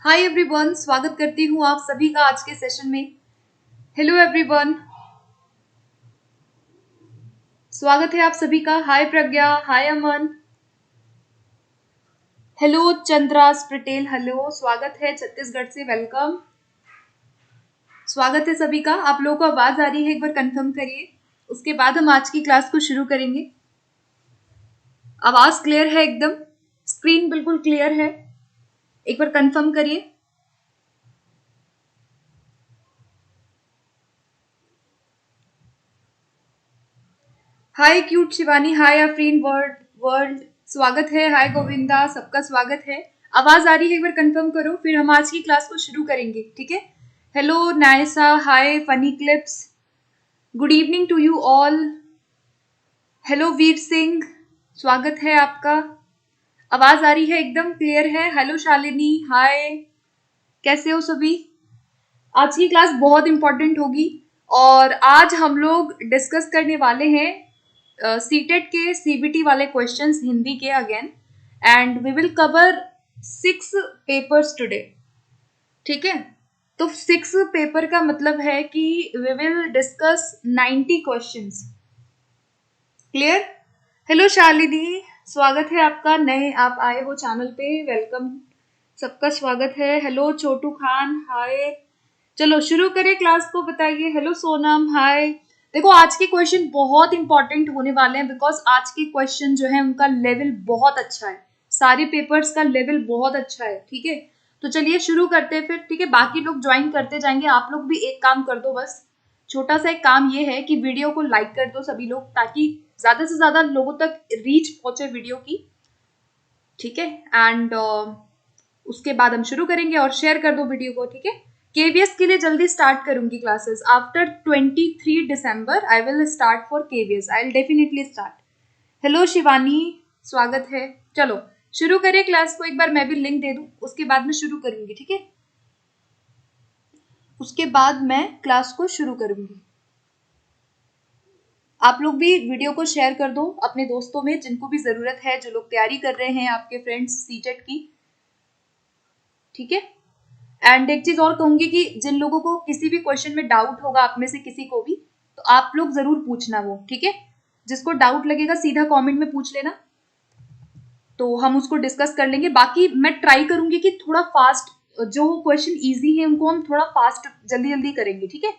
Hi everyone, स्वागत करती हूँ आप सभी का आज के सेशन में। हेलो एवरीवन, स्वागत है आप सभी का। हाय प्रज्ञा, हाय अमन, हेलो चंद्रास पटेल, हेलो, स्वागत है छत्तीसगढ़ से, वेलकम। स्वागत है सभी का। आप लोगों को आवाज आ रही है, एक बार कंफर्म करिए, उसके बाद हम आज की क्लास को शुरू करेंगे। आवाज क्लियर है एकदम, स्क्रीन बिल्कुल क्लियर है, एक बार कंफर्म करिए। हाय क्यूट शिवानी, हाय अफरीन वर्ल्ड वर्ल्ड, स्वागत है। हाय गोविंदा, सबका स्वागत है। आवाज आ रही है, एक बार कंफर्म करो, फिर हम आज की क्लास को शुरू करेंगे, ठीक है। Hello Naisa, hi funny clips, good evening to you all. Hello Veer Singh, स्वागत है आपका। आवाज आ रही है, एकदम क्लियर है। हेलो शालिनी, हाय, कैसे हो सभी। आज की क्लास बहुत इंपॉर्टेंट होगी और आज हम लोग डिस्कस करने वाले हैं सीटेट के सीबीटी वाले क्वेश्चंस हिंदी के again, and we will cover 6 papers today, ठीक है। तो 6 पेपर का मतलब है कि we will discuss 90 questions. Clear. Hello Shalini, स्वागत है आपका, नए आप आए हो चैनल पे, वेलकम, सबका स्वागत है। हेलो छोटू खान, हाय। चलो शुरू करें क्लास को, बताइए। हेलो सोनम, हाय। देखो आज के क्वेश्चन बहुत इंपॉर्टेंट होने वाले हैं, बिकॉज आज के क्वेश्चन जो है उनका लेवल बहुत अच्छा है, सारे पेपर्स का लेवल बहुत अच्छा है, ठीक है। तो चलिए शुरू करते हैं फिर, ठीक है। बाकी लोग ज्वाइन करते जाएंगे, आप लोग भी एक काम कर दो, बस छोटा सा एक काम ये है कि वीडियो को लाइक कर दो सभी लोग, ताकि ज्यादा से ज्यादा लोगों तक रीच पहुंचे वीडियो की, ठीक है। एंड उसके बाद हम शुरू करेंगे, और शेयर कर दो वीडियो को, ठीक है। केवीएस के लिए जल्दी स्टार्ट करूंगी classes after 23 December. I will start for KVS, I will definitely start. Hello Shivani, स्वागत है। चलो शुरू करें क्लास को, एक बार मैं भी लिंक दे दूं, उसके बाद मैं शुरू करूंगी, ठीक है। उसके बाद मैं क्लास को शुरू करूंगी। आप लोग भी वीडियो को शेयर कर दो अपने दोस्तों में जिनको भी जरूरत है, जो लोग तैयारी कर रहे हैं, आपके फ्रेंड्स सीटेट की, ठीक है। एंड एक चीज और कहूंगी कि जिन लोगों को किसी भी क्वेश्चन में डाउट होगा, आप में से किसी को भी, तो आप लोग जरूर पूछना वो, ठीक है। जिसको डाउट लगेगा सीधा कमेंट में पूछ लेना, तो हम उसको डिस्कस कर लेंगे। बाकी मैं ट्राई करूंगी कि थोड़ा फास्ट, जो क्वेश्चन इजी है उनको हम थोड़ा फास्ट जल्दी जल्दी करेंगे, ठीक है।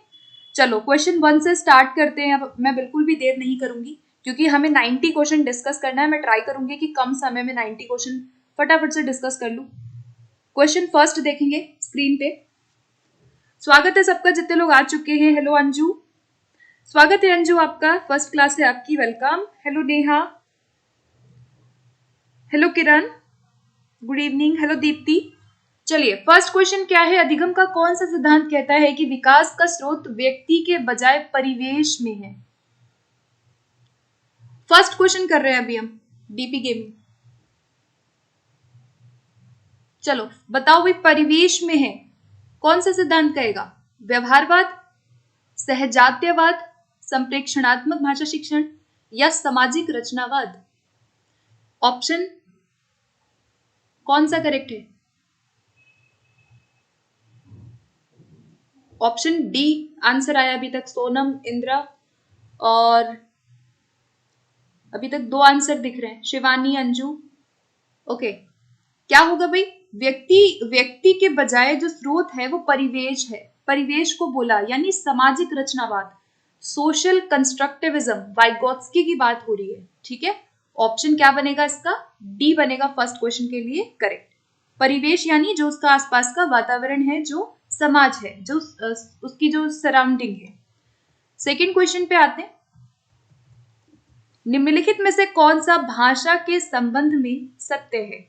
चलो क्वेश्चन 1 से स्टार्ट करते हैं। अब मैं बिल्कुल भी देर नहीं करूंगी, क्योंकि हमें 90 क्वेश्चन डिस्कस करना है। मैं ट्राई करूंगी कि कम समय में 90 क्वेश्चन फटाफट से डिस्कस कर लूं। क्वेश्चन फर्स्ट देखेंगे स्क्रीन पे। स्वागत है सबका, जितने लोग आ चुके हैं। हेलो अंजू, स्वागत है अंजू आपका, फर्स्ट क्लास है आपकी, वेलकम। हेलो नेहा, हेलो किरण, गुड इवनिंग। हेलो दीप्ति। चलिए फर्स्ट क्वेश्चन क्या है, अधिगम का कौन सा सिद्धांत कहता है कि विकास का स्रोत व्यक्ति के बजाय परिवेश में है। फर्स्ट क्वेश्चन कर रहे हैं अभी हम डीपी गेमिंग। चलो बताओ भाई, परिवेश में है, कौन सा सिद्धांत कहेगा। व्यवहारवाद, सहजात्यवाद, संप्रेक्षणात्मक भाषा शिक्षण, या सामाजिक रचनावाद। ऑप्शन कौन सा करेक्ट है। ऑप्शन डी आंसर आया अभी तक, सोनम, इंद्रा, और अभी तक 2 आंसर दिख रहे हैं, शिवानी, अंजू। ओके, क्या होगा भाई, व्यक्ति के बजाय जो स्रोत है वो परिवेश है, परिवेश को बोला, यानी सामाजिक रचनावाद, सोशल कंस्ट्रक्टिविज्म, वाइगोत्स्की की बात हो रही है, ठीक है। ऑप्शन क्या बनेगा इसका, डी बनेगा फर्स्ट क्वेश्चन के लिए करेक्ट। परिवेश यानी जो उसका आसपास का वातावरण है, जो समाज है, जो उसकी जो सराउंडिंग है। सेकेंड क्वेश्चन पे आते हैं। निम्नलिखित में से कौन सा भाषा के संबंध में सत्य है।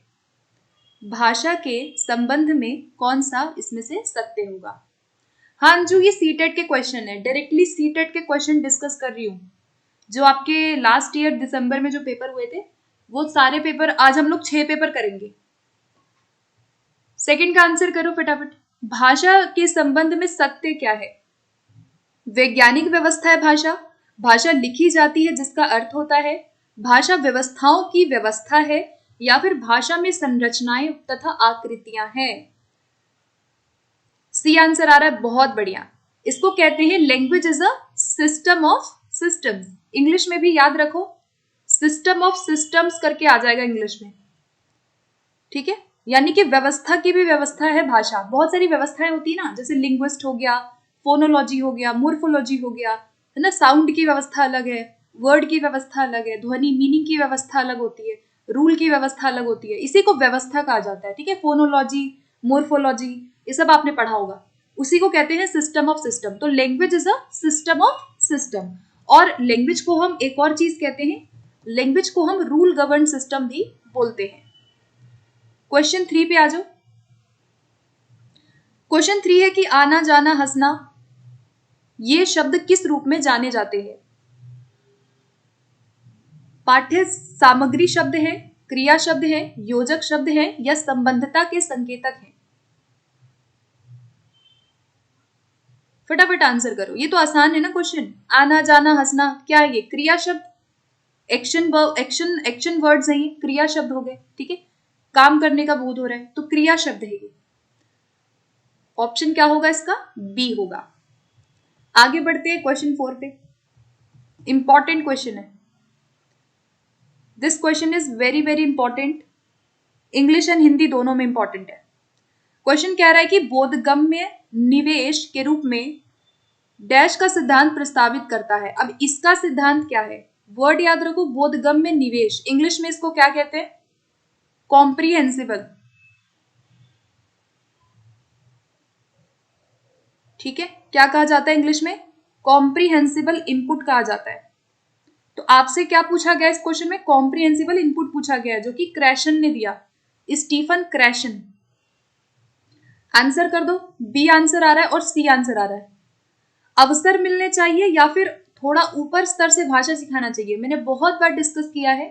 भाषा के संबंध में कौन सा इसमें से सत्य होगा। हाँ जो ये सीटेट के क्वेश्चन है, डायरेक्टली सीटेट के क्वेश्चन डिस्कस कर रही हूँ। जो आपके लास्ट ईयर दिसंबर में जो पेपर हुए थे, वो सारे पेपर आज हम लोग 6 पेपर करेंगे। सेकंड का आंसर करो फटाफट। भाषा के संबंध में सत्य क्या है। वैज्ञानिक व्यवस्था है भाषा, भाषा लिखी जाती है जिसका अर्थ होता है, भाषा व्यवस्थाओं की व्यवस्था है, या फिर भाषा में संरचनाएं तथा आकृतियां हैं। सी आंसर आ रहा है, बहुत बढ़िया। इसको कहते हैं language is a system of systems. English में भी याद रखो, सिस्टम ऑफ सिस्टम्स करके आ जाएगा इंग्लिश में, ठीक है। यानी कि व्यवस्था की भी व्यवस्था है भाषा। बहुत सारी व्यवस्थाएं होती है ना, जैसे लिंग्विस्ट हो गया, फोनोलॉजी हो गया, मोर्फोलॉजी हो गया, है ना। साउंड की व्यवस्था अलग है, वर्ड की व्यवस्था अलग है, ध्वनि मीनिंग की व्यवस्था अलग होती है, रूल की व्यवस्था अलग होती है। इसी को व्यवस्था कहा जाता है, ठीक है। फोनोलॉजी, मोर्फोलॉजी, ये सब आपने पढ़ा होगा। उसी को कहते हैं सिस्टम ऑफ सिस्टम। तो language is a system of system. और लैंग्वेज को हम एक और चीज कहते हैं, लैंग्वेज को हम रूल गवर्न सिस्टम भी बोलते हैं। क्वेश्चन 3 पे आ जाओ। क्वेश्चन 3 है कि आना जाना हंसना, ये शब्द किस रूप में जाने जाते हैं? पाठ्य सामग्री शब्द है, क्रिया शब्द है, योजक शब्द है, या संबंधता के संकेतक है? फटाफट आंसर करो, ये तो आसान है ना क्वेश्चन। आना जाना हंसना क्या है? ये क्रिया शब्द, एक्शन वर्ड्स हैं, ये क्रिया शब्द हो गए, ठीक है। काम करने का बोध हो रहा है तो क्रिया शब्द है ये। ऑप्शन क्या होगा इसका? बी होगा। आगे बढ़ते हैं क्वेश्चन 4 पे। इंपॉर्टेंट क्वेश्चन है, this question is very very important. English and Hindi दोनों में इंपॉर्टेंट है। क्वेश्चन कह रहा है कि बोधगम्य निवेश के रूप में डैश का सिद्धांत प्रस्तावित करता है। अब इसका सिद्धांत क्या है? वर्ड याद रखो, बोधगम्य निवेश। इंग्लिश में इसको क्या कहते हैं? कॉम्प्रिहेंसिबल, ठीक है। क्या कहा जाता है इंग्लिश में? कॉम्प्रिहेंसिबल इनपुट कहा जाता है। तो आपसे क्या पूछा गया इस क्वेश्चन में? कॉम्प्रिहेंसिबल इनपुट पूछा गया है, जो कि क्रैशन ने दिया, स्टीफन क्रैशन। आंसर कर दो। बी आंसर आ रहा है और सी आंसर आ रहा है। अवसर मिलने चाहिए या फिर थोड़ा ऊपर स्तर से भाषा सिखाना चाहिए? मैंने बहुत बार डिस्कस किया है,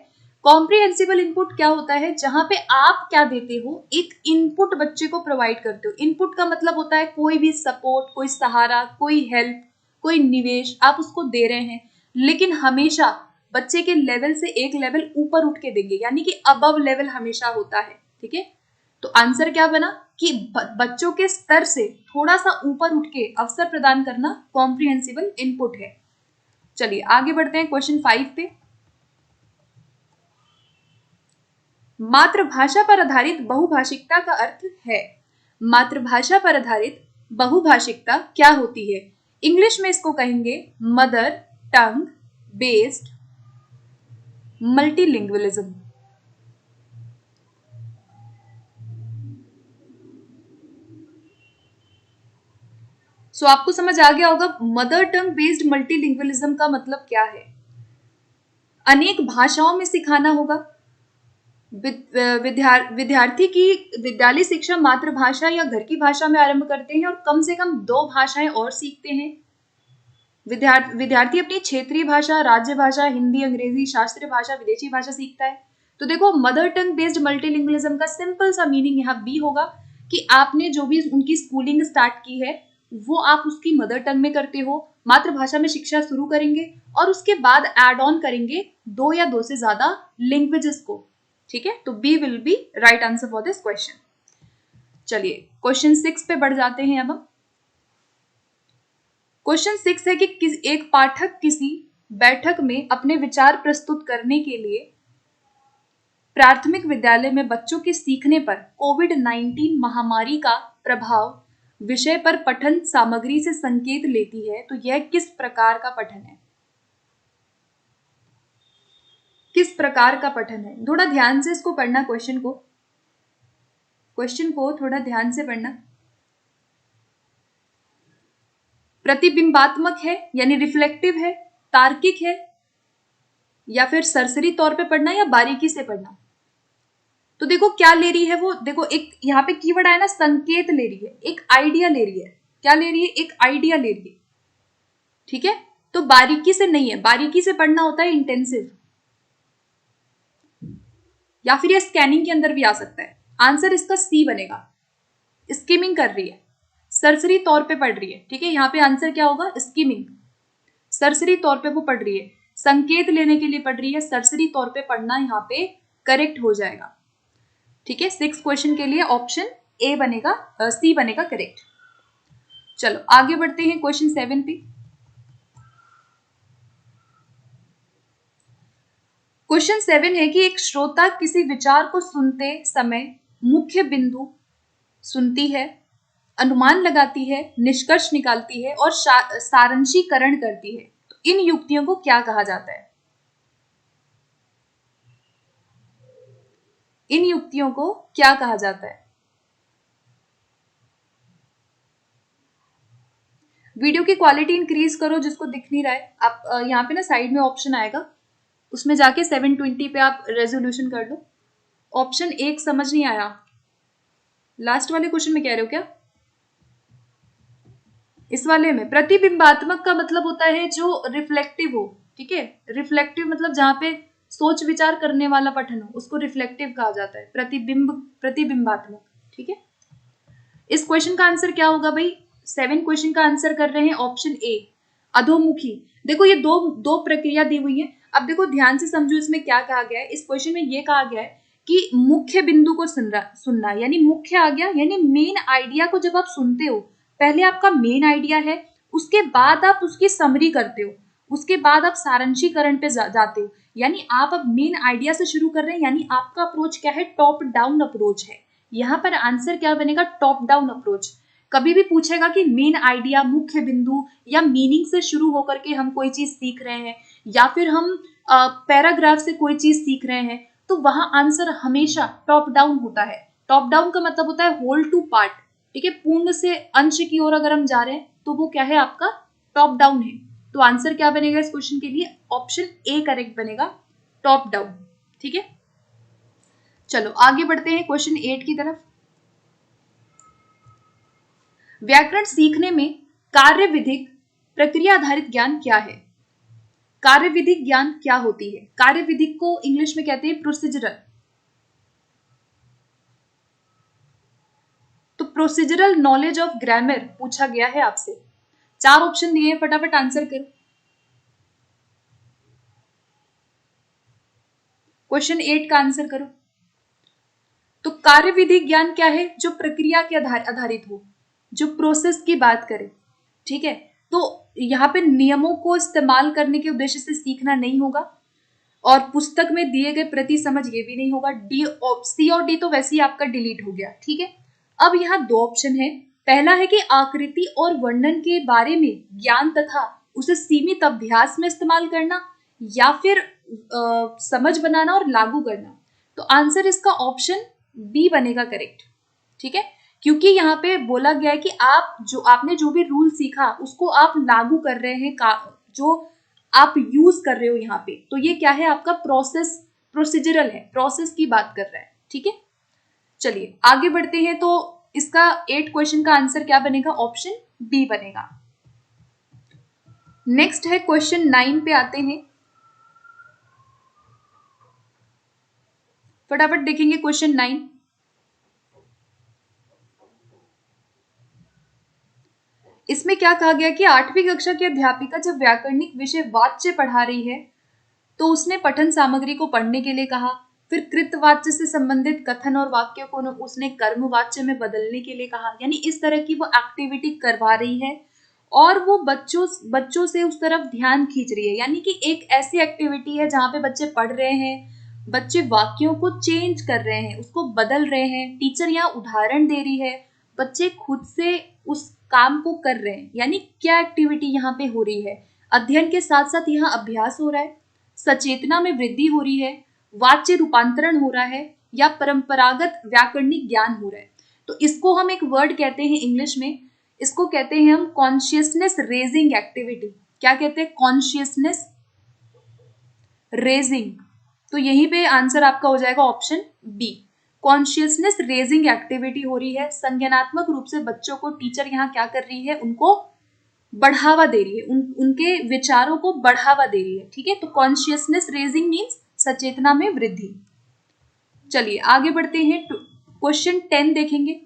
कॉम्प्रिहेंसिबल इनपुट क्या होता है? जहां पे आप क्या देते हो? एक इनपुट बच्चे को प्रोवाइड करते हो। इनपुट का मतलब होता है कोई भी सपोर्ट, कोई सहारा, कोई हेल्प, कोई निवेश आप उसको दे रहे हैं, लेकिन हमेशा बच्चे के लेवल से एक लेवल ऊपर उठ के देंगे, यानी कि अबव लेवल हमेशा होता है, ठीक है। तो आंसर क्या बना कि बच्चों के स्तर से थोड़ा सा ऊपर उठ के अवसर प्रदान करना कॉम्प्रिहेंसिबल इनपुट है। चलिए आगे बढ़ते हैं क्वेश्चन 5 पे। मातृभाषा पर आधारित बहुभाषिकता का अर्थ है। मातृभाषा पर आधारित बहुभाषिकता क्या होती है? इंग्लिश में इसको कहेंगे मदर टंग बेस्ड मल्टीलिंगुअलिज्म। सो आपको समझ आ गया होगा मदर टंग बेस्ड मल्टीलिंगुअलिज्म का मतलब क्या है। अनेक भाषाओं में सिखाना होगा। विद्यार्थी की विद्यालय शिक्षा मातृभाषा या घर की भाषा में आरंभ करते हैं और कम से कम 2 भाषाएं और सीखते हैं। विद्यार्थी अपनी क्षेत्रीय भाषा, राज्य भाषा, हिंदी, अंग्रेजी, शास्त्रीय भाषा, विदेशी भाषा सीखता है। तो देखो मदर टंग बेस्ड मल्टीलिंगुअलिज्म का सिंपल सा मीनिंग यहाँ बी होगा कि आपने जो भी उनकी स्कूलिंग स्टार्ट की है वो आप उसकी मदर टंग में करते हो, मातृभाषा में शिक्षा शुरू करेंगे और उसके बाद एड ऑन करेंगे 2 या 2 से ज्यादा लैंग्वेजेस को, ठीक है। तो B will be right answer for this question. चलिए क्वेश्चन 6 पे बढ़ जाते हैं अब हम। क्वेश्चन 6 है कि एक पाठक किसी बैठक में अपने विचार प्रस्तुत करने के लिए प्राथमिक विद्यालय में बच्चों के सीखने पर कोविड-19 महामारी का प्रभाव विषय पर पठन सामग्री से संकेत लेती है, तो यह किस प्रकार का पठन है? किस प्रकार का पठन है? थोड़ा ध्यान से इसको पढ़ना, क्वेश्चन को थोड़ा ध्यान से पढ़ना। प्रतिबिंबात्मक है यानी रिफ्लेक्टिव है, तार्किक है, या फिर सरसरी तौर पे पढ़ना या बारीकी से पढ़ना? तो देखो क्या ले रही है वो, देखो एक यहाँ पे कीवर्ड आया ना, संकेत ले रही है, एक आइडिया ले रही है। क्या ले रही है? एक आइडिया ले रही है, ठीक है। तो बारीकी से नहीं है, बारीकी से पढ़ना होता है इंटेंसिव, या फिर ये स्कैनिंग के अंदर भी आ सकता है। आंसर इसका सी बनेगा। स्किमिंग कर रही है, सरसरी तौर पे पढ़ रही है, ठीक है। यहाँ पे आंसर क्या होगा? स्किमिंग, सरसरी तौर पे वो पढ़ रही है, संकेत लेने के लिए पढ़ रही है, सरसरी तौर पे पढ़ना यहाँ पे करेक्ट हो जाएगा, ठीक है। 6 क्वेश्चन के लिए ऑप्शन ए बनेगा, सी बनेगा करेक्ट। चलो आगे बढ़ते हैं क्वेश्चन 7 पे। क्वेश्चन 7 है कि एक श्रोता किसी विचार को सुनते समय मुख्य बिंदु सुनती है, अनुमान लगाती है, निष्कर्ष निकालती है और सारांशीकरण करती है। तो इन युक्तियों को क्या कहा जाता है? इन युक्तियों को क्या कहा जाता है? वीडियो की क्वालिटी इंक्रीज करो जिसको दिख नहीं रहा है। आप यहाँ पे ना साइड में ऑप्शन आएगा, उसमें जाके 720 पे आप रेजोल्यूशन कर लो। ऑप्शन 1 समझ नहीं आया, लास्ट वाले क्वेश्चन में कह रहे हो क्या? इस वाले में प्रतिबिंबात्मक का मतलब होता है जो रिफ्लेक्टिव हो, ठीक है। रिफ्लेक्टिव मतलब जहां पे सोच विचार करने वाला पठन हो, उसको रिफ्लेक्टिव कहा जाता है। प्रतिबिंबात्मक, ठीक है। इस क्वेश्चन का आंसर क्या होगा भाई? 7 क्वेश्चन का आंसर कर रहे हैं ऑप्शन ए, अधोमुखी। देखो ये दो दो प्रक्रिया दी हुई है। अब देखो ध्यान से समझो इसमें क्या कहा गया है। इस क्वेश्चन में ये कहा गया है कि मुख्य बिंदु को सुनना, यानी मुख्य आ गया, यानी मेन आइडिया को जब आप सुनते हो, पहले आपका मेन आइडिया है, उसके बाद आप उसकी समरी करते हो, उसके बाद आप सारांशीकरण पे जाते हो। यानी आप अब मेन आइडिया से शुरू कर रहे हैं, यानी आपका अप्रोच क्या है? टॉप डाउन अप्रोच है। यहाँ पर आंसर क्या बनेगा? Top down approach. कभी भी पूछेगा कि मेन आइडिया, मुख्य बिंदु या मीनिंग से शुरू होकर के हम कोई चीज सीख रहे हैं, या फिर हम पैराग्राफ से कोई चीज सीख रहे हैं, तो वहां आंसर हमेशा टॉप डाउन होता है। टॉप डाउन का मतलब होता है होल टू पार्ट, ठीक है। पूर्ण से अंश की ओर अगर हम जा रहे हैं तो वो क्या है? आपका टॉप डाउन है। तो आंसर क्या बनेगा इस क्वेश्चन के लिए? ऑप्शन ए करेक्ट बनेगा, टॉप डाउन, ठीक है। चलो आगे बढ़ते हैं क्वेश्चन 8 की तरफ। व्याकरण सीखने में कार्य विधिक प्रक्रिया आधारित ज्ञान क्या है? कार्य विधिक ज्ञान क्या होती है? कार्य विधिक को इंग्लिश में कहते हैं प्रोसीजरल। तो प्रोसीजरल नॉलेज ऑफ ग्रामर पूछा गया है आपसे। 4 ऑप्शन दिए हैं, फटाफट आंसर करो। क्वेश्चन 8 का आंसर करो। तो कार्य विधिक ज्ञान क्या है? जो प्रक्रिया के आधारित हो, जो प्रोसेस की बात करे, ठीक है। तो यहाँ पे नियमों को इस्तेमाल करने के उद्देश्य से सीखना नहीं होगा, और पुस्तक में दिए गए प्रति समझ ये भी नहीं होगा। सी और डी तो वैसे ही आपका डिलीट हो गया, ठीक है। अब यहाँ 2 ऑप्शन है। पहला है कि आकृति और वर्णन के बारे में ज्ञान तथा उसे सीमित अभ्यास में इस्तेमाल करना, या फिर समझ बनाना और लागू करना। तो आंसर इसका ऑप्शन बी बनेगा करेक्ट, ठीक है। क्योंकि यहाँ पे बोला गया है कि आपने जो भी रूल सीखा उसको आप लागू कर रहे हैं, जो आप यूज कर रहे हो यहाँ पे, तो ये क्या है? आपका प्रोसीजरल है, प्रोसेस की बात कर रहा है, ठीक है। चलिए आगे बढ़ते हैं। तो इसका 8 क्वेश्चन का आंसर क्या बनेगा? ऑप्शन बी बनेगा। नेक्स्ट है क्वेश्चन 9 पे आते हैं, फटाफट देखेंगे क्वेश्चन 9। इसमें क्या कहा गया कि 8वीं कक्षा की अध्यापिका जब व्याकरणिक विषय वाच्य पढ़ा रही है तो उसने पठन सामग्री को पढ़ने के लिए कहा। फिर कृतवाच्य से संबंधित कथन और वाक्यों को उसने कर्मवाच्य में बदलने के लिए कहा। यानी इस तरह की वो एक्टिविटी करवा रही है और वो बच्चों से उस तरफ ध्यान खींच रही है। यानी कि एक ऐसी एक्टिविटी है जहाँ पे बच्चे पढ़ रहे हैं, बच्चे वाक्यों को चेंज कर रहे हैं, उसको बदल रहे हैं, टीचर यहाँ उदाहरण दे रही है, बच्चे खुद से उस काम को कर रहे हैं। यानी क्या एक्टिविटी यहाँ पे हो रही है? अध्ययन के साथ साथ यहाँ अभ्यास हो रहा है, सचेतना में वृद्धि हो रही है, वाच्य रूपांतरण हो रहा है, या परंपरागत व्याकरणिक ज्ञान हो रहा है। तो इसको हम एक वर्ड कहते हैं इंग्लिश में, इसको कहते हैं हम कॉन्शियसनेस रेजिंग एक्टिविटी। क्या कहते हैं? Consciousness raising. तो यहीं पे आंसर आपका हो जाएगा option B, consciousness raising activity हो रही है। संज्ञानात्मक रूप से बच्चों को टीचर यहाँ क्या कर रही है? उनको बढ़ावा दे रही है, उनके विचारों को बढ़ावा दे रही है, ठीक है। तो कॉन्शियसनेस रेजिंग मीन्स सचेतना में वृद्धि। चलिए आगे बढ़ते हैं, क्वेश्चन 10 देखेंगे।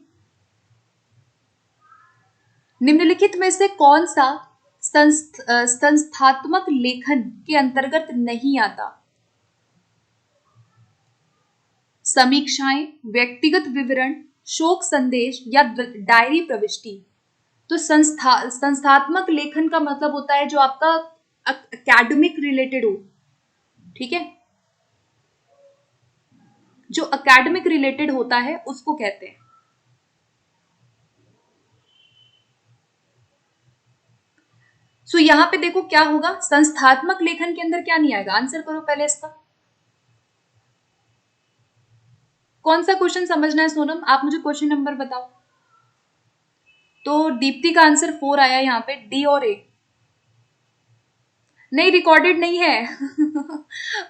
निम्नलिखित में से कौन सा संस्थात्मक लेखन के अंतर्गत नहीं आता? समीक्षाएं, व्यक्तिगत विवरण, शोक संदेश या डायरी प्रविष्टि। तो संस्थात्मक लेखन का मतलब होता है जो आपका एकेडमिक रिलेटेड हो, ठीक है, जो एकेडमिक रिलेटेड होता है उसको कहते हैं। सो यहां पे देखो क्या होगा, संस्थात्मक लेखन के अंदर क्या नहीं आएगा, आंसर करो पहले इसका। कौन सा क्वेश्चन समझना है सोनम, आप मुझे क्वेश्चन नंबर बताओ। तो दीप्ति का आंसर 4 आया यहाँ पे, डी और ए। नहीं, रिकॉर्डेड नहीं है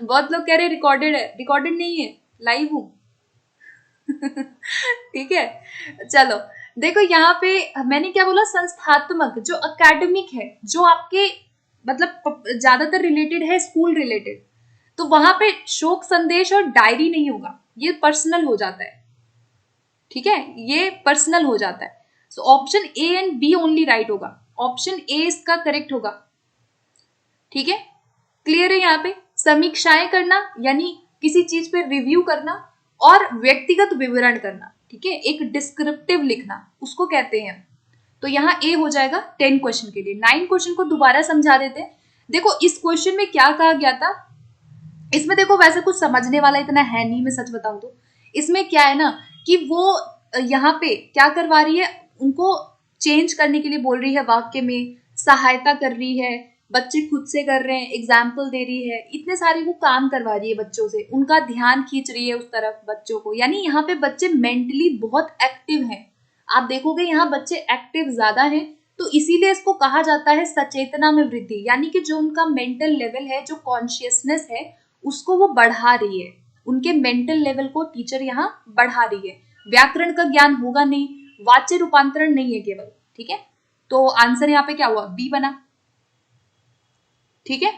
बहुत लोग कह रहे रिकॉर्डेड है, रिकॉर्डेड नहीं है, लाइव हूं ठीक है, चलो देखो यहाँ पे मैंने क्या बोला, संस्थात्मक जो एकेडमिक है, जो आपके मतलब ज्यादातर रिलेटेड है स्कूल रिलेटेड, तो वहां पे शोक संदेश और डायरी नहीं होगा, ये पर्सनल हो जाता है, ठीक है, ये पर्सनल हो जाता है। So option A and B only right होगा, ऑप्शन ए इसका करेक्ट होगा, ठीक है, क्लियर है। यहाँ पे समीक्षाएं करना यानी किसी चीज पे रिव्यू करना और व्यक्तिगत विवरण करना, ठीक है, एक डिस्क्रिप्टिव लिखना उसको कहते हैं। तो यहाँ ए हो जाएगा 10 क्वेश्चन के लिए। 9 क्वेश्चन को दोबारा समझा देते हैं। देखो इस क्वेश्चन में क्या कहा गया था, इसमें देखो वैसे कुछ समझने वाला इतना है नहीं, मैं सच बताऊं तो इसमें क्या है ना कि वो यहाँ पे क्या करवा रही है, उनको चेंज करने के लिए बोल रही है, वाक्य में सहायता कर रही है, बच्चे खुद से कर रहे हैं, एग्जाम्पल दे रही है, इतने सारे वो काम करवा रही है बच्चों से, उनका ध्यान खींच रही है उस तरफ बच्चों को, यानी यहाँ पे बच्चे मेंटली बहुत एक्टिव हैं। आप देखोगे यहाँ बच्चे एक्टिव ज्यादा हैं, तो इसीलिए इसको कहा जाता है सचेतना में वृद्धि, यानी कि जो उनका मेंटल लेवल है, जो कॉन्शियसनेस है, उसको वो बढ़ा रही है, उनके मेंटल लेवल को टीचर यहाँ बढ़ा रही है। व्याकरण का ज्ञान होगा नहीं, वाच्य रूपांतरण नहीं है केवल, ठीक है, तो आंसर यहाँ पे क्या हुआ, बी बना, ठीक है।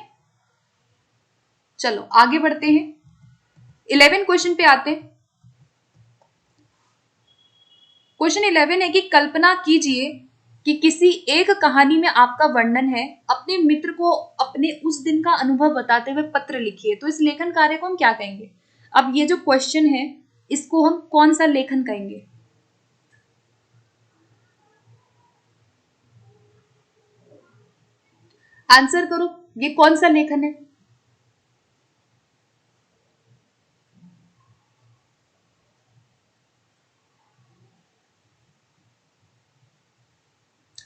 चलो आगे बढ़ते हैं, 11 क्वेश्चन पे आते हैं। क्वेश्चन 11 है कि कल्पना कीजिए कि किसी एक कहानी में आपका वर्णन है, अपने मित्र को अपने उस दिन का अनुभव बताते हुए पत्र लिखिए, तो इस लेखन कार्य को हम क्या कहेंगे। अब ये जो क्वेश्चन है इसको हम कौन सा लेखन कहेंगे, आंसर करो, ये कौन सा लेखन है।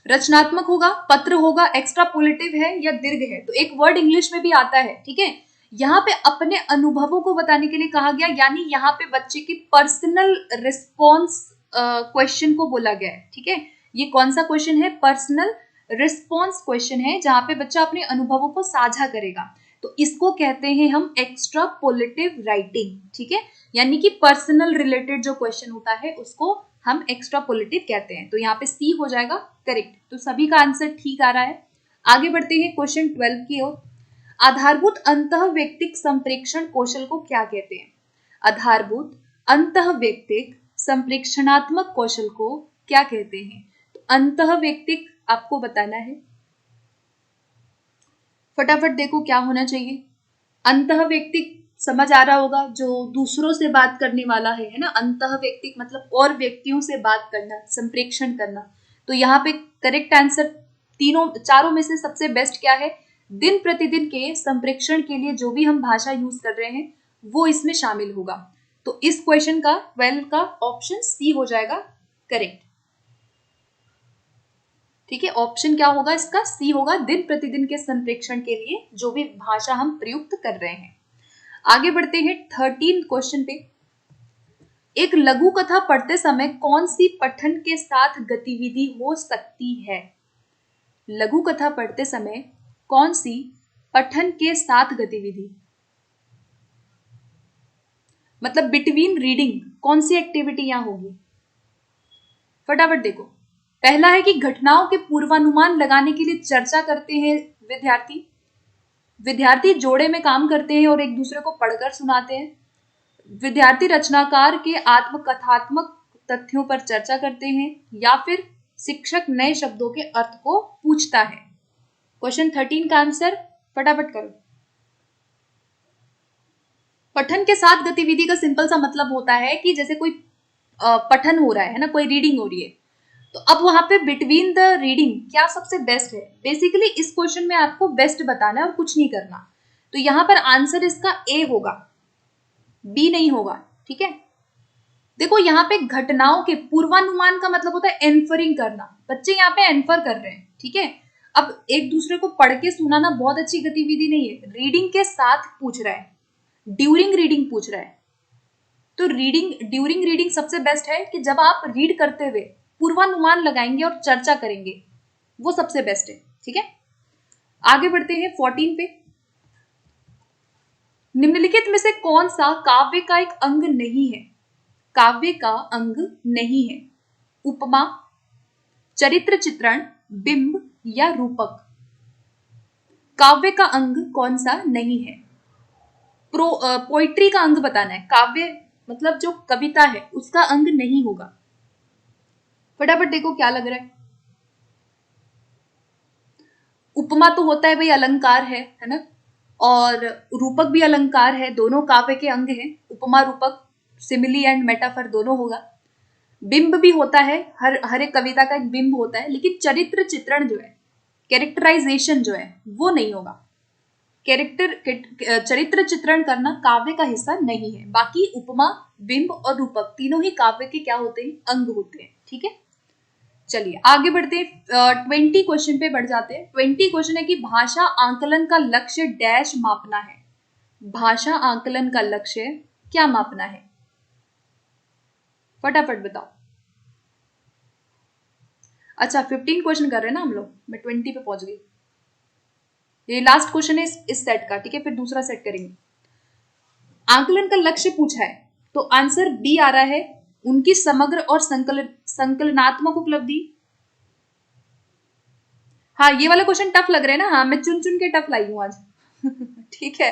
रचनात्मक होगा, पत्र होगा, एक्स्ट्रापोलेटिव है या दीर्घ है, तो एक वर्ड इंग्लिश में भी आता है, ठीक है। यहाँ पे अपने अनुभवों को बताने के लिए कहा गया, यानी यहाँ पे बच्चे की पर्सनल रिस्पॉन्स क्वेश्चन को बोला गया है, ठीक है। ये कौन सा क्वेश्चन है, पर्सनल रिस्पॉन्स क्वेश्चन है, जहां पे बच्चा अपने अनुभवों को साझा करेगा, तो इसको कहते हैं हम एक्स्ट्रापोलेटिव राइटिंग, ठीक है, यानी कि पर्सनल रिलेटेड जो क्वेश्चन होता है उसको हम एक्स्ट्रापोलेटिव कहते हैं। तो यहाँ पे सी हो जाएगा करेक्ट, तो सभी का आंसर ठीक आ रहा है। आगे बढ़ते हैं क्वेश्चन 12 की ओर। आधारभूत अंतःवैयक्तिक संप्रेक्षण कौशल को क्या कहते हैं, आधारभूत अंतःवैयक्तिक संप्रेक्षणात्मक कौशल को क्या कहते हैं। तो अंतःवैयक्तिक आपको बताना है, फटाफट देखो क्या होना चाहिए। अंतःवैयक्तिक समझ आ रहा होगा, जो दूसरों से बात करने वाला है ना, अंतःवैयक्तिक मतलब और व्यक्तियों से बात करना, संप्रेक्षण करना। तो यहाँ पे करेक्ट आंसर तीनों चारों में से सबसे बेस्ट क्या है, दिन प्रतिदिन के संप्रेक्षण के लिए जो भी हम भाषा यूज कर रहे हैं वो इसमें शामिल होगा। तो इस क्वेश्चन का 12 का ऑप्शन सी हो जाएगा करेक्ट, ठीक है, ऑप्शन क्या होगा इसका, सी होगा, दिन प्रतिदिन के संप्रेक्षण के लिए जो भी भाषा हम प्रयुक्त कर रहे हैं। आगे बढ़ते हैं 13 क्वेश्चन पे। एक लघु कथा पढ़ते समय कौन सी पठन के साथ गतिविधि हो सकती है, लघु कथा पढ़ते समय कौन सी पठन के साथ गतिविधि, मतलब बिटवीन रीडिंग कौन सी एक्टिविटी यहां होगी, फटाफट देखो। पहला है कि घटनाओं के पूर्वानुमान लगाने के लिए चर्चा करते हैं विद्यार्थी, विद्यार्थी जोड़े में काम करते हैं और एक दूसरे को पढ़कर सुनाते हैं, विद्यार्थी रचनाकार के आत्मकथात्मक तथ्यों पर चर्चा करते हैं, या फिर शिक्षक नए शब्दों के अर्थ को पूछता है। क्वेश्चन 13 का आंसर फटाफट करो। पठन के साथ गतिविधि का सिंपल सा मतलब होता है कि जैसे कोई पठन हो रहा है ना, कोई रीडिंग हो रही है, तो अब वहां पे बिटवीन द रीडिंग क्या सबसे बेस्ट है, बेसिकली इस क्वेश्चन में आपको बेस्ट बताना है और कुछ नहीं करना। तो यहां पर आंसर इसका ए होगा, बी नहीं होगा, ठीक है। देखो यहाँ पे घटनाओं के पूर्वानुमान का मतलब होता है एन्फरिंग करना, बच्चे यहाँ पे एन्फर कर रहे हैं, ठीक है। अब एक दूसरे को पढ़ के सुनाना बहुत अच्छी गतिविधि नहीं है, रीडिंग के साथ पूछ रहा है, ड्यूरिंग रीडिंग पूछ रहा है। तो ड्यूरिंग रीडिंग सबसे बेस्ट है कि जब आप रीड करते हुए पूर्वानुमान लगाएंगे और चर्चा करेंगे, वो सबसे बेस्ट है, ठीक है। आगे बढ़ते हैं 14 पे। निम्नलिखित में से कौन सा काव्य का एक अंग नहीं है? काव्य का अंग नहीं है, उपमा, चरित्र चित्रण, बिंब या रूपक। काव्य का अंग कौन सा नहीं है? पोइट्री का अंग बताना है, काव्य मतलब जो कविता है उसका अंग नहीं होगा। फटाफट देखो क्या लग रहा है। उपमा तो होता है भाई, अलंकार है ना, और रूपक भी अलंकार है, दोनों काव्य के अंग हैं। उपमा रूपक, सिमिली एंड मेटाफर दोनों होगा। बिंब भी होता है, हर एक कविता का एक बिंब होता है, लेकिन चरित्र चित्रण जो है, कैरेक्टराइजेशन जो है, वो नहीं होगा। चरित्र चित्रण करना काव्य का हिस्सा नहीं है। बाकी उपमा, बिंब और रूपक तीनों ही काव्य के क्या होते हैं? अंग होते हैं, ठीक है। चलिए आगे बढ़ते हैं, 20 क्वेश्चन पे बढ़ जाते हैं। 20 क्वेश्चन है कि भाषा आंकलन का लक्ष्य डैश मापना है। भाषा आंकलन का लक्ष्य क्या मापना है? फटाफट बताओ। अच्छा 15 क्वेश्चन कर रहे हैं ना हम लोग, मैं 20 पे पहुंच गई। ये लास्ट क्वेश्चन है इस सेट का, ठीक है, फिर दूसरा सेट करेंगे। आंकलन का लक्ष्य पूछा है तो आंसर बी आ रहा है, उनकी समग्र और संकलनात्मक उपलब्धि। हाँ ये वाला क्वेश्चन टफ लग रहा है ना, हाँ मैं चुन चुन के टफ लाई हूँ आज ठीक है,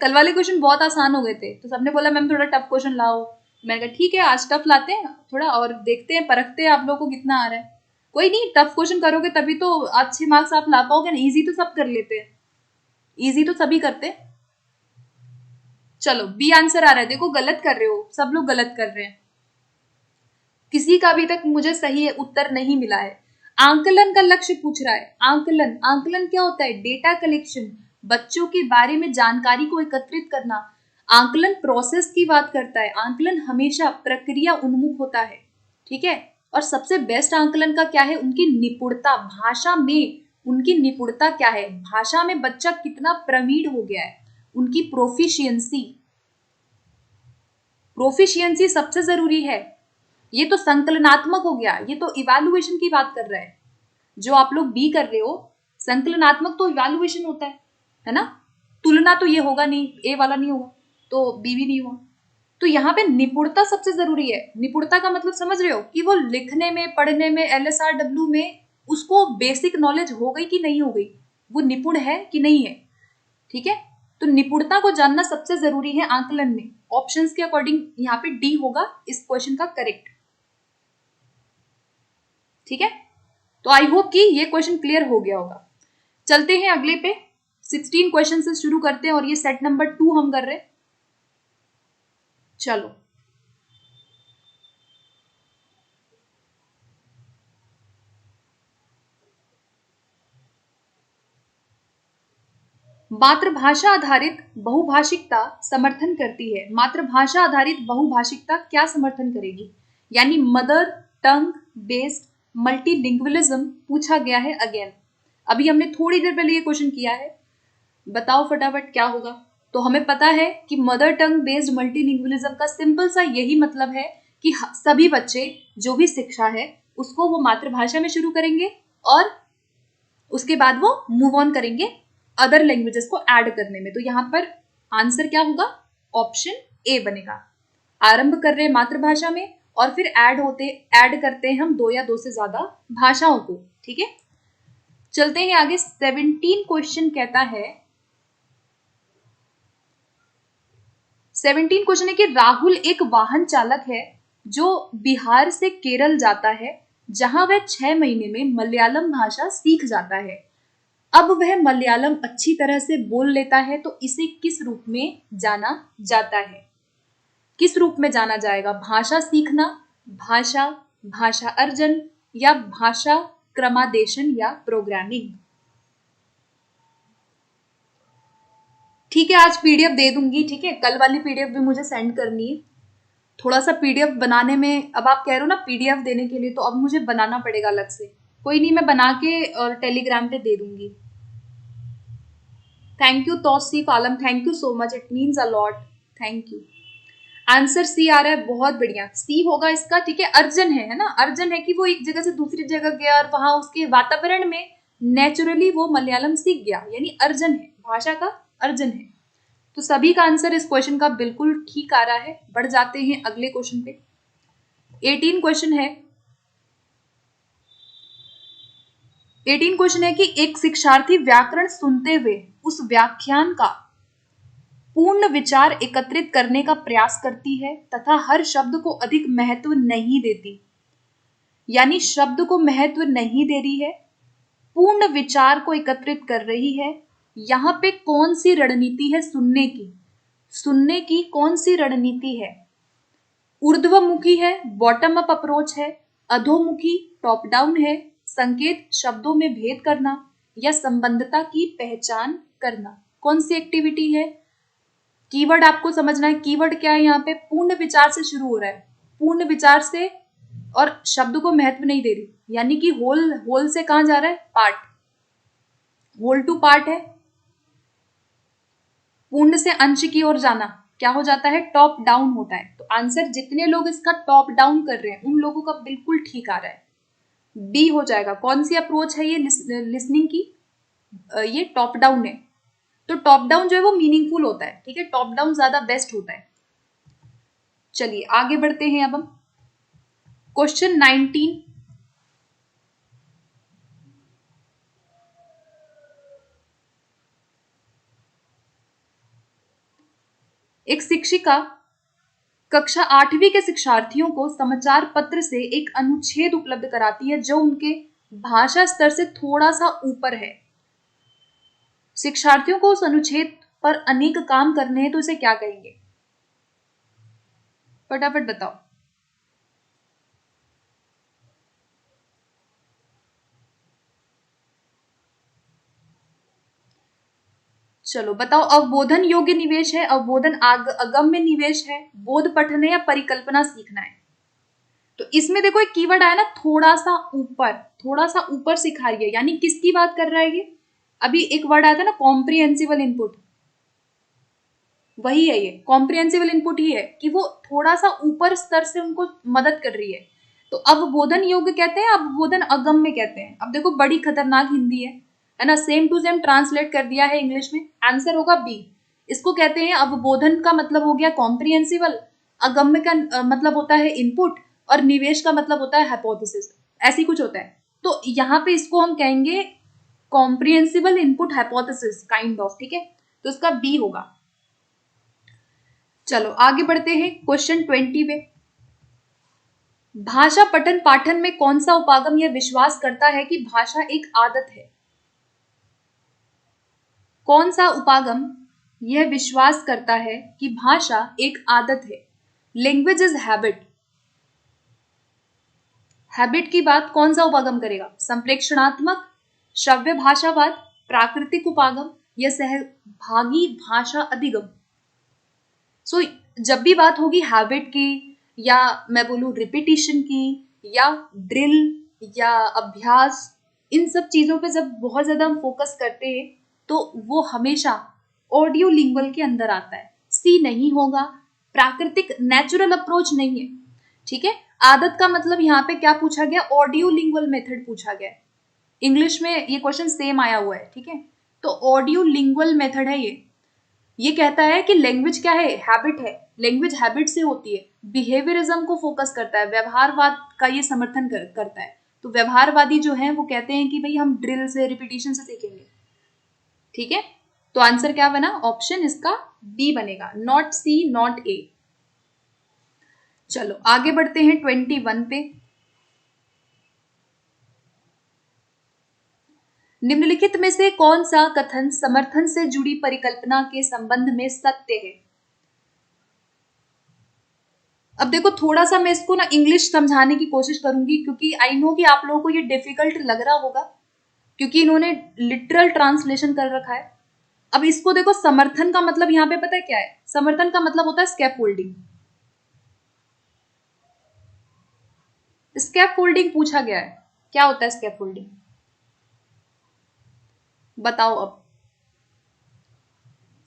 कल वाले क्वेश्चन बहुत आसान हो गए थे तो सबने बोला मैम थोड़ा टफ क्वेश्चन लाओ, मैंने कहा ठीक है आज टफ लाते हैं थोड़ा, और देखते हैं परखते हैं आप लोगों को कितना आ रहा है। कोई नहीं, टफ क्वेश्चन करोगे तभी तो अच्छे मार्क्स आप ला पाओगे ना, इजी तो सब कर लेते हैं, इजी तो सभी करते हैं। चलो बी आंसर आ रहा है, देखो गलत कर रहे हो, सब लोग गलत कर रहे हैं, किसी का अभी तक मुझे सही उत्तर नहीं मिला है। आंकलन का लक्ष्य पूछ रहा है, आंकलन, आंकलन क्या होता है? डेटा कलेक्शन, बच्चों के बारे में जानकारी को एकत्रित करना। आंकलन प्रोसेस की बात करता है, आंकलन हमेशा प्रक्रिया उन्मुख होता है, ठीक है। और सबसे बेस्ट आंकलन का क्या है? उनकी निपुणता, भाषा में उनकी निपुणता क्या है, भाषा में बच्चा कितना प्रवीण हो गया है, उनकी प्रोफिशिएंसी, प्रोफिशिएंसी सबसे जरूरी है। ये तो संकलनात्मक हो गया, ये तो इवैल्यूएशन की बात कर रहा है, जो आप लोग बी कर रहे हो संकलनात्मक तो इवैल्यूएशन होता है ना, तुलना तो ये होगा नहीं, ए वाला नहीं होगा तो बी भी नहीं होगा। तो यहाँ पे निपुणता सबसे जरूरी है। निपुणता का मतलब समझ रहे हो कि वो लिखने में, पढ़ने में, LSRW में उसको बेसिक नॉलेज हो गई कि नहीं हो गई, वो निपुण है कि नहीं है, ठीक है। तो निपुणता को जानना सबसे जरूरी है आंकलन में। ऑप्शंस के अकॉर्डिंग यहाँ पे डी होगा इस क्वेश्चन का करेक्ट, ठीक है। तो आई होप कि ये क्वेश्चन क्लियर हो गया होगा। चलते हैं अगले पे, 16 क्वेश्चन से शुरू करते हैं और ये सेट नंबर 2 हम कर रहे हैं। चलो मातृभाषा आधारित बहुभाषिकता समर्थन करती है। मातृभाषा आधारित बहुभाषिकता क्या समर्थन करेगी? यानी मदर टंग बेस्ड मल्टीलिंगुअलिज्म पूछा गया है अगेन। अभी हमने थोड़ी देर पहले ये क्वेश्चन किया है, बताओ फटाफट क्या होगा। तो हमें पता है कि मदर टंग बेस्ड मल्टीलिंगुअलिज्म का सिंपल सा यही मतलब है कि सभी बच्चे जो भी शिक्षा है उसको वो मातृभाषा में शुरू करेंगे और उसके बाद वो मूव ऑन करेंगे अदर लैंग्वेजेस को ऐड करने में। तो यहाँ पर आंसर क्या होगा? ऑप्शन ए बनेगा। आरंभ कर रहे हैं मातृभाषा में और फिर ऐड करते हैं हम 2 या 2 से ज्यादा भाषाओं को, ठीक है। चलते हैं आगे, 17 क्वेश्चन कहता है, 17 क्वेश्चन है कि राहुल एक वाहन चालक है जो बिहार से केरल जाता है, जहां वह 6 महीने में मलयालम भाषा सीख जाता है। अब वह मलयालम अच्छी तरह से बोल लेता है, तो इसे किस रूप में जाना जाता है? किस रूप में जाना जाएगा? भाषा सीखना, भाषा, भाषा अर्जन, या भाषा क्रमादेशन या प्रोग्रामिंग। ठीक है, आज पीडीएफ दे दूंगी, ठीक है, कल वाली पीडीएफ भी मुझे सेंड करनी है। थोड़ा सा पीडीएफ बनाने में, अब आप कह रहे हो ना पीडीएफ देने के लिए, तो अब मुझे बनाना पड़ेगा अलग से। कोई नहीं, मैं बना के और टेलीग्राम पे दे दूंगी। Thank you Tauseef Alam, thank you so much, it means a lot, thank you. Answer C आ रहा है, बहुत बढ़िया, सी होगा इसका, ठीक है। अर्जन है ना, अर्जन है कि वो एक जगह से दूसरी जगह गया और वहां उसके वातावरण में नेचुरली वो मलयालम सीख गया, यानी अर्जन है, भाषा का अर्जन है। तो सभी का आंसर इस क्वेश्चन का बिल्कुल ठीक आ रहा है। बढ़ जाते हैं अगले क्वेश्चन पे। 18 क्वेश्चन है। 18 क्वेश्चन है कि एक शिक्षार्थी व्याकरण सुनते हुए उस व्याख्यान का पूर्ण विचार एकत्रित करने का प्रयास करती है तथा हर शब्द को अधिक महत्व नहीं देती, यानी शब्द को महत्व नहीं दे रही है, पूर्ण विचार को एकत्रित कर रही है। यहां पे कौन सी रणनीति है सुनने की? सुनने की कौन सी रणनीति है? ऊर्ध्वमुखी है, बॉटम अप अप्रोच है, अधोमुखी टॉप डाउन है, संकेत शब्दों में भेद करना, या संबंधता की पहचान करना? कौन सी एक्टिविटी है? कीवर्ड आपको समझना है। कीवर्ड क्या है यहाँ पे? पूर्ण विचार से शुरू हो रहा है, पूर्ण विचार से, और शब्द को महत्व नहीं दे रही, यानी कि होल, होल से कहां जा रहा है? पार्ट, होल टू पार्ट है। पूर्ण से अंश की ओर जाना क्या हो जाता है? टॉप डाउन होता है। तो आंसर जितने लोग इसका टॉप डाउन कर रहे हैं उन लोगों का बिल्कुल ठीक आ रहा है, बी हो जाएगा। कौन सी अप्रोच है ये लिसनिंग की? ये टॉप डाउन है। तो टॉप डाउन जो है वो मीनिंगफुल होता है, ठीक है, टॉप डाउन ज्यादा बेस्ट होता है। चलिए आगे बढ़ते हैं अब हम। क्वेश्चन 19। एक शिक्षिका कक्षा 8वीं के शिक्षार्थियों को समाचार पत्र से एक अनुच्छेद उपलब्ध कराती है जो उनके भाषा स्तर से थोड़ा सा ऊपर है। शिक्षार्थियों को उस अनुच्छेद पर अनेक काम करने हैं, तो इसे क्या कहेंगे? फटाफट बताओ। चलो बताओ। अवबोधन योग्य निवेश है, अवबोधन अगम्य निवेश है, बोध पठन है, या परिकल्पना सीखना है? तो इसमें देखो एक कीवर्ड आया ना, थोड़ा सा ऊपर, थोड़ा सा ऊपर सिखा रही है, यानी किसकी बात कर रहा है ये? अभी एक वर्ड आया था ना, कॉम्प्रिहेंसिबल इनपुट, वही है ये, कॉम्प्रिहेंसिबल इनपुट ही है कि वो थोड़ा सा ऊपर स्तर से उनको मदद कर रही है। तो अवबोधन योग्य कहते हैं, अवबोधन अगम्य कहते हैं। अब देखो बड़ी खतरनाक हिंदी है ना, सेम टू सेम ट्रांसलेट कर दिया है इंग्लिश में। आंसर होगा बी। इसको कहते हैं अवबोधन का मतलब हो गया कॉम्प्रिहेंसिबल, अगम्य का मतलब होता है इनपुट, और निवेश का मतलब होता है हाइपोथेसिस, ऐसी कुछ होता है। तो यहाँ पे इसको हम कहेंगे comprehensible input hypothesis kind of, ठीक है, तो इसका बी होगा। चलो आगे बढ़ते हैं क्वेश्चन 20 पे। भाषा पठन पाठन में कौन सा उपागम यह विश्वास करता है कि भाषा एक आदत है? कौन सा उपागम यह विश्वास करता है कि भाषा एक आदत है? Language is habit. हैबिट की बात कौन सा उपागम करेगा? संप्रेक्षणात्मक, श्रव्य भाषावाद, प्राकृतिक उपागम, या सहभागी भाषा अधिगम? सो जब भी बात होगी हैबिट की, या मैं बोलूं रिपीटिशन की, या ड्रिल, या अभ्यास, इन सब चीजों पे जब बहुत ज्यादा हम फोकस करते हैं तो वो हमेशा ऑडियो लिंग्वल के अंदर आता है। सी नहीं होगा, प्राकृतिक नेचुरल अप्रोच नहीं है, ठीक है। आदत का मतलब यहाँ पे क्या पूछा गया? ऑडियो लिंग्वल मेथड पूछा गया। इंग्लिश में ये क्वेश्चन सेम आया हुआ है, ठीक है, तो ऑडियो लिंग्वल मेथड है ये कहता है कि लैंग्वेज क्या है? हैबिट है, लैंग्वेज हैबिट से होती है। बिहेवियरिज्म को फोकस करता है, व्यवहारवाद का ये समर्थन करता है। तो व्यवहारवादी जो है वो कहते हैं कि भाई हम ड्रिल से, रिपीटिशन से सीखेंगे, ठीक है। तो आंसर क्या बना? ऑप्शन इसका बी बनेगा, नॉट सी नॉट ए। चलो आगे बढ़ते हैं 21 पे। निम्नलिखित में से कौन सा कथन समर्थन से जुड़ी परिकल्पना के संबंध में सत्य है? अब देखो थोड़ा सा मैं इसको ना इंग्लिश समझाने की कोशिश करूंगी, क्योंकि आई नो कि आप लोगों को ये डिफिकल्ट लग रहा होगा, क्योंकि इन्होंने लिटरल ट्रांसलेशन कर रखा है। अब इसको देखो, समर्थन का मतलब यहाँ पे पता है क्या है? समर्थन का मतलब होता है स्कैप फोल्डिंग। स्कैप फोल्डिंग पूछा गया है, क्या होता है स्कैप फोल्डिंग? बताओ अब।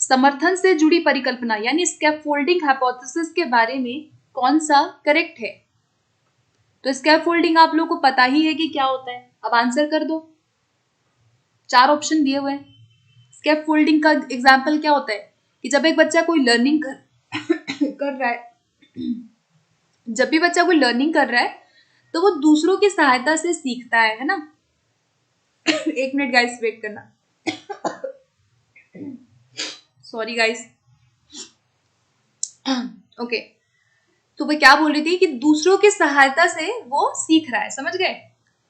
समर्थन से जुड़ी परिकल्पना यानी स्कैफोल्डिंग हाइपोथेसिस के बारे में कौन सा करेक्ट है? तो स्कैफोल्डिंग आप लोगों को पता ही है कि क्या होता है। अब आंसर कर दो, 4 ऑप्शन दिए हुए हैं। स्कैफोल्डिंग का एग्जांपल क्या होता है कि जब एक बच्चा कोई लर्निंग कर रहा है जब भी बच्चा कोई लर्निंग कर रहा है तो वो दूसरों की सहायता से सीखता है ना। एक मिनट गाइस, वेट करना। Sorry guys. ओके, तो मैं क्या बोल रही थी कि दूसरों की सहायता से वो सीख रहा है, समझ गए?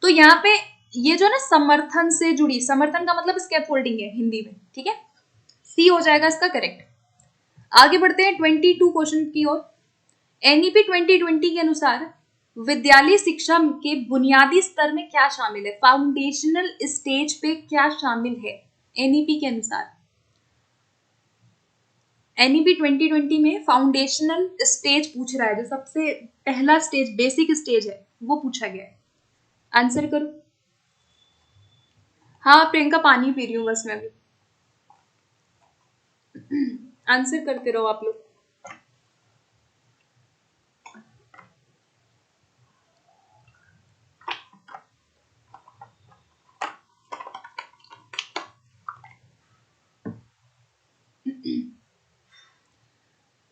तो यहाँ पे ये जो ना समर्थन से जुड़ी, समर्थन का मतलब स्कैफोल्डिंग है हिंदी में, ठीक है। सी हो जाएगा इसका करेक्ट। आगे बढ़ते हैं 22 क्वेश्चन की ओर। एनईपी 2020 के अनुसार विद्यालय शिक्षा के बुनियादी स्तर में क्या शामिल है? फाउंडेशनल स्टेज पे क्या शामिल है एनईपी के अनुसार? एनईपी 2020 में फाउंडेशनल स्टेज पूछ रहा है, जो सबसे पहला स्टेज, बेसिक स्टेज है, वो पूछा गया है। आंसर करो। हाँ प्रियंका, पानी पी रही हूँ बस मैं भी। आंसर करते रहो आप लोग।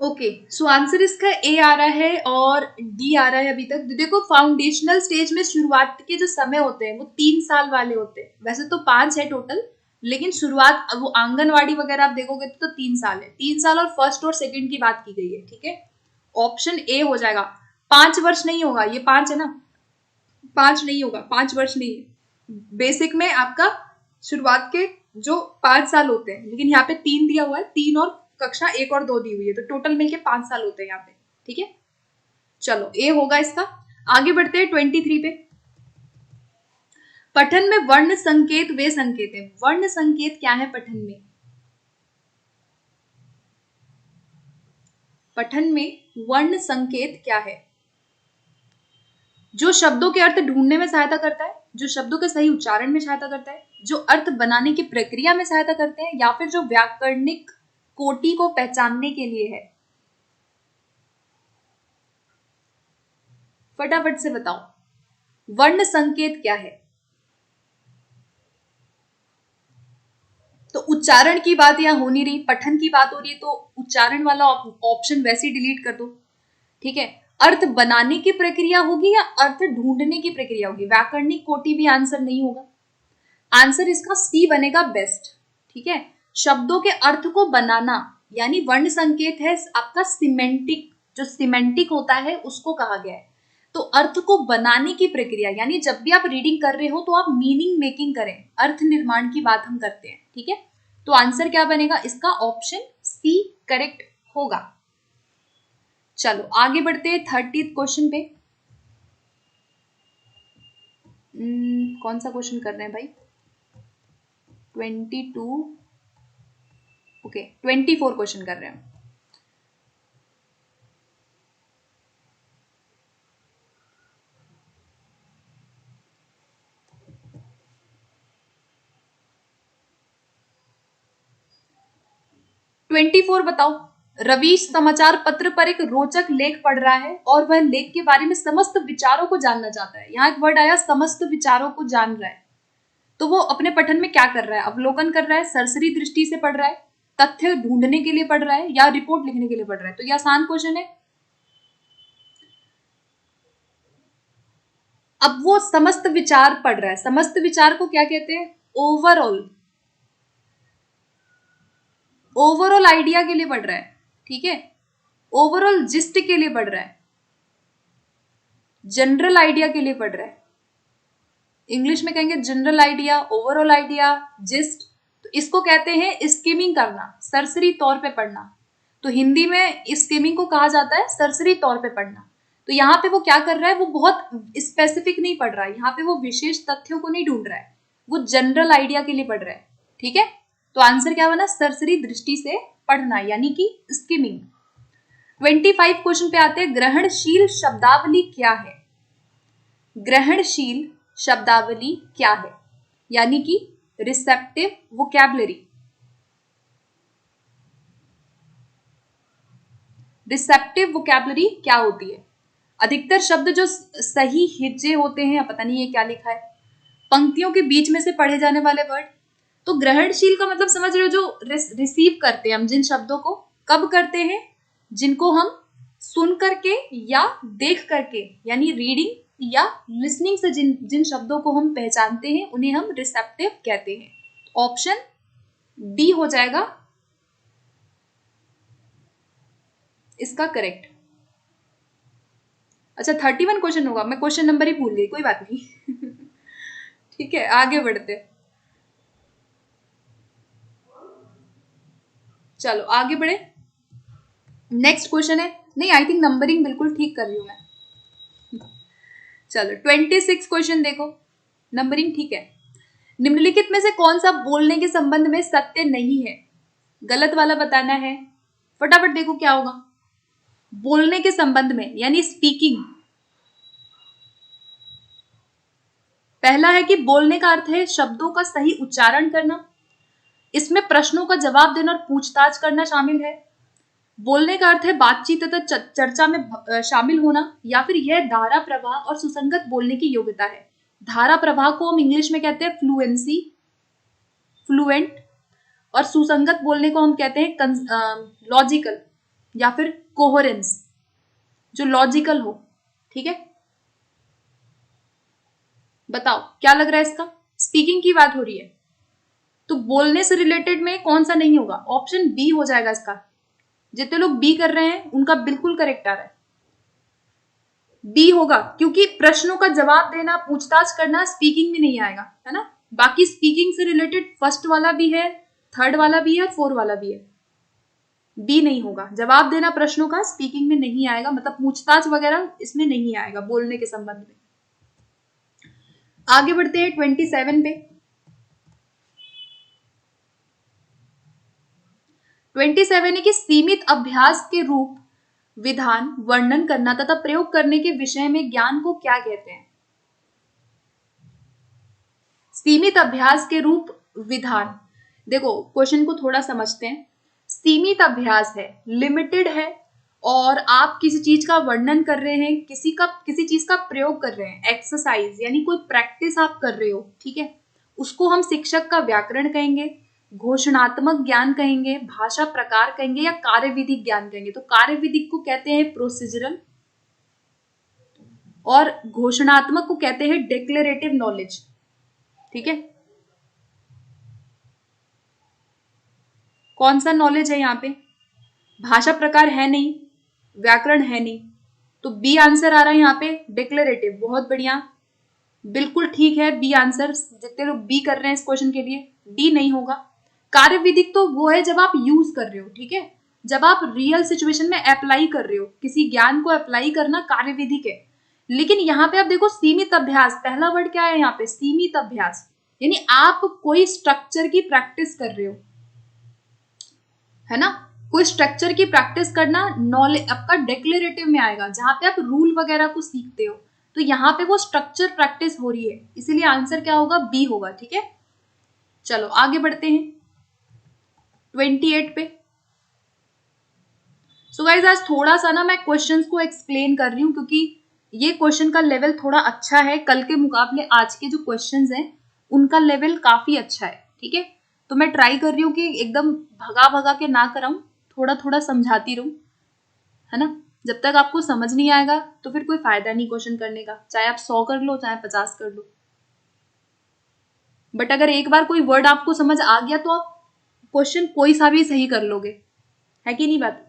ओके, सो आंसर इसका ए आ रहा है और डी आ रहा है अभी तक। देखो फाउंडेशनल स्टेज में शुरुआत के जो समय होते हैं वो 3 साल वाले होते हैं, वैसे तो 5 है टोटल, लेकिन शुरुआत वो आंगनवाड़ी वगैरह आप देखोगे तो 3 साल है। 3 साल और फर्स्ट और सेकंड की बात की गई है, ठीक है। ऑप्शन ए हो जाएगा। 5 वर्ष नहीं होगा, ये 5 है ना, 5 नहीं होगा, 5 वर्ष नहीं है। बेसिक में आपका शुरुआत के जो 5 साल होते हैं, लेकिन यहाँ पे 3 दिया हुआ है, 3 और कक्षा 1 और 2 दी हुई है, तो टोटल मिलके 5 साल होते हैं यहाँ पे, ठीक है। चलो ए होगा इसका। आगे बढ़ते हैं 23 पे। पठन में वर्ण संकेत वे संकेत है। वर्ण संकेत क्या है पठन में? पठन में वर्ण संकेत क्या है? जो शब्दों के अर्थ ढूंढने में सहायता करता है, जो शब्दों के सही उच्चारण में सहायता करता है, जो अर्थ बनाने की प्रक्रिया में सहायता करते हैं, या फिर जो व्याकरणिक कोटि को पहचानने के लिए है। फटाफट से बताओ वर्ण संकेत क्या है। तो उच्चारण की बात यहाँ हो नहीं रही, पठन की बात हो रही है, तो उच्चारण वाला ऑप्शन वैसे ही डिलीट कर दो, ठीक है। अर्थ बनाने की प्रक्रिया होगी या अर्थ ढूंढने की प्रक्रिया होगी? व्याकरणिक कोटि भी आंसर नहीं होगा। आंसर इसका सी बनेगा बेस्ट, ठीक है। शब्दों के अर्थ को बनाना यानी वर्ण संकेत है आपका सिमेंटिक, जो सिमेंटिक होता है उसको कहा गया है। तो अर्थ को बनाने की प्रक्रिया यानी जब भी आप रीडिंग कर रहे हो तो आप मीनिंग मेकिंग करें, अर्थ निर्माण की बात हम करते हैं, ठीक है। तो आंसर क्या बनेगा इसका? ऑप्शन सी करेक्ट होगा। चलो आगे बढ़ते हैं 30 क्वेश्चन पे। कौन सा क्वेश्चन कर रहे हैं भाई? 22, ओके 24 क्वेश्चन कर रहे हैं। ट्वेंटी फोर बताओ। रवीश समाचार पत्र पर एक रोचक लेख पढ़ रहा है और वह लेख के बारे में समस्त विचारों को जानना चाहता है। यहाँ एक वर्ड आया समस्त विचारों को जान रहा है, तो वो अपने पठन में क्या कर रहा है? अवलोकन कर रहा है, सरसरी दृष्टि से पढ़ रहा है, तथ्य ढूंढने के लिए पढ़ रहा है, या रिपोर्ट लिखने के लिए पढ़ रहा है? तो ये आसान क्वेश्चन है। अब वो समस्त विचार पढ़ रहा है, समस्त विचार को क्या कहते हैं? ओवरऑल, ओवरऑल आइडिया के लिए पढ़ रहा है, ठीक है। ओवरऑल जिस्ट के लिए पढ़ रहा है, जनरल आइडिया के लिए पढ़ रहा है। इंग्लिश में कहेंगे general idea, overall idea, gist. तो इसको कहते हैं स्किमिंग करना, सरसरी तौर पे पढ़ना। तो हिंदी में स्किमिंग को कहा जाता है सरसरी तौर पे पढ़ना। तो यहाँ पे वो क्या कर रहा है, वो बहुत स्पेसिफिक नहीं पढ़ रहा है, यहाँ पे वो विशेष तथ्यों को नहीं ढूंढ रहा है, वो जनरल आइडिया के लिए पढ़ रहा है। ठीक है, तो आंसर क्या बना, सरसरी दृष्टि से पढ़ना यानी कि स्किमिंग। 25 क्वेश्चन पे आते हैं, ग्रहणशील शब्दावली क्या है। ग्रहणशील शब्दावली क्या है, यानी कि रिसेप्टिव वोकैबुलरी। रिसेप्टिव वोकैबुलरी क्या होती है, अधिकतर शब्द जो सही हिज्जे होते हैं, पता नहीं ये क्या लिखा है, पंक्तियों के बीच में से पढ़े जाने वाले वर्ड। तो ग्रहणशील का मतलब समझ रहे हो, जो रिसीव करते हैं हम जिन शब्दों को, कब करते हैं, जिनको हम सुन करके या देख करके, यानी रीडिंग या लिसनिंग से जिन शब्दों को हम पहचानते हैं उन्हें हम रिसेप्टिव कहते हैं। ऑप्शन बी हो जाएगा इसका करेक्ट। अच्छा 31 क्वेश्चन होगा, मैं क्वेश्चन नंबर ही भूल गई, कोई बात नहीं। ठीक है, आगे बढ़ते, चलो आगे बढ़े। नेक्स्ट क्वेश्चन है, नहीं आई थिंक नंबरिंग बिल्कुल ठीक कर रही हूं मैं। चलो 26 क्वेश्चन देखो, नंबरिंग ठीक है। निम्नलिखित में से कौन सा बोलने के संबंध में सत्य नहीं है, गलत वाला बताना है। फटाफट देखो क्या होगा, बोलने के संबंध में यानी स्पीकिंग। पहला है कि बोलने का अर्थ है शब्दों का सही उच्चारण करना, इसमें प्रश्नों का जवाब देना और पूछताछ करना शामिल है। बोलने का अर्थ है बातचीत तथा चर्चा में शामिल होना, या फिर यह धारा प्रवाह और सुसंगत बोलने की योग्यता है। धारा प्रवाह को हम इंग्लिश में कहते हैं फ्लुएंसी, फ्लुएंट, और सुसंगत बोलने को हम कहते हैं लॉजिकल या फिर कोहेरेंस, जो लॉजिकल हो। ठीक है, बताओ क्या लग रहा है इसका, स्पीकिंग की बात हो रही है, तो बोलने से रिलेटेड में कौन सा नहीं होगा, ऑप्शन बी हो जाएगा इसका। जितने लोग बी कर रहे हैं उनका बिल्कुल करेक्ट आ रहा है, बी होगा, क्योंकि प्रश्नों का जवाब देना, पूछताछ करना स्पीकिंग में नहीं आएगा, है ना। बाकी स्पीकिंग से रिलेटेड फर्स्ट वाला भी है, थर्ड वाला भी है, फोर्थ वाला भी है, बी नहीं होगा। जवाब देना प्रश्नों का स्पीकिंग में नहीं आएगा, मतलब पूछताछ वगैरह इसमें नहीं आएगा बोलने के संबंध में। आगे बढ़ते हैं 27 पे। 27 है कि सीमित अभ्यास के रूप, विधान, वर्णन करना तथा प्रयोग करने के विषय में ज्ञान को क्या कहते हैं। सीमित अभ्यास के रूप, विधान, देखो क्वेश्चन को थोड़ा समझते हैं। सीमित अभ्यास है, लिमिटेड है, और आप किसी चीज का वर्णन कर रहे हैं, किसी चीज का प्रयोग कर रहे हैं, एक्सरसाइज यानी कोई प्रैक्टिस आप कर रहे हो, ठीक है, उसको हम शिक्षक का व्याकरण कहेंगे, घोषणात्मक ज्ञान कहेंगे, भाषा प्रकार कहेंगे, या कार्यविधिक ज्ञान कहेंगे। तो कार्यविधिक को कहते हैं प्रोसीजरल, और घोषणात्मक को कहते हैं डिक्लेरेटिव नॉलेज। ठीक है, कौन सा नॉलेज है यहाँ पे, भाषा प्रकार है नहीं, व्याकरण है नहीं, तो बी आंसर आ रहा है यहाँ पे, डिक्लेरेटिव। बहुत बढ़िया, बिल्कुल ठीक है बी आंसर। जितने लोग बी कर रहे हैं इस क्वेश्चन के लिए, डी नहीं होगा। कार्यविधिक तो वो है जब आप यूज कर रहे हो, ठीक है, जब आप रियल सिचुएशन में अप्लाई कर रहे हो, किसी ज्ञान को अप्लाई करना कार्यविधिक है। लेकिन यहाँ पे आप देखो सीमित अभ्यास, पहला वर्ड क्या है यहाँ पे, सीमित अभ्यास, यानी आप कोई स्ट्रक्चर की प्रैक्टिस कर रहे हो, है ना, कोई स्ट्रक्चर की प्रैक्टिस करना नॉलेज आपका डिक्लेरेटिव में आएगा, जहां पे आप रूल वगैरह को सीखते हो, तो यहाँ पे वो स्ट्रक्चर प्रैक्टिस हो रही है, इसीलिए आंसर क्या होगा, बी होगा। ठीक है, चलो आगे बढ़ते हैं 28 पे। सो गाइस आज थोड़ा सा ना मैं क्वेश्चंस को एक्सप्लेन कर रही हूँ, क्योंकि ये क्वेश्चन का लेवल थोड़ा अच्छा है, कल के मुकाबले आज के जो क्वेश्चंस हैं उनका लेवल काफी अच्छा है। ठीक है, तो मैं ट्राई कर रही हूँ कि एकदम भगा भगा के ना कराऊं, थोड़ा थोड़ा समझाती रहूं, है ना। जब तक आपको समझ नहीं आएगा तो फिर कोई फायदा नहीं क्वेश्चन करने का, चाहे आप 100 कर लो चाहे 50 कर लो। बट अगर एक बार कोई वर्ड आपको समझ आ गया तो आप क्वेश्चन कोई सा भी सही कर लोगे, है कि नहीं बात।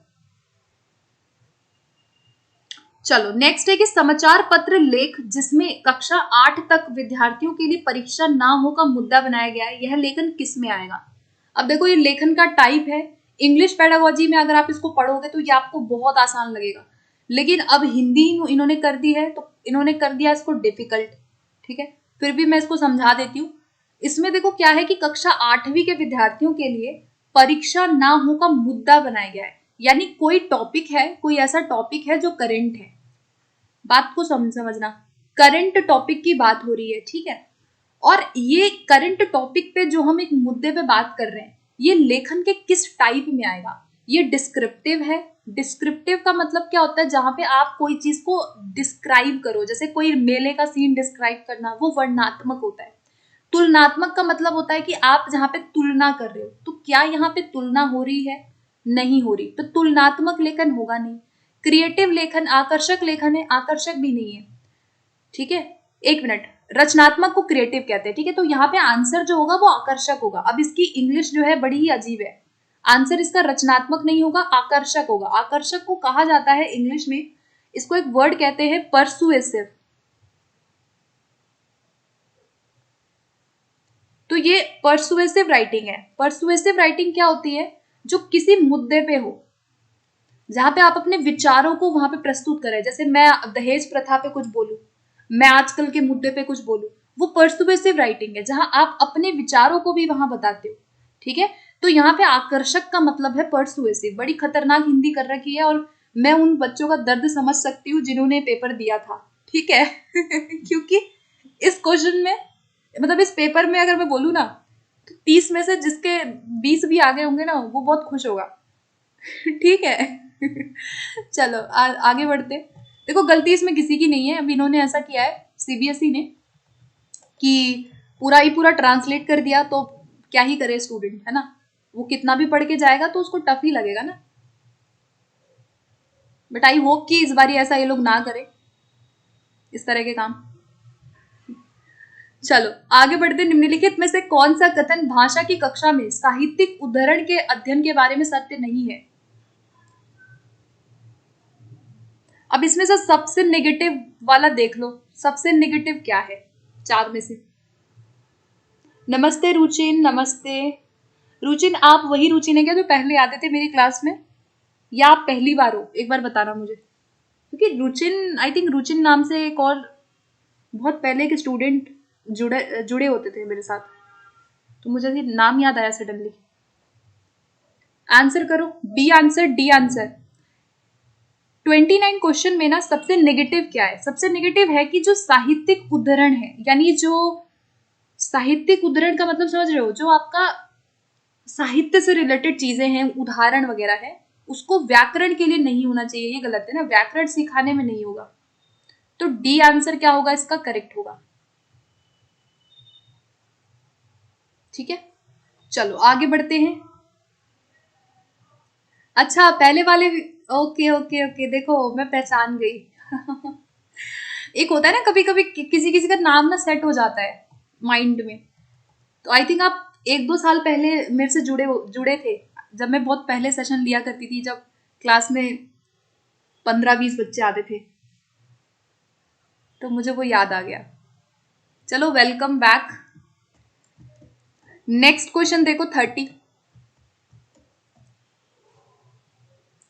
चलो नेक्स्ट है कि समाचार पत्र लेख जिसमें कक्षा 8 तक विद्यार्थियों के लिए परीक्षा ना हो का मुद्दा बनाया गया है, यह लेखन किस में आएगा। अब देखो ये लेखन का टाइप है, इंग्लिश पेडागोजी में अगर आप इसको पढ़ोगे तो ये आपको बहुत आसान लगेगा, लेकिन अब हिंदी इन्होंने कर दी है तो इन्होंने कर दिया इसको डिफिकल्ट। ठीक है, फिर भी मैं इसको समझा देती हूँ। इसमें देखो क्या है कि कक्षा 8वीं के विद्यार्थियों के लिए परीक्षा ना हो का मुद्दा बनाया गया है, यानी कोई टॉपिक है, कोई ऐसा टॉपिक है जो करंट है। बात को समझना, करंट टॉपिक की बात हो रही है, ठीक है। और ये करंट टॉपिक पे जो हम एक मुद्दे पे बात कर रहे हैं, ये लेखन के किस टाइप में आएगा? ये डिस्क्रिप्टिव है। डिस्क्रिप्टिव का मतलब क्या होता है? जहां पे आप कोई चीज को डिस्क्राइब करो, जैसे कोई मेले का सीन डिस्क्राइब करना, वो वर्णनात्मक होता है। तुलनात्मक का मतलब होता है कि आप जहां पे तुलना कर रहे हो, तो क्या यहाँ पे तुलना हो रही है? नहीं हो रही, तो तुलनात्मक लेखन होगा नहीं। क्रिएटिव लेखन आकर्षक लेखन है, आकर्षक भी नहीं है। ठीक है, एक मिनट, रचनात्मक को क्रिएटिव कहते हैं, ठीक है। तो यहाँ पे आंसर जो होगा वो आकर्षक होगा। अब इसकी इंग्लिश जो है बड़ी ही अजीब है, आंसर इसका रचनात्मक नहीं होगा, आकर्षक होगा। आकर्षक को कहा जाता है इंग्लिश में, इसको एक वर्ड कहते हैं परसुएसिव। तो ये परसुएसिव राइटिंग है। परसुएसिव राइटिंग क्या होती है? जो किसी मुद्दे पे हो, जहां पे आप अपने विचारों को वहां पे प्रस्तुत करें। जैसे मैं दहेज प्रथा पे कुछ बोलूं, मैं आजकल के मुद्दे पे कुछ बोलूं, वो परसुएसिव राइटिंग है, जहां आप अपने विचारों को भी वहां बताते हो। ठीक है, तो यहाँ पे आकर्षक का मतलब है परसुएसिव। बड़ी खतरनाक हिंदी कर रखी है, और मैं उन बच्चों का दर्द समझ सकती हूँ जिन्होंने पेपर दिया था। ठीक है क्योंकि इस क्वेश्चन में, मतलब इस पेपर में अगर मैं बोलूँ ना, तो 30 में से जिसके 20 भी आगे होंगे ना, वो बहुत खुश होगा ठीक है चलो आगे बढ़ते। देखो गलती इसमें किसी की नहीं है। अब इन्होंने ऐसा किया है सीबीएसई ने कि पूरा ही पूरा ट्रांसलेट कर दिया, तो क्या ही करे स्टूडेंट, है ना। वो कितना भी पढ़ के जाएगा तो उसको टफ ही लगेगा ना। बट आई होप कि इस बार ऐसा ये लोग ना करें इस तरह के काम। चलो आगे बढ़ते। निम्नलिखित में से कौन सा कथन भाषा की कक्षा में साहित्यिक उद्धरण के अध्ययन के बारे में सत्य नहीं है? अब इसमें से सबसे नेगेटिव वाला देख लो, सबसे नेगेटिव क्या है 4 में से? नमस्ते रुचिन, नमस्ते रुचिन। आप वही रुचिन है क्या जो पहले आते थे मेरी क्लास में, या आप पहली बार हो? एक बार बताना मुझे, क्योंकि रुचिन, आई थिंक रुचिन नाम से एक और बहुत पहले के स्टूडेंट जुड़े होते थे मेरे साथ, तो मुझे नाम याद आया सडनली। आंसर करो, B answer, D answer. 29 question में ना सबसे नेगेटिव क्या है? सबसे नेगेटिव है कि जो साहित्यिक उद्धरण है, यानी जो साहित्यिक उद्धरण का मतलब समझ रहे हो, जो आपका साहित्य से रिलेटेड चीजें हैं, उदाहरण वगैरह है, उसको व्याकरण के लिए नहीं होना चाहिए। ये गलत है ना, व्याकरण सिखाने में नहीं होगा। तो डी आंसर क्या होगा इसका? करेक्ट होगा। ठीक है, चलो आगे बढ़ते हैं। अच्छा पहले वाले, ओके ओके ओके, देखो मैं पहचान गई एक होता है ना कभी कभी किसी किसी का नाम ना सेट हो जाता है माइंड में। तो आई थिंक आप 1-2 साल पहले मेरे से जुड़े थे, जब मैं बहुत पहले सेशन लिया करती थी, जब क्लास में 15-20 बच्चे आते थे, तो मुझे वो याद आ गया। चलो वेलकम बैक। नेक्स्ट क्वेश्चन देखो 30।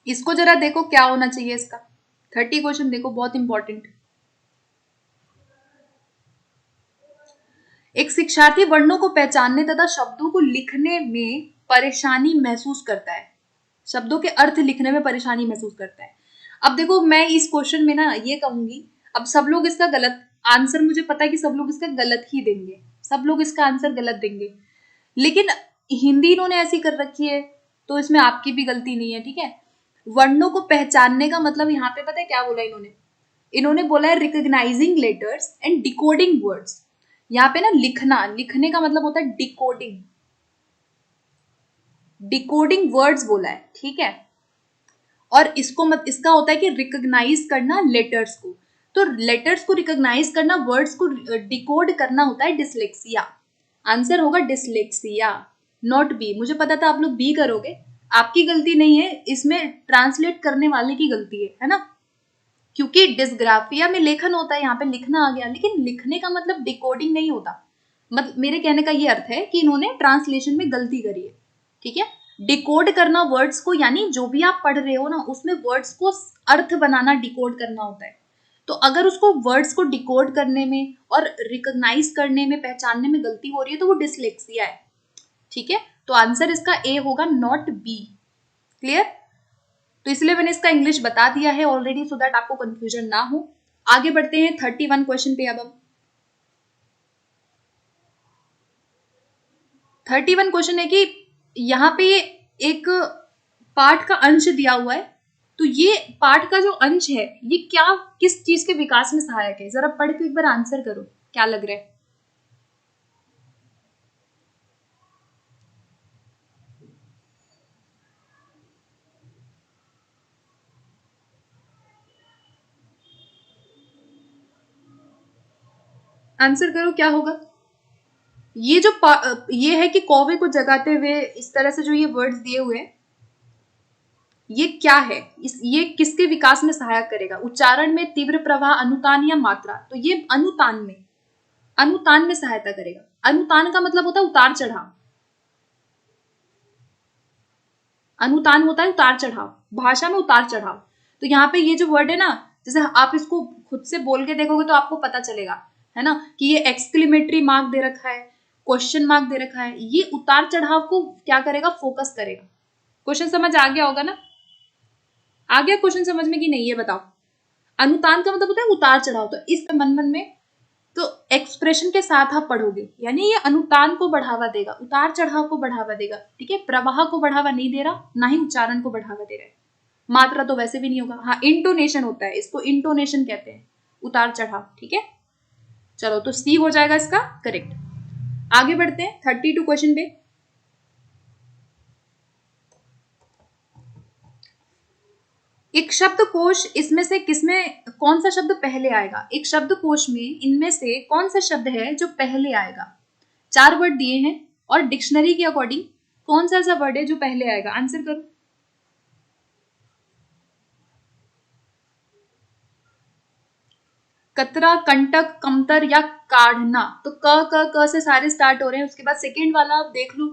इसको जरा देखो क्या होना चाहिए इसका। 30 क्वेश्चन देखो, बहुत इंपॉर्टेंट। एक शिक्षार्थी वर्णों को पहचानने तथा शब्दों को लिखने में परेशानी महसूस करता है। शब्दों के अर्थ लिखने में परेशानी महसूस करता है। अब देखो मैं इस क्वेश्चन में ना ये कहूंगी, अब सब लोग इसका गलत आंसर, मुझे पता है कि सब लोग इसका गलत ही देंगे, सब लोग इसका आंसर गलत देंगे, लेकिन हिंदी इन्होंने ऐसी कर रखी है, तो इसमें आपकी भी गलती नहीं है। ठीक है, वर्णों को पहचानने का मतलब यहाँ पे पता है क्या बोला इन्होंने? इन्होंने बोला है recognising letters and decoding words. यहाँ पे ना लिखना, लिखने का मतलब होता है डिकोडिंग, डिकोडिंग वर्ड्स बोला है। ठीक है, और इसको मत, इसका होता है कि रिकॉग्नाइज करना लेटर्स को, तो लेटर्स को रिकॉग्नाइज करना, वर्ड्स को डिकोड करना होता है डिसलेक्सिया। आंसर होगा डिसलेक्सिया, नॉट बी। मुझे पता था आप लोग बी करोगे, आपकी गलती नहीं है, इसमें ट्रांसलेट करने वाले की गलती है ना, क्योंकि डिस्ग्राफिया में लेखन होता है, यहाँ पे लिखना आ गया, लेकिन लिखने का मतलब डिकोडिंग नहीं होता। मतलब मेरे कहने का ये अर्थ है कि इन्होंने ट्रांसलेशन में गलती करी है। ठीक है, डिकोड करना वर्ड्स को, यानी जो भी आप पढ़ रहे हो ना उसमें वर्ड्स को अर्थ बनाना डिकोड करना होता है। तो अगर उसको वर्ड्स को डिकोड करने में और रिकॉग्नाइज करने में, पहचानने में गलती हो रही है तो वो डिसलेक्सिया है। ठीक है, तो आंसर इसका ए होगा, नॉट बी। क्लियर? तो इसलिए मैंने इसका इंग्लिश बता दिया है ऑलरेडी, सो दैट आपको कंफ्यूजन ना हो। आगे बढ़ते हैं 31 क्वेश्चन पे। अब हम 31 क्वेश्चन है कि यहाँ पे एक पाठ का अंश दिया हुआ है, तो ये पाठ का जो अंश है ये क्या, किस चीज के विकास में सहायक है? जरा पढ़ के एक बार आंसर करो, क्या लग रहा है? आंसर करो, क्या होगा? ये जो ये है कि कौवे को जगाते हुए इस तरह से जो ये वर्ड्स दिए हुए हैं, ये क्या है? ये किसके विकास में सहायक करेगा? उच्चारण में, तीव्र प्रवाह, अनुतान या मात्रा? तो ये अनुतान में सहायता करेगा। अनुतान का मतलब होता है उतार चढ़ाव। अनुतान होता है उतार चढ़ाव, भाषा में उतार चढ़ाव। तो यहाँ पे ये जो वर्ड है ना, जैसे आप इसको खुद से बोल के देखोगे तो आपको पता चलेगा, है ना, कि ये एक्सक्लेमेटरी मार्क दे रखा है, क्वेश्चन मार्क दे रखा है, ये उतार चढ़ाव को क्या करेगा? फोकस करेगा। क्वेश्चन समझ आ गया होगा ना? आ गया क्वेश्चन समझ में कि नहीं, ये बताओ। अनुतान का मतलब होता है उतार चढ़ाव। तो इस मन में तो एक्सप्रेशन के साथ आप पढ़ोगे, यानी ये अनुतान को बढ़ावा देगा, उतार चढ़ाव को बढ़ावा देगा। ठीक है, प्रवाह को बढ़ावा नहीं दे रहा, ना ही उच्चारण को बढ़ावा दे रहा है। मात्रा तो वैसे भी नहीं होगा। हाँ, इंटोनेशन होता है, इसको इंटोनेशन कहते हैं, उतार चढ़ाव। ठीक है, चलो तो सी हो जाएगा इसका करेक्ट। आगे बढ़ते हैं 32 क्वेश्चन पे। एक शब्दकोश, इसमें से किसमें कौन सा शब्द पहले आएगा? एक शब्दकोश में इनमें से कौन सा शब्द है जो पहले आएगा? 4 वर्ड दिए हैं और डिक्शनरी के अकॉर्डिंग कौन सा ऐसा वर्ड है जो पहले आएगा? आंसर करो। कतरा, कंटक, कमतर या काढ़ना? तो क से सारे स्टार्ट हो रहे हैं। उसके बाद सेकेंड वाला आप देख लो,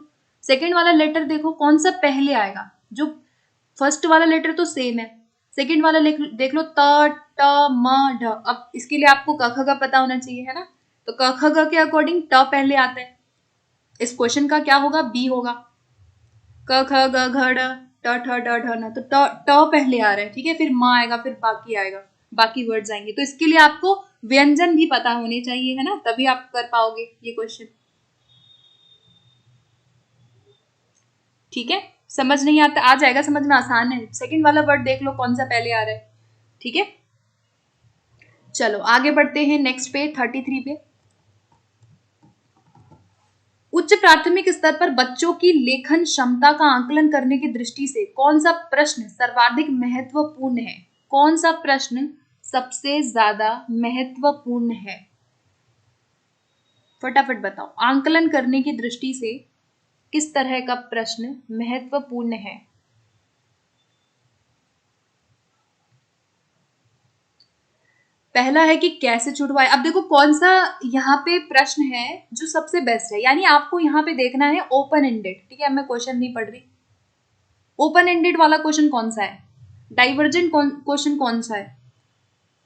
सेकेंड वाला लेटर देखो कौन सा पहले आएगा। जो फर्स्ट वाला लेटर तो सेम है, सेकेंड वाला देख लो, त, ट, म, ढ। अब इसके लिए आपको क ख ग पता होना चाहिए, है ना? तो क ख ग के अकॉर्डिंग ट पहले आता है। इस क्वेश्चन का क्या होगा? बी होगा। क ख ग घ ढ, ट ठ ड ढ न, तो ट पहले आ रहा है। ठीक है, फिर म आएगा, फिर बाकी आएगा, बाकी वर्ड्स आएंगे। तो इसके लिए आपको व्यंजन भी पता होने चाहिए, है ना, तभी आप कर पाओगे ये क्वेश्चन। ठीक है, समझ नहीं आता, आ जाएगा समझ में, आसान है। सेकंड वाला वर्ड देख लो कौन सा पहले आ रहा है। ठीक है, चलो आगे बढ़ते हैं नेक्स्ट पे 33 पे। उच्च प्राथमिक स्तर पर बच्चों की लेखन क्षमता का आकलन करने की दृष्टि से कौन सा प्रश्न सर्वाधिक महत्वपूर्ण है? कौन सा प्रश्न सबसे ज्यादा महत्वपूर्ण है? फटाफट बताओ। आकलन करने की दृष्टि से किस तरह का प्रश्न महत्वपूर्ण है? पहला है कि कैसे छुड़वाए। अब देखो कौन सा यहाँ पे प्रश्न है जो सबसे बेस्ट है, यानी आपको यहाँ पे देखना है ओपन एंडेड। ठीक है, मैं क्वेश्चन नहीं पढ़ रही। ओपन एंडेड वाला क्वेश्चन कौन सा है, डाइवर्जेंट क्वेश्चन कौन सा है?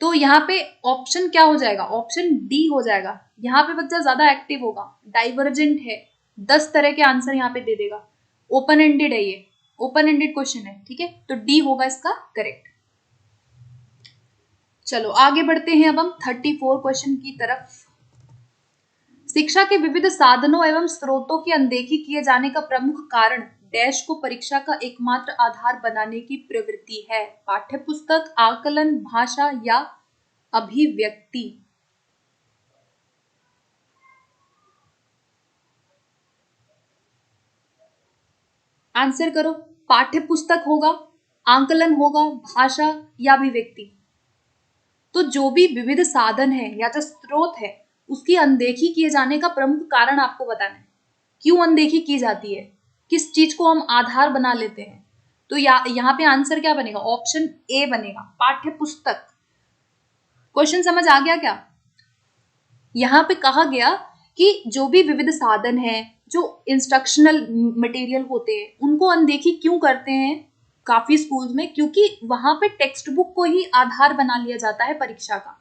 तो यहाँ पे ऑप्शन क्या हो जाएगा? ऑप्शन डी हो जाएगा। यहाँ पे बच्चा ज्यादा एक्टिव होगा, डाइवर्जेंट है, 10 तरह के आंसर यहाँ पे दे देगा। ओपन एंडेड है, ये ओपन एंडेड क्वेश्चन है। ठीक है, तो डी होगा इसका करेक्ट। चलो आगे बढ़ते हैं अब हम 34 क्वेश्चन की तरफ। शिक्षा के विविध साधनों एवं स्रोतों की अनदेखी किए जाने का प्रमुख कारण डैश को परीक्षा का एकमात्र आधार बनाने की प्रवृत्ति है? पाठ्यपुस्तक, आकलन, भाषा या अभिव्यक्ति? आंसर करो। पाठ्यपुस्तक होगा, आकलन होगा, भाषा या अभिव्यक्ति? तो जो भी विविध साधन है या जो स्रोत है उसकी अनदेखी किए जाने का प्रमुख कारण आपको बताना है। क्यों अनदेखी की जाती है, किस चीज को हम आधार बना लेते हैं? तो यहाँ पे आंसर क्या बनेगा? ऑप्शन ए बनेगा, पाठ्यपुस्तक। क्वेश्चन समझ आ गया क्या? यहाँ पे कहा गया कि जो भी विविध साधन है, जो इंस्ट्रक्शनल मटेरियल होते हैं, उनको अनदेखी क्यों करते हैं काफी स्कूल्स में? क्योंकि वहां पे टेक्स्ट बुक को ही आधार बना लिया जाता है परीक्षा का।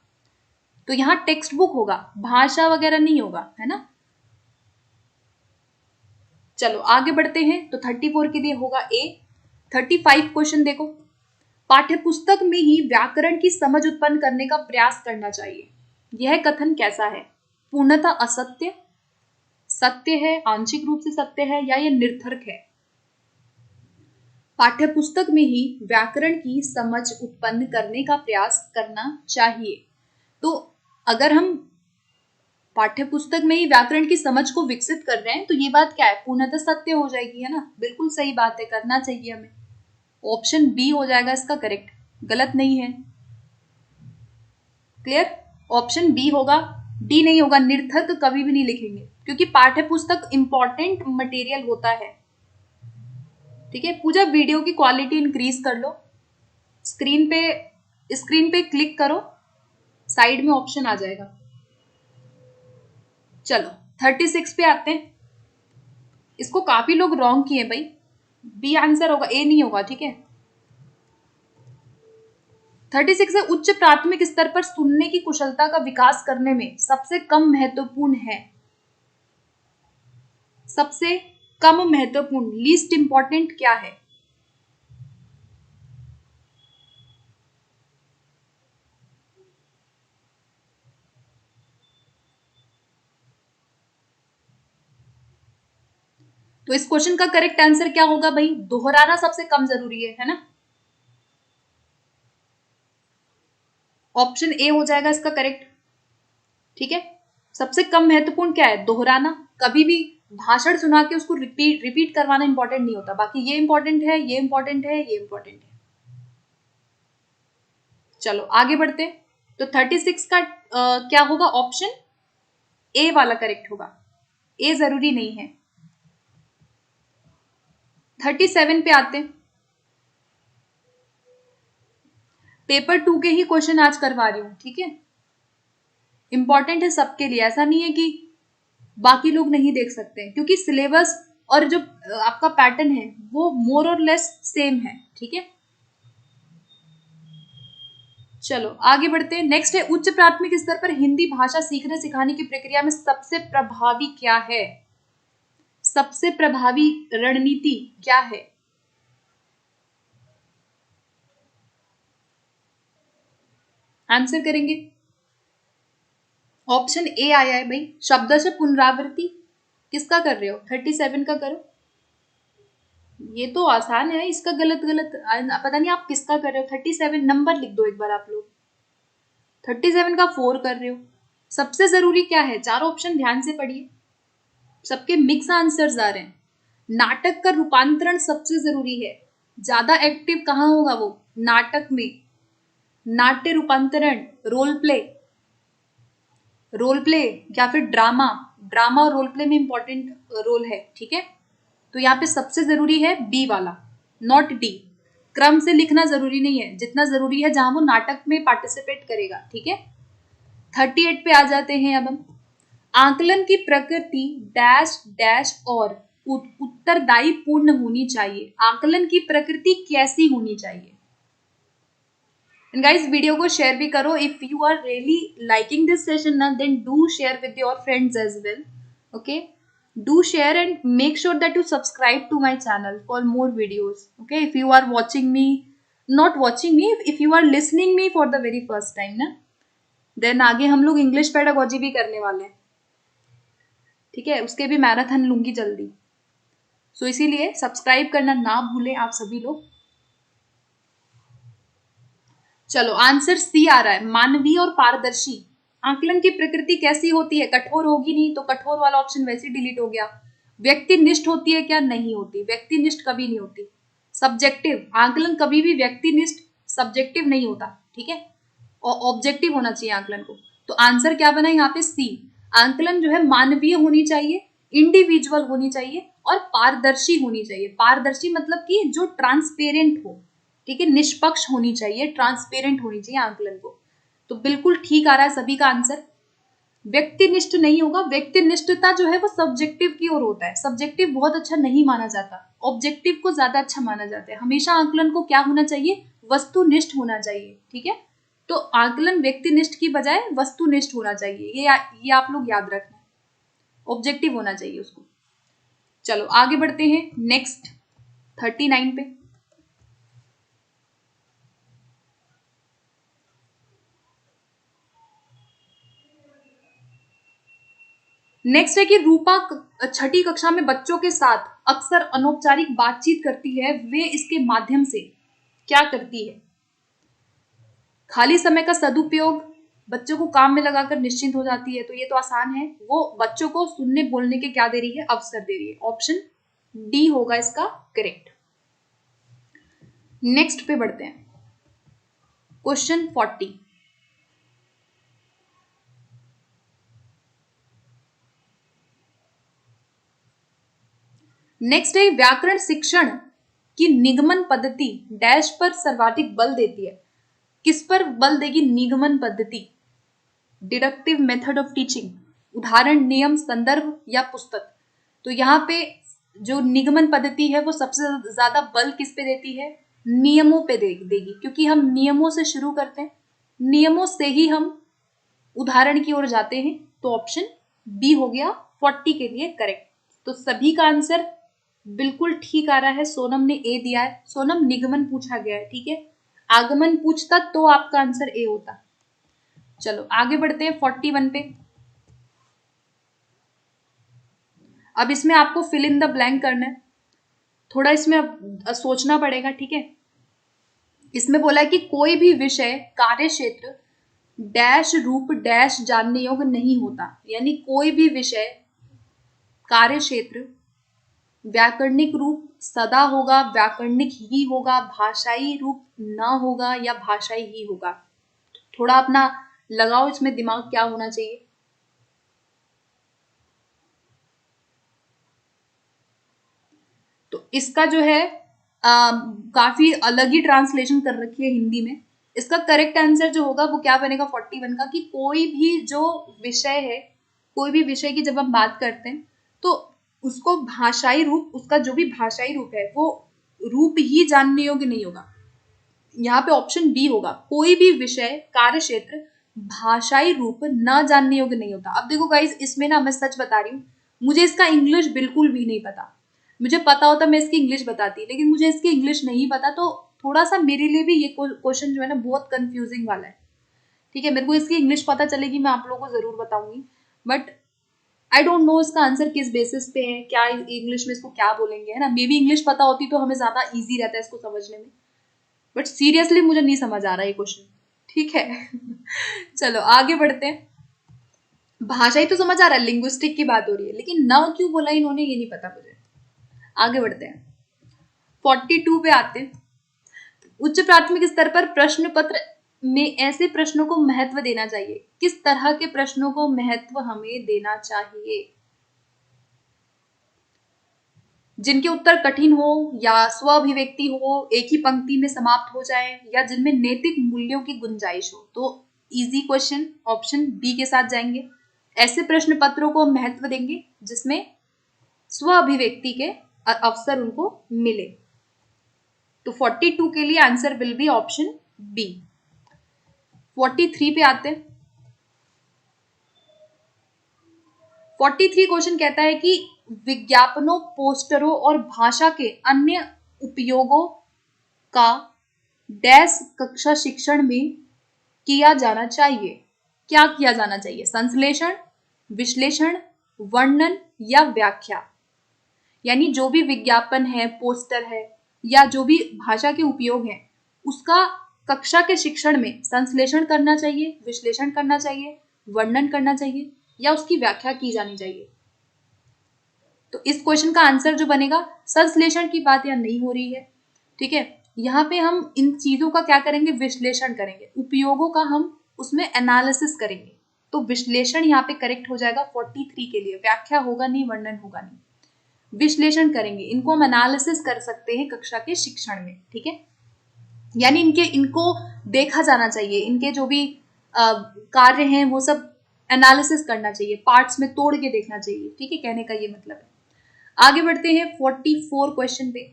तो यहाँ टेक्स्ट बुक होगा, भाषा वगैरह नहीं होगा, है ना। चलो आगे बढ़ते हैं। तो 34 के लिए होगा ए। 35 क्वेश्चन देखो, पाठ्यपुस्तक में ही व्याकरण की समझ उत्पन्न करने का प्रयास करना चाहिए, यह कथन कैसा है? पूर्णतः असत्य, सत्य है, आंशिक रूप से सत्य है, या यह निरर्थक है? पाठ्यपुस्तक में ही व्याकरण की समझ उत्पन्न करने का प्रयास करना चाहिए। तो अगर हम पाठ्यपुस्तक में ही व्याकरण की समझ को विकसित कर रहे हैं तो ये बात क्या है? पूर्णतः सत्य हो जाएगी, है ना। बिल्कुल सही बात है, करना चाहिए हमें। ऑप्शन बी हो जाएगा इसका करेक्ट, गलत नहीं है। क्लियर? ऑप्शन बी होगा, डी नहीं होगा। निरर्थक कभी भी नहीं लिखेंगे, क्योंकि पाठ्यपुस्तक इंपॉर्टेंट मटेरियल होता है। ठीक है पूजा, वीडियो की क्वालिटी इंक्रीज कर लो। स्क्रीन पे क्लिक करो, साइड में ऑप्शन आ जाएगा। चलो 36 पे आते हैं। इसको काफी लोग रॉन्ग किए भाई, बी आंसर होगा, ए नहीं होगा। ठीक है 36 है, उच्च प्राथमिक स्तर पर सुनने की कुशलता का विकास करने में सबसे कम महत्वपूर्ण है। सबसे कम महत्वपूर्ण, लीस्ट इंपॉर्टेंट क्या है? तो इस क्वेश्चन का करेक्ट आंसर क्या होगा भाई? दोहराना सबसे कम जरूरी है ना। ऑप्शन ए हो जाएगा इसका करेक्ट। ठीक है, सबसे कम महत्वपूर्ण क्या है? दोहराना। कभी भी भाषण सुना के उसको रिपीट करवाना इंपॉर्टेंट नहीं होता, बाकी ये इंपॉर्टेंट है, ये इंपॉर्टेंट है, ये इंपॉर्टेंट है। चलो आगे बढ़ते। तो 36 का क्या होगा? ऑप्शन ए वाला करेक्ट होगा, ए जरूरी नहीं है। 37 पे आते हैं। पेपर 2 के ही क्वेश्चन आज करवा रही हूं, ठीक है। इंपॉर्टेंट है सबके लिए, ऐसा नहीं है कि बाकी लोग नहीं देख सकते हैं, क्योंकि सिलेबस और जो आपका पैटर्न है वो मोर और लेस सेम है। ठीक है चलो आगे बढ़ते हैं। नेक्स्ट है, उच्च प्राथमिक स्तर पर हिंदी भाषा सीखने सिखाने की प्रक्रिया में सबसे प्रभावी क्या है? सबसे प्रभावी रणनीति क्या है? आंसर करेंगे। ऑप्शन ए आया है भाई, शब्दशः पुनरावृत्ति। किसका कर रहे हो? 37 का करो। ये तो आसान है, इसका गलत पता नहीं आप किसका कर रहे हो। 37 नंबर लिख दो एक बार आप लोग। 37 का 4 कर रहे हो। सबसे जरूरी क्या है? चारों ऑप्शन ध्यान से पढ़िए, सबके मिक्स आंसर्स आ रहे हैं। नाटक का रूपांतरण सबसे जरूरी है। ज्यादा एक्टिव कहाँ होगा वो? नाटक में। नाट्य रूपांतरण, रोल प्ले या फिर ड्रामा। ड्रामा और रोल प्ले में इंपॉर्टेंट रोल है। ठीक है तो यहाँ पे सबसे जरूरी है बी वाला, नॉट डी। क्रम से लिखना जरूरी नहीं है, जितना जरूरी है जहां वो नाटक में पार्टिसिपेट करेगा। ठीक है 38 पे आ जाते हैं अब हम। आकलन की प्रकृति डैश डैश और उत्तरदायी पूर्ण होनी चाहिए। आकलन की प्रकृति कैसी होनी चाहिए? एंड गाइस वीडियो को शेयर भी करो। If you are really liking this session ना, then do share with your friends as well. Okay do share and make sure that you subscribe to my channel for more videos. Okay, if you are watching me, not watching me, if you are listening me for the very first time ना, then आगे हम लोग English pedagogy भी करने वाले हैं। ठीक है उसके भी मैराथन लूंगी जल्दी, सो इसीलिए सब्सक्राइब करना ना भूलें आप सभी लोग। चलो आंसर सी आ रहा है, मानवीय और पारदर्शी। आकलन की प्रकृति कैसी होती है? कठोर होगी नहीं, तो कठोर वाला ऑप्शन वैसे डिलीट हो गया। व्यक्तिनिष्ठ होती है क्या? नहीं होती, व्यक्तिनिष्ठ कभी नहीं होती। सब्जेक्टिव, आकलन कभी भी व्यक्तिनिष्ठ सब्जेक्टिव नहीं होता। ठीक है और ऑब्जेक्टिव होना चाहिए आकलन को। तो आंसर क्या बना यहाँ पे? सी। आकलन जो है मानवीय होनी चाहिए, इंडिविजुअल होनी चाहिए और पारदर्शी होनी चाहिए। पारदर्शी मतलब कि जो ट्रांसपेरेंट हो। ठीक है निष्पक्ष होनी चाहिए, ट्रांसपेरेंट होनी चाहिए आकलन को। तो बिल्कुल ठीक आ रहा है सभी का आंसर। व्यक्तिनिष्ठ नहीं होगा। व्यक्तिनिष्ठता जो है वो सब्जेक्टिव की ओर होता है। सब्जेक्टिव बहुत अच्छा नहीं माना जाता, ऑब्जेक्टिव को ज्यादा अच्छा माना जाता है। हमेशा आकलन को क्या होना चाहिए, वस्तुनिष्ठ होना चाहिए। ठीक है, तो आकलन व्यक्तिनिष्ठ की बजाय वस्तुनिष्ठ होना चाहिए, ये आप लोग याद रखना, ऑब्जेक्टिव होना चाहिए उसको। चलो आगे बढ़ते हैं नेक्स्ट 39 पे। नेक्स्ट है कि रूपा छठी कक्षा में बच्चों के साथ अक्सर अनौपचारिक बातचीत करती है, वे इसके माध्यम से क्या करती है। खाली समय का सदुपयोग, बच्चों को काम में लगाकर निश्चिंत हो जाती है, तो ये तो आसान है। वो बच्चों को सुनने बोलने के क्या दे रही है, अवसर दे रही है। ऑप्शन डी होगा इसका करेक्ट। नेक्स्ट पे बढ़ते हैं, क्वेश्चन 40। नेक्स्ट है व्याकरण शिक्षण की निगमन पद्धति डैश पर सर्वाधिक बल देती है। किस पर बल देगी निगमन पद्धति, डिडक्टिव मेथड ऑफ टीचिंग, उदाहरण, नियम, संदर्भ या पुस्तक। तो यहाँ पे जो निगमन पद्धति है वो सबसे ज्यादा बल किस पे देती है, नियमों पे देगी, क्योंकि हम नियमों से शुरू करते हैं, नियमों से ही हम उदाहरण की ओर जाते हैं। तो ऑप्शन बी हो गया 40 के लिए करेक्ट। तो सभी का आंसर बिल्कुल ठीक आ रहा है। सोनम ने ए दिया है। सोनम निगमन पूछा गया है, ठीक है, आगमन पूछता तो आपका आंसर ए होता। चलो आगे बढ़ते हैं 41 पे। अब इसमें आपको फिल इन द ब्लैंक करना है, थोड़ा इसमें अब सोचना पड़ेगा। ठीक है, इसमें बोला है कि कोई भी विषय कार्य क्षेत्र डैश रूप डैश जानने योग्य नहीं होता। यानी कोई भी विषय कार्य क्षेत्र व्याकरणिक रूप सदा होगा, व्याकरणिक ही होगा, भाषाई रूप न होगा या भाषाई ही होगा। थोड़ा अपना लगाओ इसमें दिमाग, क्या होना चाहिए। तो इसका जो है काफी अलग ही ट्रांसलेशन कर रखी है हिंदी में। इसका करेक्ट आंसर जो होगा वो क्या बनेगा 41 का, कि कोई भी जो विषय है, कोई भी विषय की जब हम बात करते हैं तो उसको भाषाई रूप, उसका जो भी भाषाई रूप है वो रूप ही जानने योग्य नहीं होगा। यहाँ पे ऑप्शन बी होगा, कोई भी विषय कार्य क्षेत्र भाषाई रूप न जानने योग्य नहीं होता। अब देखो गाइस, इसमें ना मैं सच बता रही हूँ, मुझे इसका इंग्लिश बिल्कुल भी नहीं पता। मुझे पता होता मैं इसकी इंग्लिश बताती, लेकिन मुझे इसकी इंग्लिश नहीं पता, तो थोड़ा सा मेरे लिए भी ये क्वेश्चन जो है ना बहुत कंफ्यूजिंग वाला है। ठीक है, मेरे को इसकी इंग्लिश पता चलेगी, मैं आप लोगों को जरूर बताऊंगी, बट आई डोंट नो इसका आंसर किस बेसिस पे है, क्या इंग्लिश में इसको क्या बोलेंगे, है ना। मे बी इंग्लिश पता होती तो हमें ज्यादा इजी रहता है इसको समझने में, बट सीरियसली मुझे नहीं समझ आ रहा है क्वेश्चन। ठीक है चलो आगे बढ़ते हैं। भाषा ही तो समझ आ रहा है, लिंग्विस्टिक की बात हो रही है, लेकिन न क्यों बोला इन्होंने ये नहीं पता मुझे। आगे बढ़ते हैं 42 पे आते हैं। उच्च प्राथमिक स्तर पर प्रश्न पत्र में ऐसे प्रश्नों को महत्व देना चाहिए। किस तरह के प्रश्नों को महत्व हमें देना चाहिए, जिनके उत्तर कठिन हो या स्व अभिव्यक्ति हो, एक ही पंक्ति में समाप्त हो जाए, या जिनमें नैतिक मूल्यों की गुंजाइश हो। तो इजी क्वेश्चन, ऑप्शन बी के साथ जाएंगे। ऐसे प्रश्न पत्रों को महत्व देंगे जिसमें स्व अभिव्यक्ति के अवसर उनको मिले। तो 42 के लिए answer will be option B. 43 पे आते हैं। 43 क्वेश्चन कहता है कि विज्ञापनों, पोस्टरों और भाषा के अन्य उपयोगों का डैश कक्षा शिक्षण में किया जाना चाहिए। क्या किया जाना चाहिए, संश्लेषण, विश्लेषण, वर्णन या व्याख्या। यानी जो भी विज्ञापन है, पोस्टर है, या जो भी भाषा के उपयोग है, उसका कक्षा के शिक्षण में संश्लेषण करना चाहिए, विश्लेषण करना चाहिए, वर्णन करना चाहिए, या उसकी व्याख्या की जानी चाहिए। तो इस क्वेश्चन का आंसर जो बनेगा, संश्लेषण की बात यहाँ नहीं हो रही है। ठीक है, यहाँ पे हम इन चीजों का क्या करेंगे, विश्लेषण करेंगे, उपयोगों का हम उसमें एनालिसिस करेंगे। तो विश्लेषण यहाँ पे करेक्ट हो जाएगा 43 के लिए। व्याख्या होगा नहीं, वर्णन होगा नहीं, विश्लेषण करेंगे। इनको हम एनालिसिस कर सकते हैं कक्षा के शिक्षण में। ठीक है, यानी इनको देखा जाना चाहिए, इनके जो भी कार्य हैं वो सब एनालिसिस करना चाहिए, पार्ट्स में तोड़ के देखना चाहिए, ठीक है, कहने का ये मतलब है। आगे बढ़ते हैं 44 क्वेश्चन पे।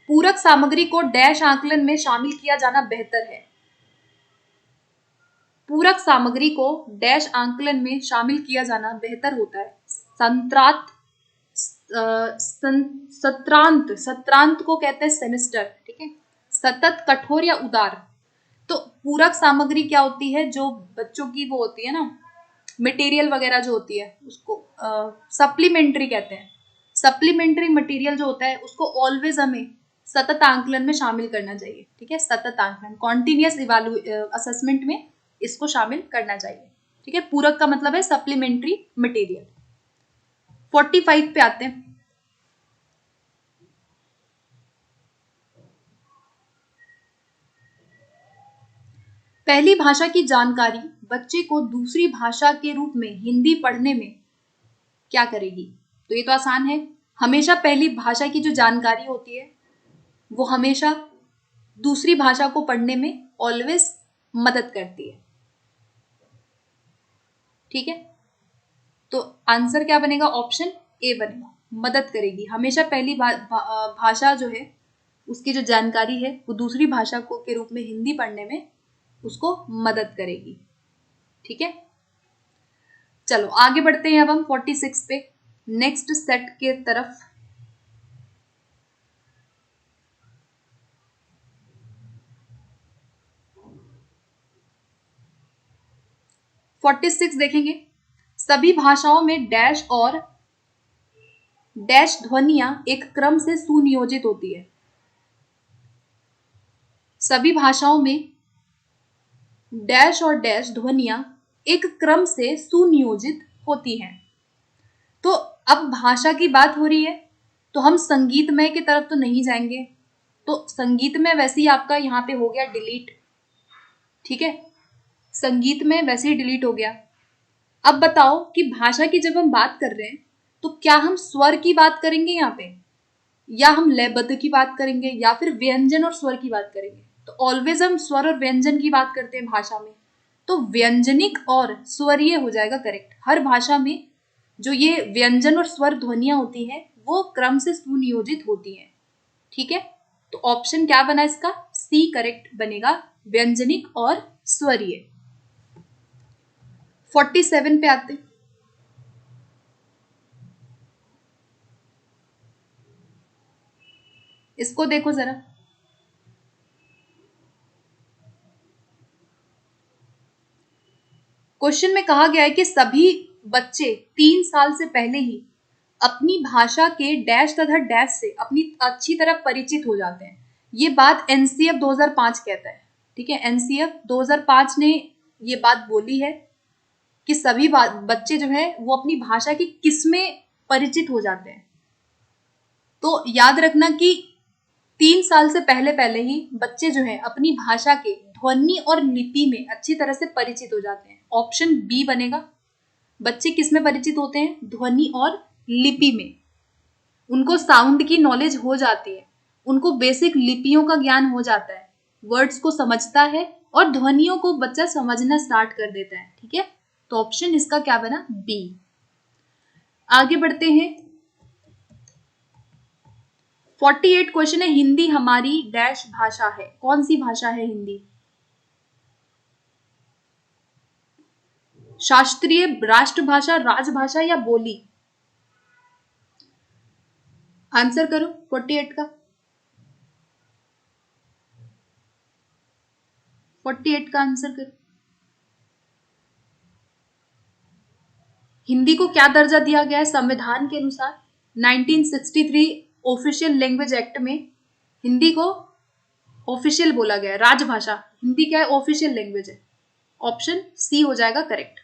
पूरक सामग्री को डैश आकलन में शामिल किया जाना बेहतर है। पूरक सामग्री को डैश आकलन में शामिल किया जाना बेहतर होता है। सत्रांत को कहते हैं सेमेस्टर, ठीक है। सतत, कठोर या उदार। तो पूरक सामग्री क्या होती है, जो बच्चों की वो होती है ना, मटेरियल वगैरह जो होती है उसको सप्लीमेंट्री कहते हैं। सप्लीमेंट्री मटेरियल जो होता है उसको ऑलवेज हमें सतत आंकलन में शामिल करना चाहिए, ठीक है। सतत आंकलन, कॉन्टिन्यूअस असेसमेंट में इसको शामिल करना चाहिए, ठीक है। पूरक का मतलब है सप्लीमेंट्री मटेरियल। 45 पे आते हैं। पहली भाषा की जानकारी बच्चे को दूसरी भाषा के रूप में हिंदी पढ़ने में क्या करेगी? तो ये तो आसान है। हमेशा पहली भाषा की जो जानकारी होती है वो हमेशा दूसरी भाषा को पढ़ने में ऑलवेज मदद करती है, ठीक है। तो आंसर क्या बनेगा? ऑप्शन ए बनेगा, मदद करेगी। हमेशा पहली भाषा जो है उसकी जो जानकारी है वो दूसरी भाषा को के रूप में हिंदी पढ़ने में उसको मदद करेगी, ठीक है। चलो आगे बढ़ते हैं अब हम 46 पे, नेक्स्ट सेट के तरफ। फोर्टी सिक्स देखेंगे। सभी भाषाओं में डैश और डैश ध्वनियां एक क्रम से सुनियोजित होती है। सभी भाषाओं में डैश और डैश ध्वनियां एक क्रम से सुनियोजित होती हैं। तो अब भाषा की बात हो रही है तो हम संगीतमय की तरफ तो नहीं जाएंगे, तो संगीतमय वैसे ही आपका यहाँ पे हो गया डिलीट, ठीक है। संगीत में वैसे ही डिलीट हो गया। अब बताओ कि भाषा की जब हम बात कर रहे हैं तो क्या हम स्वर की बात करेंगे यहाँ पे, या हम लयबद्ध की बात करेंगे, या फिर व्यंजन और स्वर की बात करेंगे? तो ऑलवेज हम स्वर और व्यंजन की बात करते हैं भाषा में, तो व्यंजनिक और स्वरीय हो जाएगा करेक्ट। हर भाषा में जो ये व्यंजन और स्वर ध्वनियां होती हैं वो क्रम से सुनियोजित होती हैं, ठीक है। तो ऑप्शन क्या बना इसका? सी करेक्ट बनेगा, व्यंजनिक और स्वरीय। 47 पे आते। इसको देखो जरा। क्वेश्चन में कहा गया है कि सभी बच्चे 3 साल से पहले ही अपनी भाषा के डैश तथा डैश से अपनी अच्छी तरह परिचित हो जाते हैं। ये बात एनसीएफ 2005 कहता है, ठीक है। एनसीएफ 2005 ने ये बात बोली है कि सभी बच्चे जो है वो अपनी भाषा की किस्में परिचित हो जाते हैं। तो याद रखना कि 3 साल से पहले पहले ही बच्चे जो है अपनी भाषा के ध्वनि और लिपि में अच्छी तरह से परिचित हो जाते हैं। ऑप्शन बी बनेगा। बच्चे किस में परिचित होते हैं? ध्वनि और लिपि में। उनको साउंड की नॉलेज हो जाती है, उनको बेसिक लिपियों का ज्ञान हो जाता है, वर्ड्स को समझता है और ध्वनियों को बच्चा समझना स्टार्ट कर देता है, ठीक है। तो ऑप्शन इसका क्या बना? बी। आगे बढ़ते हैं। 48 क्वेश्चन है, हिंदी हमारी डैश भाषा है। कौन सी भाषा है हिंदी? शास्त्रीय, राष्ट्रभाषा, राजभाषा या बोली? आंसर करो 48 का। 48 का आंसर करो। हिंदी को क्या दर्जा दिया गया है संविधान के अनुसार? 1963 ऑफिशियल लैंग्वेज एक्ट में हिंदी को ऑफिशियल बोला गया है, राजभाषा। हिंदी क्या है? ऑफिशियल लैंग्वेज है। ऑप्शन सी हो जाएगा करेक्ट।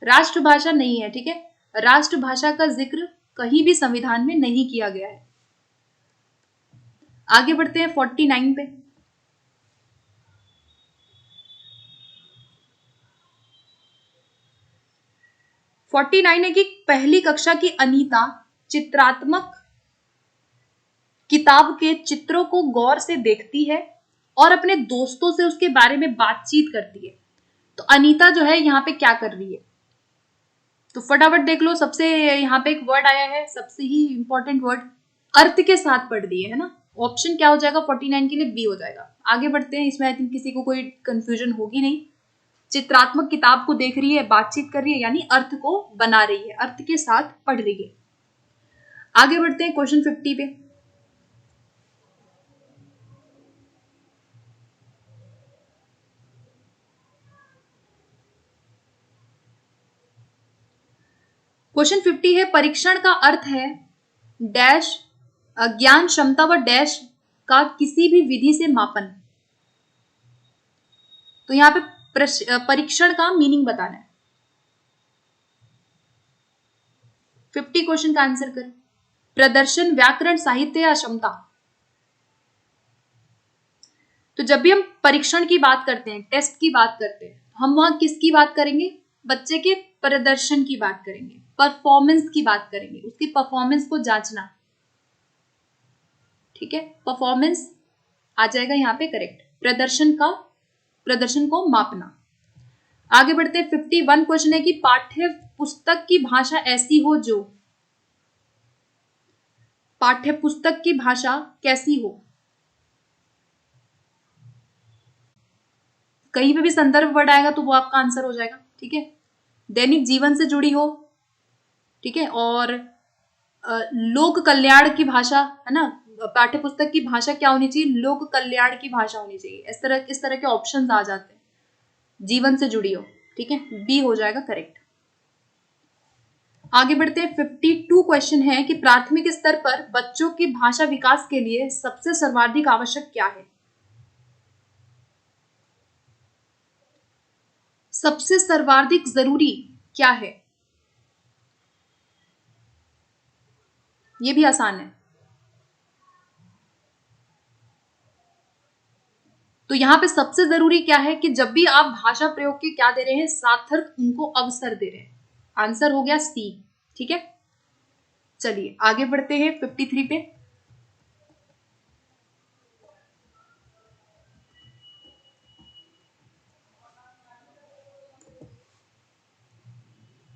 राष्ट्रभाषा नहीं है, ठीक है। राष्ट्रभाषा का जिक्र कहीं भी संविधान में नहीं किया गया है। आगे बढ़ते हैं 49 पे। फोर्टी नाइन है कि पहली कक्षा की अनीता चित्रात्मक किताब के चित्रों को गौर से देखती है और अपने दोस्तों से उसके बारे में बातचीत करती है। तो अनीता जो है यहाँ पे क्या कर रही है, तो फटाफट देख लो। सबसे यहाँ पे एक वर्ड आया है, सबसे ही इंपॉर्टेंट वर्ड, अर्थ के साथ पढ़ रही है ना। ऑप्शन क्या हो जाएगा 49 के लिए? बी हो जाएगा। आगे बढ़ते हैं, इसमें आई थिंक किसी को कोई कंफ्यूजन होगी नहीं। चित्रात्मक किताब को देख रही है, बातचीत कर रही है, यानी अर्थ को बना रही है, अर्थ के साथ पढ़ रही है। आगे बढ़ते हैं क्वेश्चन 50 पे। क्वेश्चन 50 है, परीक्षण का अर्थ है डैश ज्ञान क्षमता व डैश का किसी भी विधि से मापन। तो यहाँ पे परीक्षण का मीनिंग बताना है। 50 क्वेश्चन का आंसर कर। प्रदर्शन, व्याकरण, साहित्य या क्षमता। तो जब भी हम परीक्षण की बात करते हैं, टेस्ट की बात करते हैं, हम वहां किसकी बात करेंगे? बच्चे के प्रदर्शन की बात करेंगे, परफॉर्मेंस की बात करेंगे, उसकी परफॉर्मेंस को जांचना। ठीक है, परफॉर्मेंस आ जाएगा यहाँ पे करेक्ट। प्रदर्शन को मापना। आगे बढ़ते हैं, 51 क्वेश्चन है कि पाठ्य पुस्तक की भाषा ऐसी हो जो, पाठ्य पुस्तक की भाषा कैसी हो? कहीं पे भी संदर्भ वर्ड आएगा तो वो आपका आंसर हो जाएगा। ठीक है, दैनिक जीवन से जुड़ी हो, ठीक है, और लोक कल्याण की भाषा, है ना। पाठ्य पुस्तक की भाषा क्या होनी चाहिए? लोक कल्याण की भाषा होनी चाहिए। इस तरह के ऑप्शंस आ जाते हैं, जीवन से जुड़ी हो। ठीक है, बी हो जाएगा करेक्ट। आगे बढ़ते हैं, 52 क्वेश्चन है कि प्राथमिक स्तर पर बच्चों की भाषा विकास के लिए सबसे सर्वाधिक आवश्यक क्या है? सबसे सर्वाधिक जरूरी क्या है? ये भी आसान है। तो यहां पे सबसे जरूरी क्या है कि जब भी आप भाषा प्रयोग के क्या दे रहे हैं? सार्थक उनको अवसर दे रहे हैं। आंसर हो गया सी। ठीक है, चलिए आगे बढ़ते हैं 53 पे।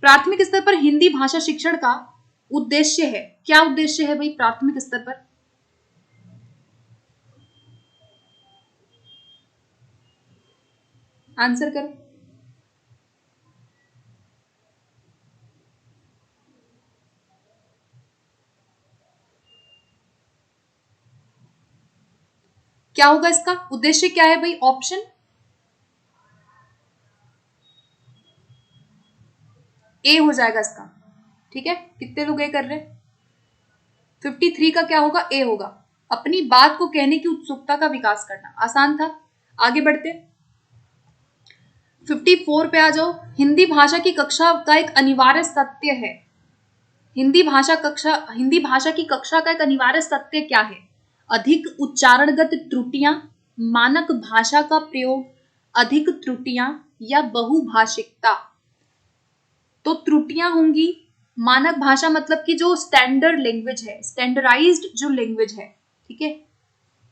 प्राथमिक स्तर पर हिंदी भाषा शिक्षण का उद्देश्य है। क्या उद्देश्य है भाई प्राथमिक स्तर पर? आंसर करो। क्या होगा इसका उद्देश्य? क्या है भाई? ऑप्शन ए हो जाएगा इसका। ठीक है, कितने लोग ए कर रहे हैं? 53 का क्या होगा? ए होगा। अपनी बात को कहने की उत्सुकता का विकास करना। आसान था। आगे बढ़ते 54 पे आ जाओ। हिंदी भाषा की कक्षा का एक अनिवार्य सत्य है। हिंदी भाषा की कक्षा का एक अनिवार्य सत्य क्या है? अधिक उच्चारणगत त्रुटियां, मानक भाषा का प्रयोग, अधिक त्रुटियां या बहुभाषिकता। तो त्रुटियां होंगी। मानक भाषा मतलब कि जो स्टैंडर्ड लैंग्वेज है, स्टैंडर्डाइज्ड जो लैंग्वेज है। ठीक है,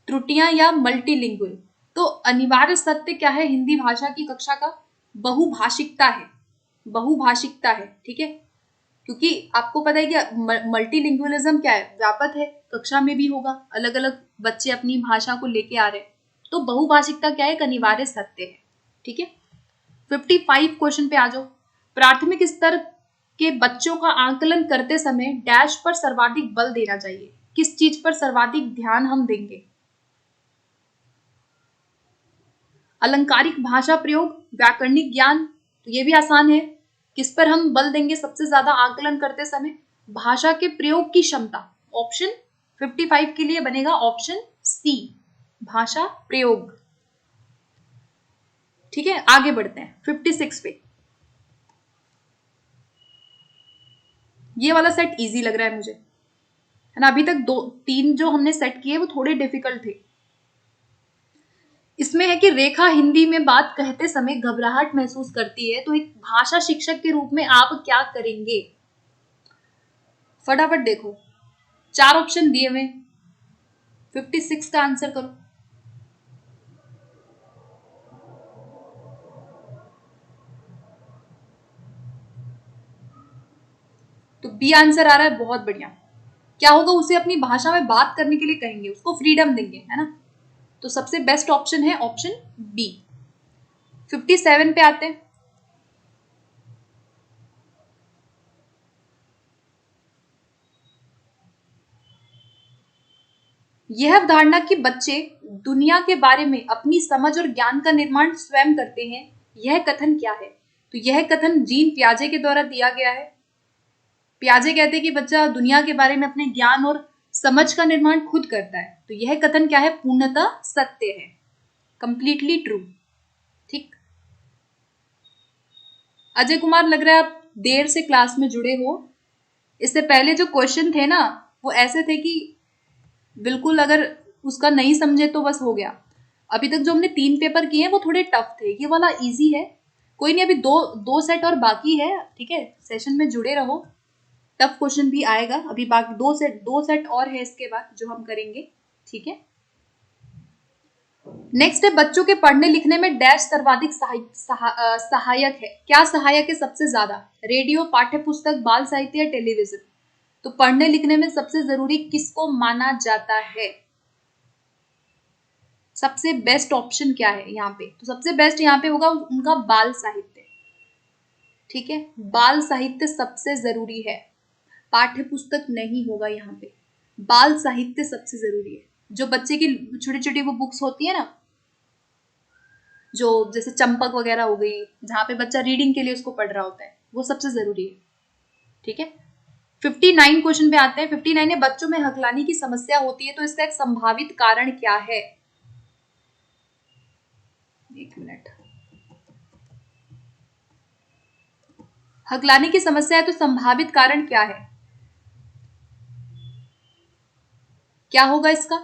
त्रुटियां या मल्टीलिंगुअल। तो अनिवार्य सत्य क्या है हिंदी भाषा की कक्षा का? बहुभाषिकता है। बहुभाषिकता है। ठीक है, क्योंकि आपको पता है कि मल्टीलिंगुअलिज्म क्या है? व्यापक है, कक्षा में भी होगा, अलग अलग बच्चे अपनी भाषा को लेके आ रहे हैं। तो बहुभाषिकता क्या है? एक अनिवार्य सत्य है। ठीक है, 55 क्वेश्चन पे आ जाओ। प्राथमिक स्तर के बच्चों का आकलन करते समय डैश पर सर्वाधिक बल देना चाहिए। किस चीज पर सर्वाधिक ध्यान हम देंगे? अलंकारिक भाषा प्रयोग, व्याकरणिक ज्ञान। तो ये भी आसान है। किस पर हम बल देंगे सबसे ज्यादा आकलन करते समय? भाषा के प्रयोग की क्षमता। ऑप्शन 55 के लिए बनेगा ऑप्शन सी, भाषा प्रयोग। ठीक है, आगे बढ़ते हैं 56 पे। ये वाला सेट इजी लग रहा है मुझे, है ना। अभी तक दो तीन जो हमने सेट किए वो थोड़े डिफिकल्ट थे। इसमें है कि रेखा हिंदी में बात कहते समय घबराहट महसूस करती है, तो एक भाषा शिक्षक के रूप में आप क्या करेंगे? फटाफट देखो, 4 ऑप्शन दिए हुए, 56 का आंसर करो। बी आंसर आ रहा है, बहुत बढ़िया। क्या होगा, उसे अपनी भाषा में बात करने के लिए कहेंगे, उसको फ्रीडम देंगे, है ना। तो सबसे बेस्ट ऑप्शन है ऑप्शन बी। 57 पे आते हैं। यह अवधारणा कि बच्चे दुनिया के बारे में अपनी समझ और ज्ञान का निर्माण स्वयं करते हैं, यह कथन क्या है? तो यह कथन जीन पियाजे के द्वारा दिया गया है। पियाजे कहते हैं कि बच्चा दुनिया के बारे में अपने ज्ञान और समझ का निर्माण खुद करता है। तो यह कथन क्या है? पूर्णतः सत्य है, कंप्लीटली ट्रू। ठीक। अजय कुमार, लग रहा है आप देर से क्लास में जुड़े हो। इससे पहले जो क्वेश्चन थे ना, वो ऐसे थे कि बिल्कुल अगर उसका नहीं समझे तो बस हो गया। अभी तक जो हमने 3 पेपर किए हैं वो थोड़े टफ थे, ये वाला इजी है। कोई नहीं, अभी दो सेट और बाकी है, ठीक है। सेशन में जुड़े रहो, टफ क्वेश्चन भी आएगा। अभी बाकी दो सेट और है इसके बाद जो हम करेंगे, ठीक है। नेक्स्ट है, बच्चों के पढ़ने लिखने में डैश सर्वाधिक सहायक है। क्या सहायक है सबसे ज्यादा? रेडियो, पाठ्य पुस्तक, बाल साहित्य या टेलीविजन? तो पढ़ने लिखने में सबसे जरूरी किसको माना जाता है? सबसे बेस्ट ऑप्शन क्या है यहाँ पे? तो सबसे बेस्ट यहाँ पे होगा उनका बाल साहित्य, ठीक है। बाल साहित्य सबसे जरूरी है, पाठ्य पुस्तक नहीं होगा यहाँ पे, बाल साहित्य सबसे जरूरी है। जो बच्चे की छोटी छोटी वो बुक्स होती है ना, जो जैसे चंपक वगैरह हो गई, जहां पे बच्चा रीडिंग के लिए उसको पढ़ रहा होता है, वो सबसे जरूरी है, ठीक है। 59 क्वेश्चन पे आते हैं। 59 है, बच्चों में हकलानी की समस्या होती है तो इसका एक संभावित कारण क्या है? एक मिनट। हकलाने की समस्या है तो संभावित कारण क्या है? क्या होगा इसका?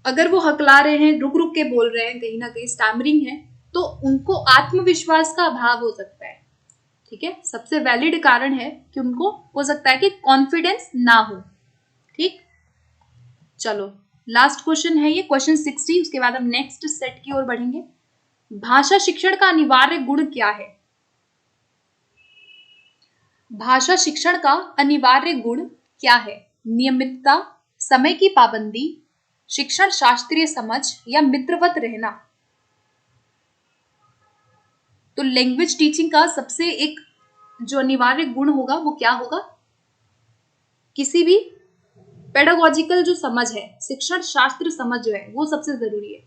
अगर वो हकला रहे हैं, रुक रुक के बोल रहे हैं, कहीं ना कहीं स्टैमरिंग है, तो उनको आत्मविश्वास का अभाव हो सकता है, ठीक है। सबसे वैलिड कारण है कि उनको हो सकता है कि कॉन्फिडेंस ना हो, ठीक। चलो, लास्ट क्वेश्चन है ये, क्वेश्चन 60। उसके बाद हम नेक्स्ट सेट की ओर बढ़ेंगे। भाषा शिक्षण का अनिवार्य गुण क्या है? भाषा शिक्षण का अनिवार्य गुण क्या है? नियमितता, समय की पाबंदी, शिक्षण शास्त्रीय समझ या मित्रवत रहना? तो लैंग्वेज टीचिंग का सबसे एक जो अनिवार्य गुण होगा वो क्या होगा? किसी भी पेडागोजिकल जो समझ है, शिक्षण शास्त्र समझ जो है, वो सबसे जरूरी है।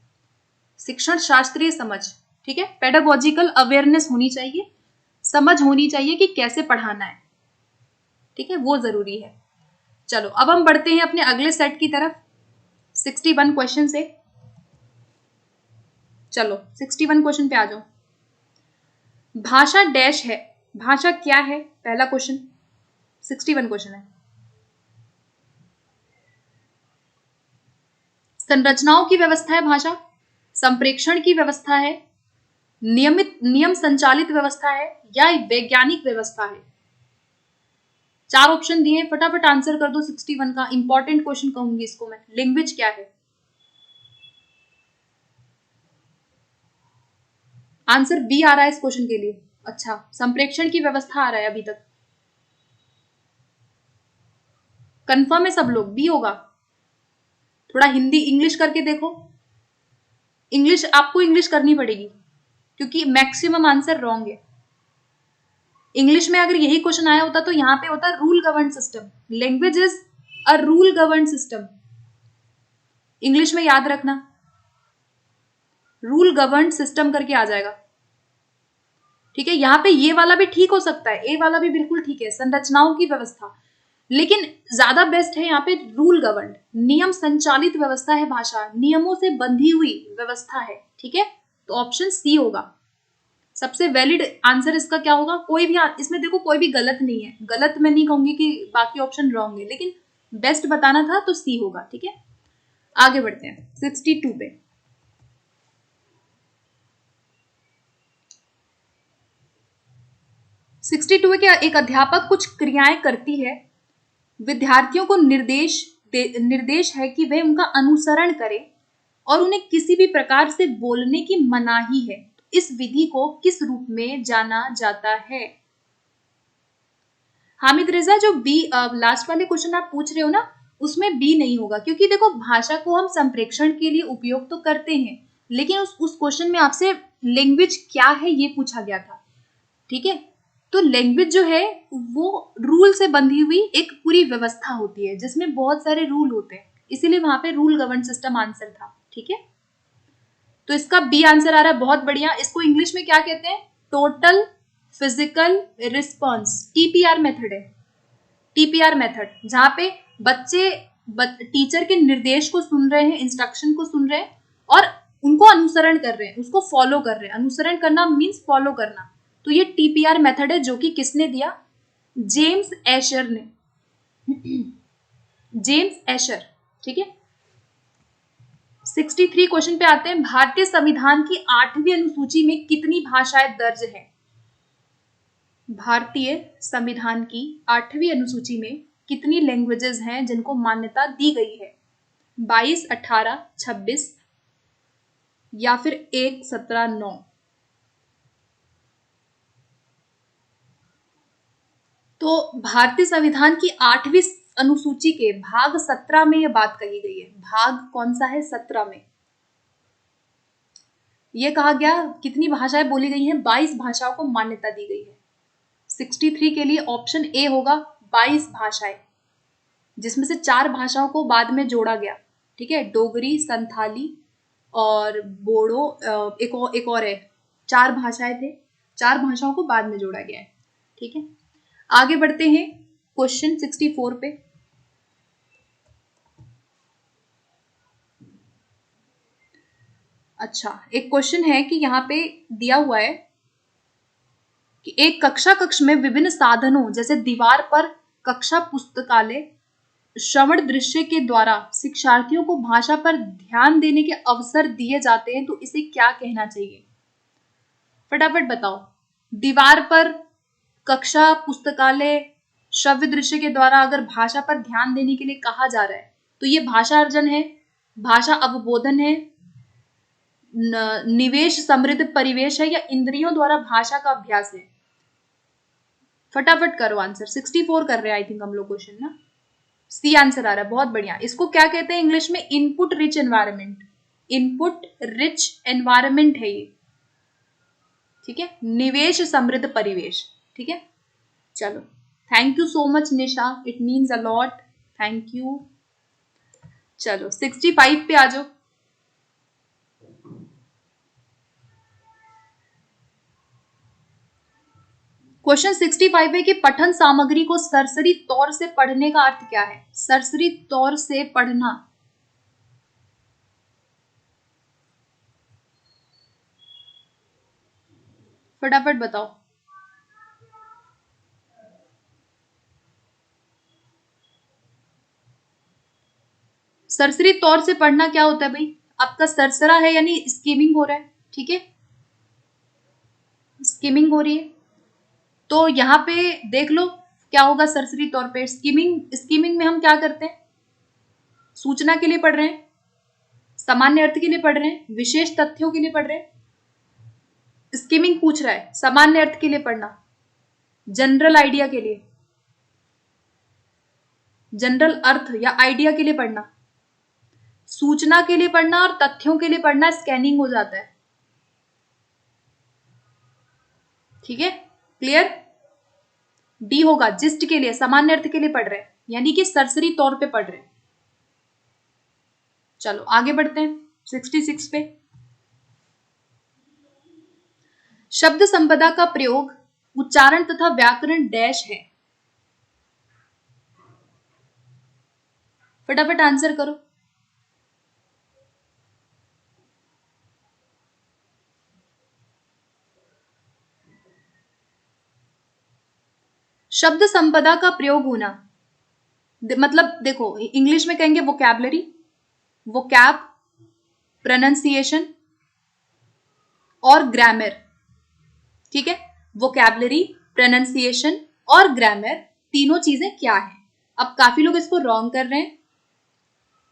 शिक्षण शास्त्रीय समझ, ठीक है। पेडागोजिकल अवेयरनेस होनी चाहिए, समझ होनी चाहिए कि कैसे पढ़ाना है, ठीक है, वो जरूरी है। चलो, अब हम बढ़ते हैं अपने अगले सेट की तरफ, 61 क्वेश्चन से। चलो 61 क्वेश्चन पे आ जाओ। भाषा डैश है, भाषा क्या है? पहला क्वेश्चन, 61 क्वेश्चन है। संरचनाओं की व्यवस्था है भाषा, संप्रेक्षण की व्यवस्था है, नियम संचालित व्यवस्था है या वैज्ञानिक व्यवस्था है? 4 ऑप्शन दिए, फटाफट आंसर कर दो 61 का। इंपॉर्टेंट क्वेश्चन कहूंगी इसको मैं। लैंग्वेज क्या है? आंसर बी आ रहा है इस क्वेश्चन के लिए। अच्छा, संप्रेक्षण की व्यवस्था आ रहा है अभी तक। कंफर्म है सब लोग? बी होगा? थोड़ा हिंदी इंग्लिश करके देखो। इंग्लिश आपको इंग्लिश करनी पड़ेगी क्योंकि मैक्सिमम आंसर रॉन्ग है। इंग्लिश में अगर यही क्वेश्चन आया होता तो यहां पे होता rule govern system. Language is a rule govern system, English में याद रखना, रूल गवर्न सिस्टम करके आ जाएगा, ठीक है। यहां पे ये वाला भी ठीक हो सकता है, ए वाला भी बिल्कुल ठीक है, संरचनाओं की व्यवस्था, लेकिन ज्यादा बेस्ट है यहाँ पे रूल गवर्न, नियम संचालित व्यवस्था है भाषा, नियमों से बंधी हुई व्यवस्था है, ठीक है। तो ऑप्शन सी होगा सबसे वैलिड आंसर। इसका क्या होगा? कोई भी इसमें देखो, कोई भी गलत नहीं है, गलत मैं नहीं कहूंगी कि बाकी ऑप्शन रॉन्ग है, लेकिन बेस्ट बताना था तो सी होगा, ठीक है। आगे बढ़ते हैं 62 पे। 62 के एक अध्यापक कुछ क्रियाएं करती है, विद्यार्थियों को निर्देश है कि वे उनका अनुसरण करें और उन्हें किसी भी प्रकार से बोलने की मनाही है। इस विधि को किस रूप में जाना जाता है? हामिद रेजा, जो बी लास्ट वाले क्वेश्चन आप पूछ रहे हो ना, उसमें बी नहीं होगा, क्योंकि देखो भाषा को हम संप्रेषण के लिए उपयोग तो करते हैं, लेकिन उस क्वेश्चन में आपसे लैंग्वेज क्या है ये पूछा गया था। ठीक है, तो लैंग्वेज जो है वो रूल से बंधी हुई एक पूरी व्यवस्था होती है जिसमें बहुत सारे रूल होते हैं, इसीलिए वहां पे रूल गवर्न सिस्टम आंसर था। ठीक है, तो इसका बी आंसर आ रहा है, बहुत बढ़िया। इसको इंग्लिश में क्या कहते हैं? Total physical response, TPR method है। टीपीआर मेथड, जहां पे बच्चे टीचर के निर्देश को सुन रहे हैं, इंस्ट्रक्शन को सुन रहे हैं और उनको अनुसरण कर रहे हैं, उसको फॉलो कर रहे हैं। अनुसरण करना मीन्स फॉलो करना। तो ये टीपीआर मेथड है, जो कि किसने दिया? जेम्स एशर ने। James Asher. ठीक है, 63 क्वेश्चन पे आते हैं। भारतीय संविधान की 8वीं अनुसूची में कितनी भाषाएं दर्ज हैं? भारतीय संविधान की 8वीं अनुसूची में कितनी लैंग्वेजेस हैं जिनको मान्यता दी गई है? 22, 18, 26 या फिर 1, 17, 9? तो भारतीय संविधान की 8वीं अनुसूची के भाग 17 में यह बात कही गई है। भाग कौन सा है? 17 में यह कहा गया कितनी भाषाएं बोली गई हैं? 22 भाषाओं को मान्यता दी गई है। 63 के लिए ऑप्शन ए होगा 22 भाषाएं, जिसमें से 4 भाषाओं को बाद में जोड़ा गया। ठीक है, डोगरी, संथाली और बोडो, एक और है। 4 भाषाएं थे, 4 भाषाओं को बाद में जोड़ा गया है। ठीक है, आगे बढ़ते हैं क्वेश्चन 64 पे। अच्छा, एक क्वेश्चन है कि यहाँ पे दिया हुआ है कि एक कक्ष में विभिन्न साधनों जैसे दीवार पर कक्षा पुस्तकालय श्रवण दृश्य के द्वारा शिक्षार्थियों को भाषा पर ध्यान देने के अवसर दिए जाते हैं, तो इसे क्या कहना चाहिए? फटाफट बताओ। दीवार पर कक्षा पुस्तकालय श्रव्य दृश्य के द्वारा अगर भाषा पर ध्यान देने के लिए कहा जा रहा है, तो ये भाषा अर्जन है, भाषा अवबोधन है, निवेश समृद्ध परिवेश है, या इंद्रियों द्वारा भाषा का अभ्यास है? फटाफट करो आंसर। 64 कर रहे हैं आई थिंक हम लोग क्वेश्चन ना। सी आंसर आ रहा है, बहुत बढ़िया। इसको क्या कहते हैं इंग्लिश में? Input rich environment. Input rich environment है ये। ठीक है, निवेश समृद्ध परिवेश। ठीक है, चलो, thank you so much Nisha, it means a lot, thank you. चलो 65 पे आ जाओ। क्वेश्चन 65 है कि पठन सामग्री को सरसरी तौर से पढ़ने का अर्थ क्या है? सरसरी तौर से पढ़ना। फटाफट बताओ। सरसरी तौर से पढ़ना क्या होता है भाई? आपका सरसरा है यानी स्कीमिंग हो रहा है। ठीक है, स्कीमिंग हो रही है, तो यहाँ पे देख लो क्या होगा सरसरी तौर पे। स्कीमिंग में हम क्या करते हैं? सूचना के लिए पढ़ रहे हैं, सामान्य अर्थ के लिए पढ़ रहे हैं, विशेष तथ्यों के लिए पढ़ रहे हैं। स्कीमिंग पूछ रहा है सामान्य अर्थ के लिए पढ़ना, जनरल आइडिया के लिए, जनरल अर्थ या आइडिया के लिए पढ़ना, सूचना के लिए पढ़ना और तथ्यों के लिए पढ़ना स्कैनिंग हो जाता है। ठीक है, क्लियर? डी होगा जिस्ट के लिए, सामान्य अर्थ के लिए पढ़ रहे हैं, यानी कि सरसरी तौर पे पढ़ रहे हैं। चलो आगे बढ़ते हैं 66 पे। शब्द संपदा का प्रयोग उच्चारण तथा व्याकरण डैश है। फटाफट आंसर करो। शब्द संपदा का प्रयोग होना मतलब देखो, इंग्लिश में कहेंगे वोकैबलरी, वोकैब, प्रोनाउंसिएशन और ग्रामर। ठीक है, वोकैबलरी, प्रोनाउंसिएशन और ग्रामर, तीनों चीजें क्या है? अब काफी लोग इसको रॉन्ग कर रहे हैं।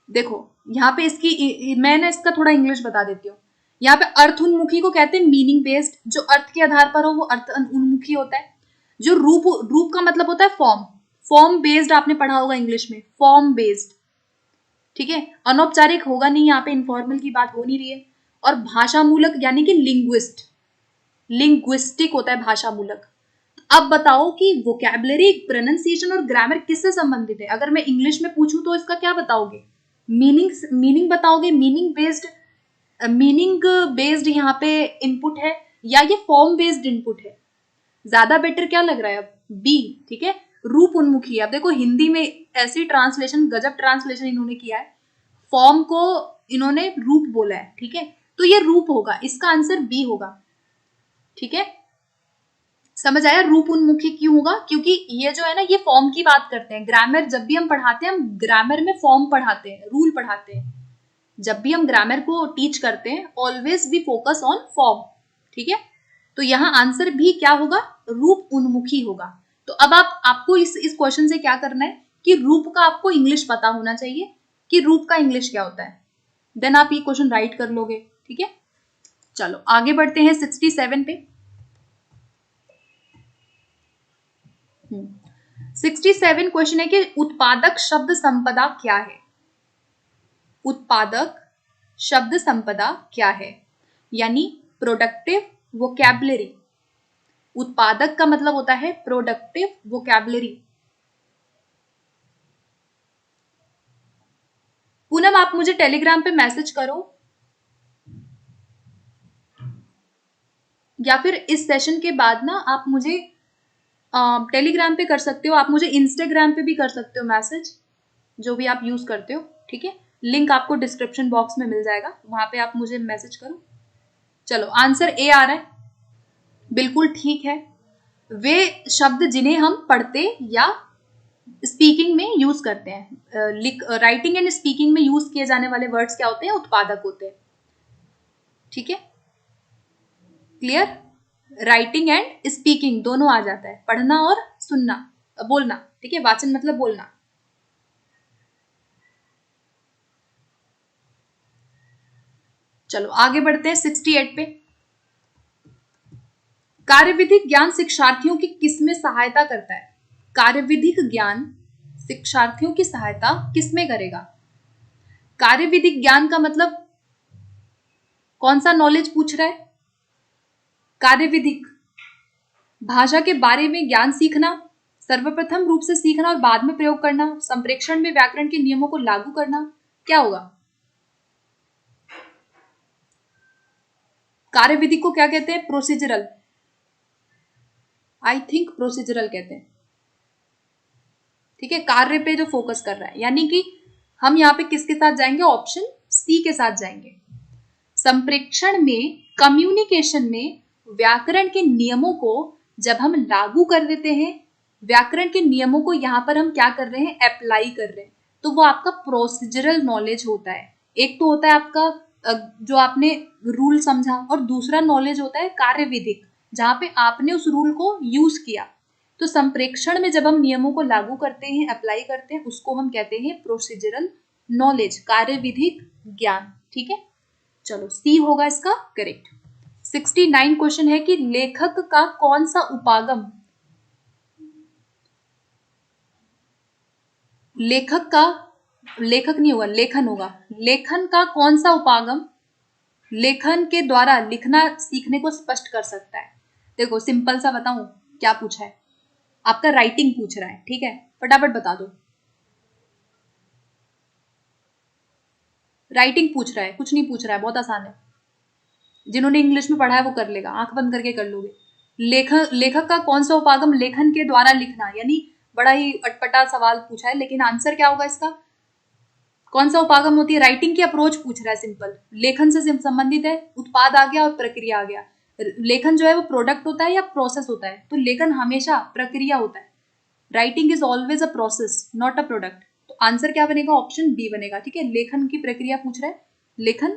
देखो यहाँ पे मैं ना इसका थोड़ा इंग्लिश बता देती हूँ। यहाँ पे अर्थ उन्मुखी को कहते हैं मीनिंग बेस्ड, जो अर्थ के आधार पर हो वो अर्थ उन्मुखी होता है। जो रूप रूप का मतलब होता है फॉर्म, फॉर्म बेस्ड आपने पढ़ा होगा इंग्लिश में, फॉर्म बेस्ड, ठीक है। अनौपचारिक होगा नहीं, यहाँ पे इनफॉर्मल की बात हो नहीं रही है। और भाषा मूलक यानी कि लिंग्विस्ट, लिंग्विस्टिक होता है भाषा मूलक। अब बताओ कि वोकैबुलरी, प्रोनाउंसिएशन और ग्रामर किससे संबंधित है? अगर मैं इंग्लिश में पूछूं तो इसका क्या बताओगे? मीनिंग बताओगे, मीनिंग बेस्ड यहाँ पे इनपुट है, या ये फॉर्म बेस्ड इनपुट है? ज्यादा बेटर क्या लग रहा है? अब बी, ठीक है, रूप उन्मुखी। अब देखो हिंदी में ऐसी ट्रांसलेशन, गजब ट्रांसलेशन इन्होंने किया है, फॉर्म को इन्होंने रूप बोला है, ठीक है, तो ये रूप होगा, इसका आंसर बी होगा, ठीक है। समझ आया? रूप उन्मुखी क्यों होगा? क्योंकि ये जो है ना, ये फॉर्म की बात करते हैं। ग्रामर जब भी हम पढ़ाते हैं, हम ग्रामर में फॉर्म पढ़ाते हैं, रूल पढ़ाते हैं। जब भी हम ग्रामर को टीच करते हैं, always we focus on form, ठीक है। तो यहाँ आंसर भी क्या होगा? रूप उन्मुखी होगा। तो अब आपको इस क्वेश्चन से क्या करना है कि रूप का आपको इंग्लिश पता होना चाहिए कि रूप का इंग्लिश क्या होता है, देन आप ये क्वेश्चन राइट कर लोगे, ठीक है। चलो आगे बढ़ते हैं 67 पे। 67 क्वेश्चन है कि उत्पादक शब्द संपदा क्या है? उत्पादक शब्द संपदा क्या है? यानी प्रोडक्टिव वोकैबुलरी। उत्पादक का मतलब होता है प्रोडक्टिव वोकैबुलरी। पूनम आप मुझे टेलीग्राम पे मैसेज करो, या फिर इस सेशन के बाद ना आप मुझे टेलीग्राम पे कर सकते हो, आप मुझे इंस्टाग्राम पे भी कर सकते हो मैसेज, जो भी आप यूज करते हो, ठीक है। लिंक आपको डिस्क्रिप्शन बॉक्स में मिल जाएगा, वहां पे आप मुझे मैसेज करो। चलो आंसर ए आ रहा है, बिल्कुल ठीक है। वे शब्द जिन्हें हम पढ़ते या स्पीकिंग में यूज करते हैं, राइटिंग एंड स्पीकिंग में यूज किए जाने वाले वर्ड्स क्या होते हैं? उत्पादक होते हैं, ठीक है, क्लियर। राइटिंग एंड स्पीकिंग दोनों आ जाता है, पढ़ना और सुनना, बोलना, ठीक है, वाचन मतलब बोलना। चलो आगे बढ़ते हैं 68 पे। कार्यविधिक ज्ञान शिक्षार्थियों की किसमें सहायता करता है? कार्यविधिक ज्ञान शिक्षार्थियों की सहायता किसमें करेगा? कार्यविधिक ज्ञान का मतलब कौन सा नॉलेज पूछ रहा है? कार्यविधिक, भाषा के बारे में ज्ञान सीखना, सर्वप्रथम रूप से सीखना और बाद में प्रयोग करना, संप्रेक्षण में व्याकरण के नियमों को लागू करना, क्या होगा? कार्यविधि को क्या कहते हैं? प्रोसीजरल, आई थिंक प्रोसीजरल कहते हैं, ठीक है, कार्य पे जो फोकस कर रहा है। यानी कि हम यहाँ पे किसके साथ जाएंगे? ऑप्शन सी के साथ जाएंगे। संप्रेक्षण में, कम्युनिकेशन में व्याकरण के नियमों को जब हम लागू कर देते हैं, व्याकरण के नियमों को यहाँ पर हम क्या कर रहे हैं? अप्लाई कर रहे हैं, तो वो आपका प्रोसीजरल नॉलेज होता है। एक तो होता है आपका जो आपने रूल समझा, और दूसरा नॉलेज होता है कार्यविधिक, जहां पे आपने उस रूल को यूज किया। तो संप्रेक्षण में जब हम नियमों को लागू करते हैं, अप्लाई करते हैं, उसको हम कहते हैं प्रोसीजरल नॉलेज, कार्यविधिक ज्ञान, ठीक है। चलो सी होगा इसका करेक्ट। 69 क्वेश्चन है कि लेखक का कौन सा उपागम, लेखक का, लेखक नहीं होगा, लेखन होगा, लेखन का कौन सा उपागम लेखन के द्वारा लिखना सीखने को स्पष्ट कर सकता है? देखो सिंपल सा बताऊं क्या पूछा है, आपका राइटिंग पूछ रहा है, ठीक है, फटाफट बता दो। राइटिंग पूछ रहा है, कुछ नहीं पूछ रहा है, बहुत आसान है, जिन्होंने इंग्लिश में पढ़ा है वो कर लेगा, आंख बंद करके कर लोगे। लेखक का कौन सा उपागम लेखन के द्वारा लिखना, यानी बड़ा ही अटपटा सवाल पूछा है, लेकिन आंसर क्या होगा इसका? कौन सा उपागम होती है? राइटिंग की अप्रोच पूछ रहा है, सिंपल, लेखन से संबंधित है, उत्पाद आ गया और प्रक्रिया आ गया। लेखन जो है वो प्रोडक्ट होता है या प्रोसेस होता है? तो लेखन हमेशा प्रक्रिया होता है। Writing is always a process, not a product. तो आंसर क्या बनेगा? ऑप्शन बी बनेगा, ठीक है। लेखन की प्रक्रिया पूछ रहा है, लेखन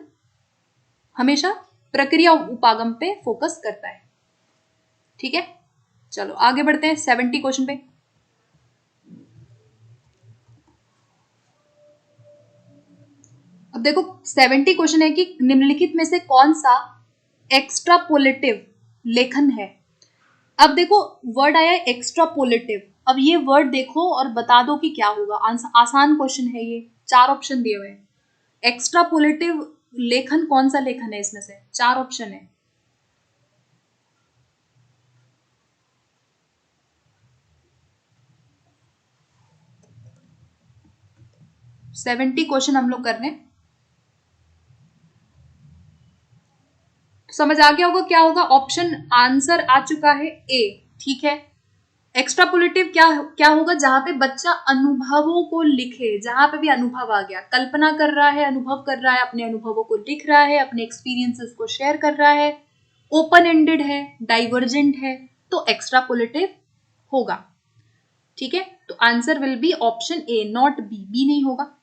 हमेशा प्रक्रिया उपागम पे फोकस करता है, ठीक है। चलो आगे बढ़ते हैं 70 क्वेश्चन पे। अब देखो 70 क्वेश्चन है कि निम्नलिखित में से कौन सा एक्स्ट्रापोलेटिव लेखन है? अब देखो वर्ड आया एक्स्ट्रापोलेटिव। अब ये वर्ड देखो और बता दो कि क्या होगा। आसान क्वेश्चन है ये, 4 ऑप्शन दिए हुए हैं। एक्स्ट्रापोलेटिव लेखन कौन सा लेखन है इसमें से? 4 ऑप्शन है। सेवेंटी क्वेश्चन हम लोग कर रहे हैं, समझ आ गया होगा क्या होगा। ऑप्शन आंसर आ चुका है ए, ठीक है। एक्स्ट्रापोलेटिव क्या क्या होगा? जहां पे बच्चा अनुभवों को लिखे, जहां पे भी अनुभव आ गया, कल्पना कर रहा है, अनुभव कर रहा है, अपने अनुभवों को लिख रहा है, अपने एक्सपीरियंसेस को शेयर कर रहा है, ओपन एंडेड है, डाइवर्जेंट है, तो एक्स्ट्रापोलेटिव होगा, ठीक है। तो answer will be option A, not B, B नहीं होगा।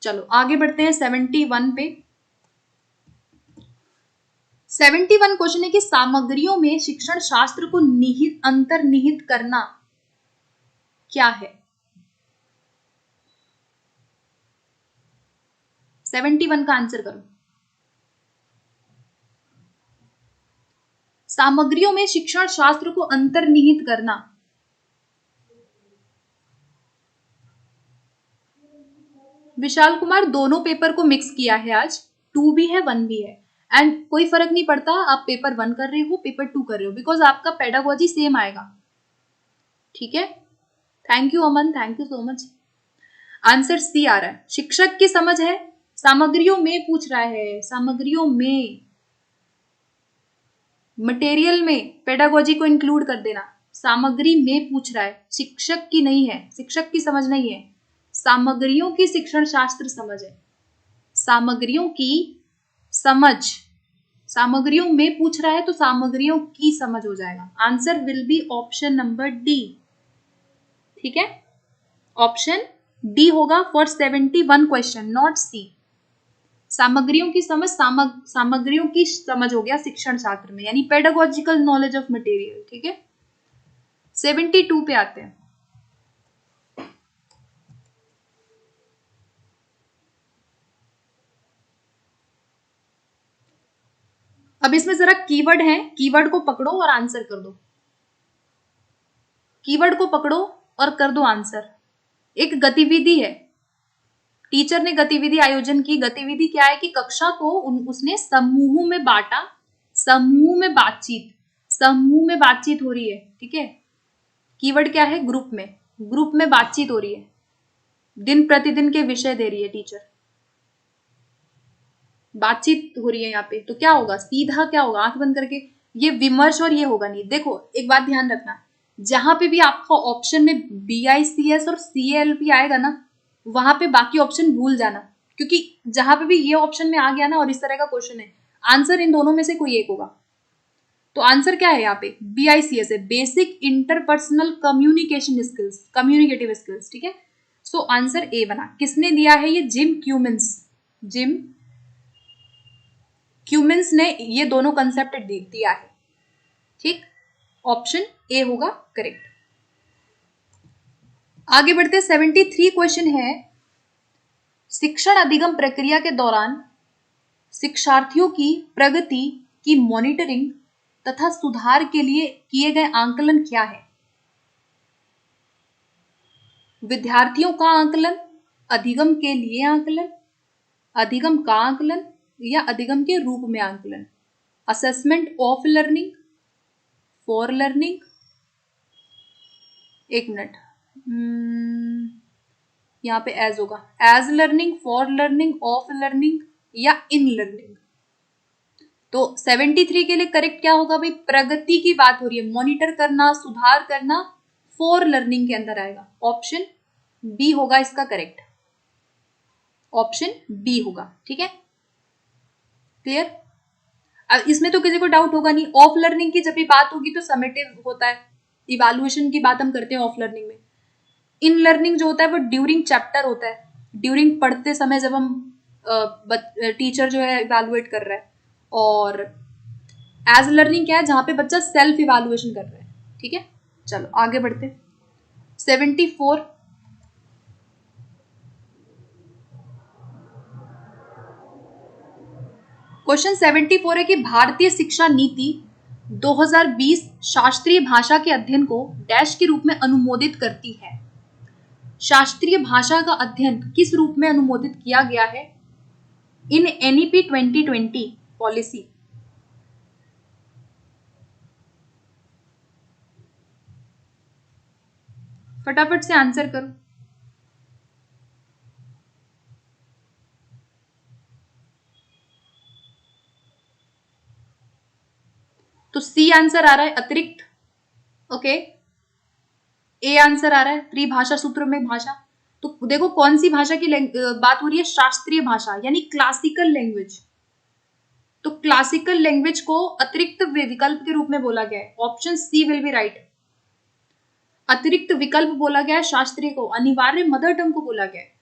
चलो आगे बढ़ते हैं 71 पे। 71 क्वेश्चन है कि सामग्रियों में शिक्षण शास्त्र को निहित अंतर्निहित करना क्या है? 71 का आंसर करो। सामग्रियों में शिक्षण शास्त्र को अंतर्निहित करना। विशाल कुमार, दोनों पेपर को मिक्स किया है आज, 2 भी है 1 भी है, एंड कोई फर्क नहीं पड़ता आप पेपर 1 कर रहे हो पेपर 2 कर रहे हो, बिकॉज आपका पेडागोजी सेम आएगा, ठीक है। Thank you Aman, thank you so much. Answer C आ रहा है, शिक्षक की समझ है। सामग्रियों में पूछ रहा है, सामग्रियों में, मटेरियल में पेडागोजी को इंक्लूड कर देना। सामग्री में पूछ रहा है, शिक्षक की नहीं है, शिक्षक की समझ नहीं है, सामग्रियों की शिक्षण शास्त्र समझ है, सामग्रियों की समझ। सामग्रियों में पूछ रहा है तो सामग्रियों की समझ हो जाएगा। Answer will be option number D, ठीक है। ऑप्शन डी होगा फॉर 71 क्वेश्चन, नॉट सी। सामग्रियों की समझ, सामग्रियों की समझ हो गया शिक्षण शास्त्र में, यानी पेडागोजिकल नॉलेज ऑफ मटेरियल, ठीक है। 72 पे आते हैं। अब इसमें जरा कीवर्ड है, कीवर्ड को पकड़ो और आंसर कर दो। कीवर्ड को पकड़ो और कर दो आंसर। एक गतिविधि है, टीचर ने गतिविधि आयोजन की। गतिविधि क्या है कि कक्षा को उसने समूह में बांटा, समूह में बातचीत, समूह में बातचीत हो रही है, ठीक है। कीवर्ड क्या है? ग्रुप में, ग्रुप में बातचीत हो रही है, दिन प्रतिदिन के विषय दे रही है टीचर, बातचीत हो रही है यहाँ पे, तो क्या होगा? सीधा क्या होगा? आंख बंद करके, ये विमर्श और ये होगा नहीं। देखो एक बात ध्यान रखना, जहां पे भी आपका ऑप्शन में BICS और CALP आएगा ना, वहां पे बाकी ऑप्शन भूल जाना, क्योंकि जहां पे भी ये ऑप्शन में आ गया ना और इस तरह का क्वेश्चन है, आंसर इन दोनों में से कोई एक होगा। तो आंसर क्या है यहाँ पे? BICS है, basic interpersonal communication skills, communicative skills, ठीक है। सो आंसर ए बना। किसने दिया है ये? जिम क्यूमिंस, जिम क्यूमिंस ने ये दोनों कंसेप्ट दिया है, ठीक। ऑप्शन ए होगा करेक्ट। आगे बढ़ते 73 क्वेश्चन है, शिक्षण अधिगम प्रक्रिया के दौरान शिक्षार्थियों की प्रगति की मॉनिटरिंग तथा सुधार के लिए किए गए आंकलन क्या है? विद्यार्थियों का आंकलन, अधिगम के लिए आंकलन, अधिगम का आंकलन, या अधिगम के रूप में आंकलन। Assessment of learning, for learning, एक मिनट, यहाँ पे एज होगा, as learning, for learning, of learning, या इन लर्निंग। तो 73 के लिए करेक्ट क्या होगा भाई? प्रगति की बात हो रही है, मॉनिटर करना, सुधार करना, फॉर लर्निंग के अंदर आएगा। ऑप्शन बी होगा इसका करेक्ट, ऑप्शन बी होगा, ठीक है। क्लियर? अब इसमें तो किसी को डाउट होगा नहीं। ऑफ लर्निंग की जब भी बात होगी तो समेटिव होता है, इवैल्यूएशन की बात हम करते हैं ऑफ लर्निंग में। इन लर्निंग जो होता है वो ड्यूरिंग चैप्टर होता है, ड्यूरिंग पढ़ते समय जब हम टीचर जो है इवैल्यूएट कर रहा है। और एज लर्निंग क्या है? जहां पे बच्चा सेल्फ इवैल्यूएशन कर रहा है, ठीक है। चलो आगे बढ़ते 74। क्वेश्चन 74 है कि भारतीय शिक्षा नीति 2020 शास्त्रीय भाषा के अध्ययन को डैश के रूप में अनुमोदित करती है। शास्त्रीय भाषा का अध्ययन किस रूप में अनुमोदित किया गया है इन एनईपी 2020 पॉलिसी? फटाफट से आंसर करो। तो सी आंसर आ रहा है अतिरिक्त, ओके। ए आंसर आ रहा है त्रिभाषा सूत्र में भाषा। तो देखो कौन सी भाषा की बात हो रही है, शास्त्रीय भाषा यानी क्लासिकल लैंग्वेज। तो क्लासिकल लैंग्वेज को अतिरिक्त विकल्प के रूप में बोला गया है। Option C will be right. अतिरिक्त विकल्प बोला गया है शास्त्रीय को, अनिवार्य मदर टंग को बोला गया है।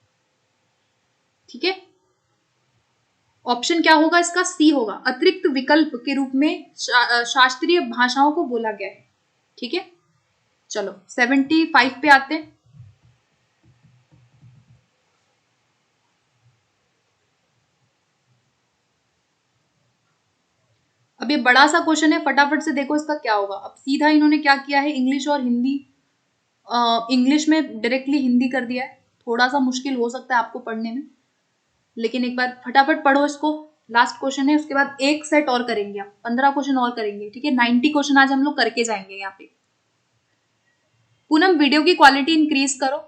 ठीक है, ऑप्शन क्या होगा इसका? सी होगा, अतिरिक्त विकल्प के रूप में शास्त्रीय भाषाओं को बोला गया है। ठीक है, चलो 75 पे आते हैं। अब ये बड़ा सा क्वेश्चन है, फटाफट से देखो इसका क्या होगा। अब सीधा इन्होंने क्या किया है, इंग्लिश और हिंदी, इंग्लिश में डायरेक्टली हिंदी कर दिया है। थोड़ा सा मुश्किल हो सकता है आपको पढ़ने में, लेकिन एक बार फटाफट पढ़ो इसको। लास्ट क्वेश्चन है, उसके बाद एक सेट और करेंगे, आप 15 क्वेश्चन और करेंगे। ठीक है, 90 क्वेश्चन आज हम लोग करके जाएंगे यहाँ पे। पूनम वीडियो की क्वालिटी इंक्रीज करो,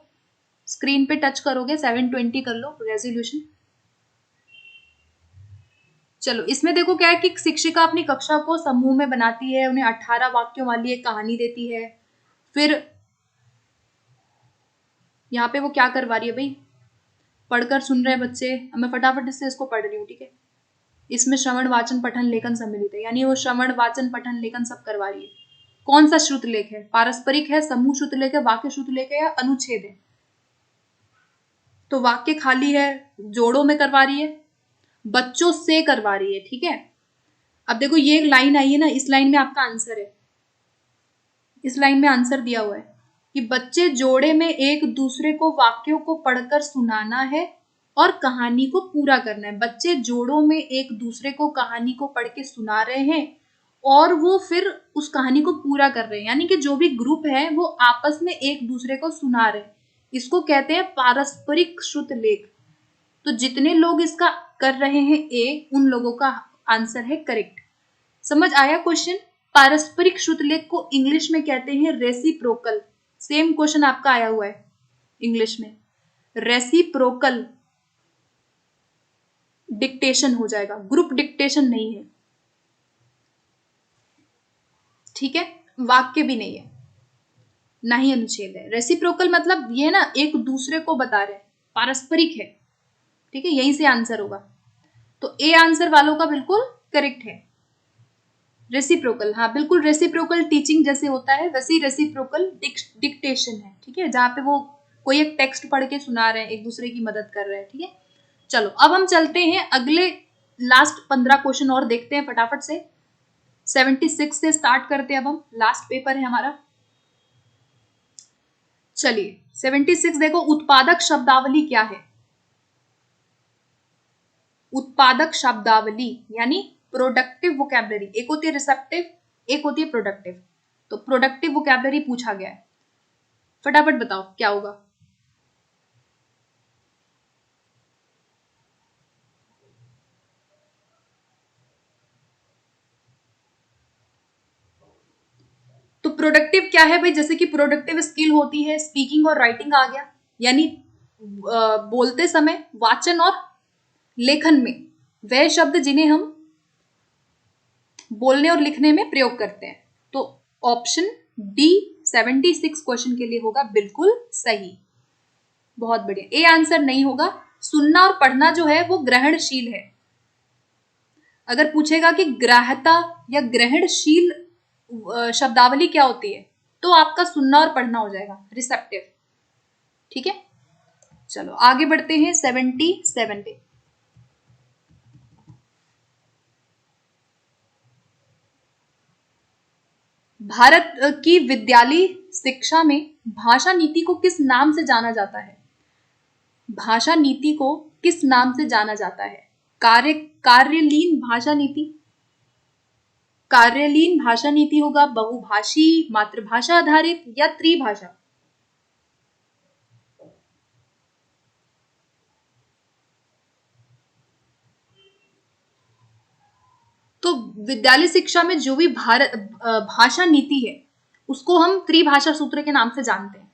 स्क्रीन पे टच करोगे 720 कर लो रेजोल्यूशन। चलो इसमें देखो क्या है कि शिक्षिका अपनी कक्षा को समूह में बनाती है, उन्हें 18 वाक्यों वाली एक कहानी देती है। फिर यहाँ पे वो क्या करवा रही है भाई, पढ़कर सुन रहे बच्चे, मैं फटाफट से इसको पढ़ रही हूँ। ठीक है, इसमें श्रवण वाचन पठन लेखन सम्मिलित है, यानी वो श्रवण वाचन पठन लेखन सब करवा रही है। कौन सा श्रुत लेख है? पारस्परिक है, समूह श्रुत लेख है, वाक्य श्रुत लेख है या अनुच्छेद है? तो वाक्य खाली है, जोड़ों में करवा रही है, बच्चों से करवा रही है। ठीक है, अब देखो ये एक लाइन आई है ना, इस लाइन में आपका आंसर है। इस लाइन में आंसर दिया हुआ है कि बच्चे जोड़े में एक दूसरे को वाक्यों को पढ़कर सुनाना है और कहानी को पूरा करना है। बच्चे जोड़ों में एक दूसरे को कहानी को पढ़ के सुना रहे हैं और वो फिर उस कहानी को पूरा कर रहे हैं, यानी कि जो भी ग्रुप है वो आपस में एक दूसरे को सुना रहे हैं। इसको कहते हैं पारस्परिक श्रुत लेख। तो जितने लोग इसका कर रहे हैं ए, उन लोगों का आंसर है करेक्ट। समझ आया क्वेश्चन? पारस्परिक श्रुतलेख को इंग्लिश में कहते हैं रेसिप्रोकल। सेम क्वेश्चन आपका आया हुआ है इंग्लिश में, रेसिप्रोकल डिक्टेशन हो जाएगा, ग्रुप डिक्टेशन नहीं है। ठीक है, वाक्य भी नहीं है, ना ही अनुच्छेद है। रेसिप्रोकल मतलब ये ना एक दूसरे को बता रहे हैं, पारस्परिक है। ठीक है, यहीं से आंसर होगा। तो ए आंसर वालों का बिल्कुल करेक्ट है, रेसिप्रोकल। हाँ बिल्कुल, रेसिप्रोकल टीचिंग जैसे होता है वैसे ही रेसिप्रोकल डिक्टेशन है। ठीक है, जहाँ पे वो कोई एक टेक्स्ट पढ़ के सुना रहे हैं, एक दूसरे की मदद कर रहे हैं। ठीक है, चलो अब हम चलते हैं अगले लास्ट 15 क्वेश्चन और देखते हैं फटाफट से। 76 से स्टार्ट करते हैं, अब हम लास्ट पेपर है हमारा। चलिए 76 देखो, उत्पादक शब्दावली क्या है? उत्पादक शब्दावली यानी प्रोडक्टिव वोकैबुलरी। एक होती है रिसेप्टिव, एक होती है प्रोडक्टिव। तो प्रोडक्टिव वोकैबुलरी पूछा गया है, फटाफट बताओ क्या होगा। तो प्रोडक्टिव क्या है भाई? जैसे कि प्रोडक्टिव स्किल होती है, स्पीकिंग और राइटिंग आ गया, यानी बोलते समय वाचन और लेखन में वह शब्द जिन्हें हम बोलने और लिखने में प्रयोग करते हैं। तो ऑप्शन डी 76 क्वेश्चन के लिए होगा बिल्कुल सही, बहुत बढ़िया। ए आंसर नहीं होगा। सुनना और पढ़ना जो है वो ग्रहणशील है। अगर पूछेगा कि ग्राह्यता या ग्रहणशील शब्दावली क्या होती है, तो आपका सुनना और पढ़ना हो जाएगा रिसेप्टिव। ठीक है, चलो आगे बढ़ते हैं 77 पे। भारत की विद्यालय शिक्षा में भाषा नीति को किस नाम से जाना जाता है? भाषा नीति को किस नाम से जाना जाता है? कार्यलीन भाषा नीति, कार्यलीन भाषा नीति होगा, बहुभाषी, मातृभाषा आधारित या त्रिभाषा? तो विद्यालय शिक्षा में जो भी भाषा नीति है उसको हम त्रिभाषा सूत्र के नाम से जानते हैं।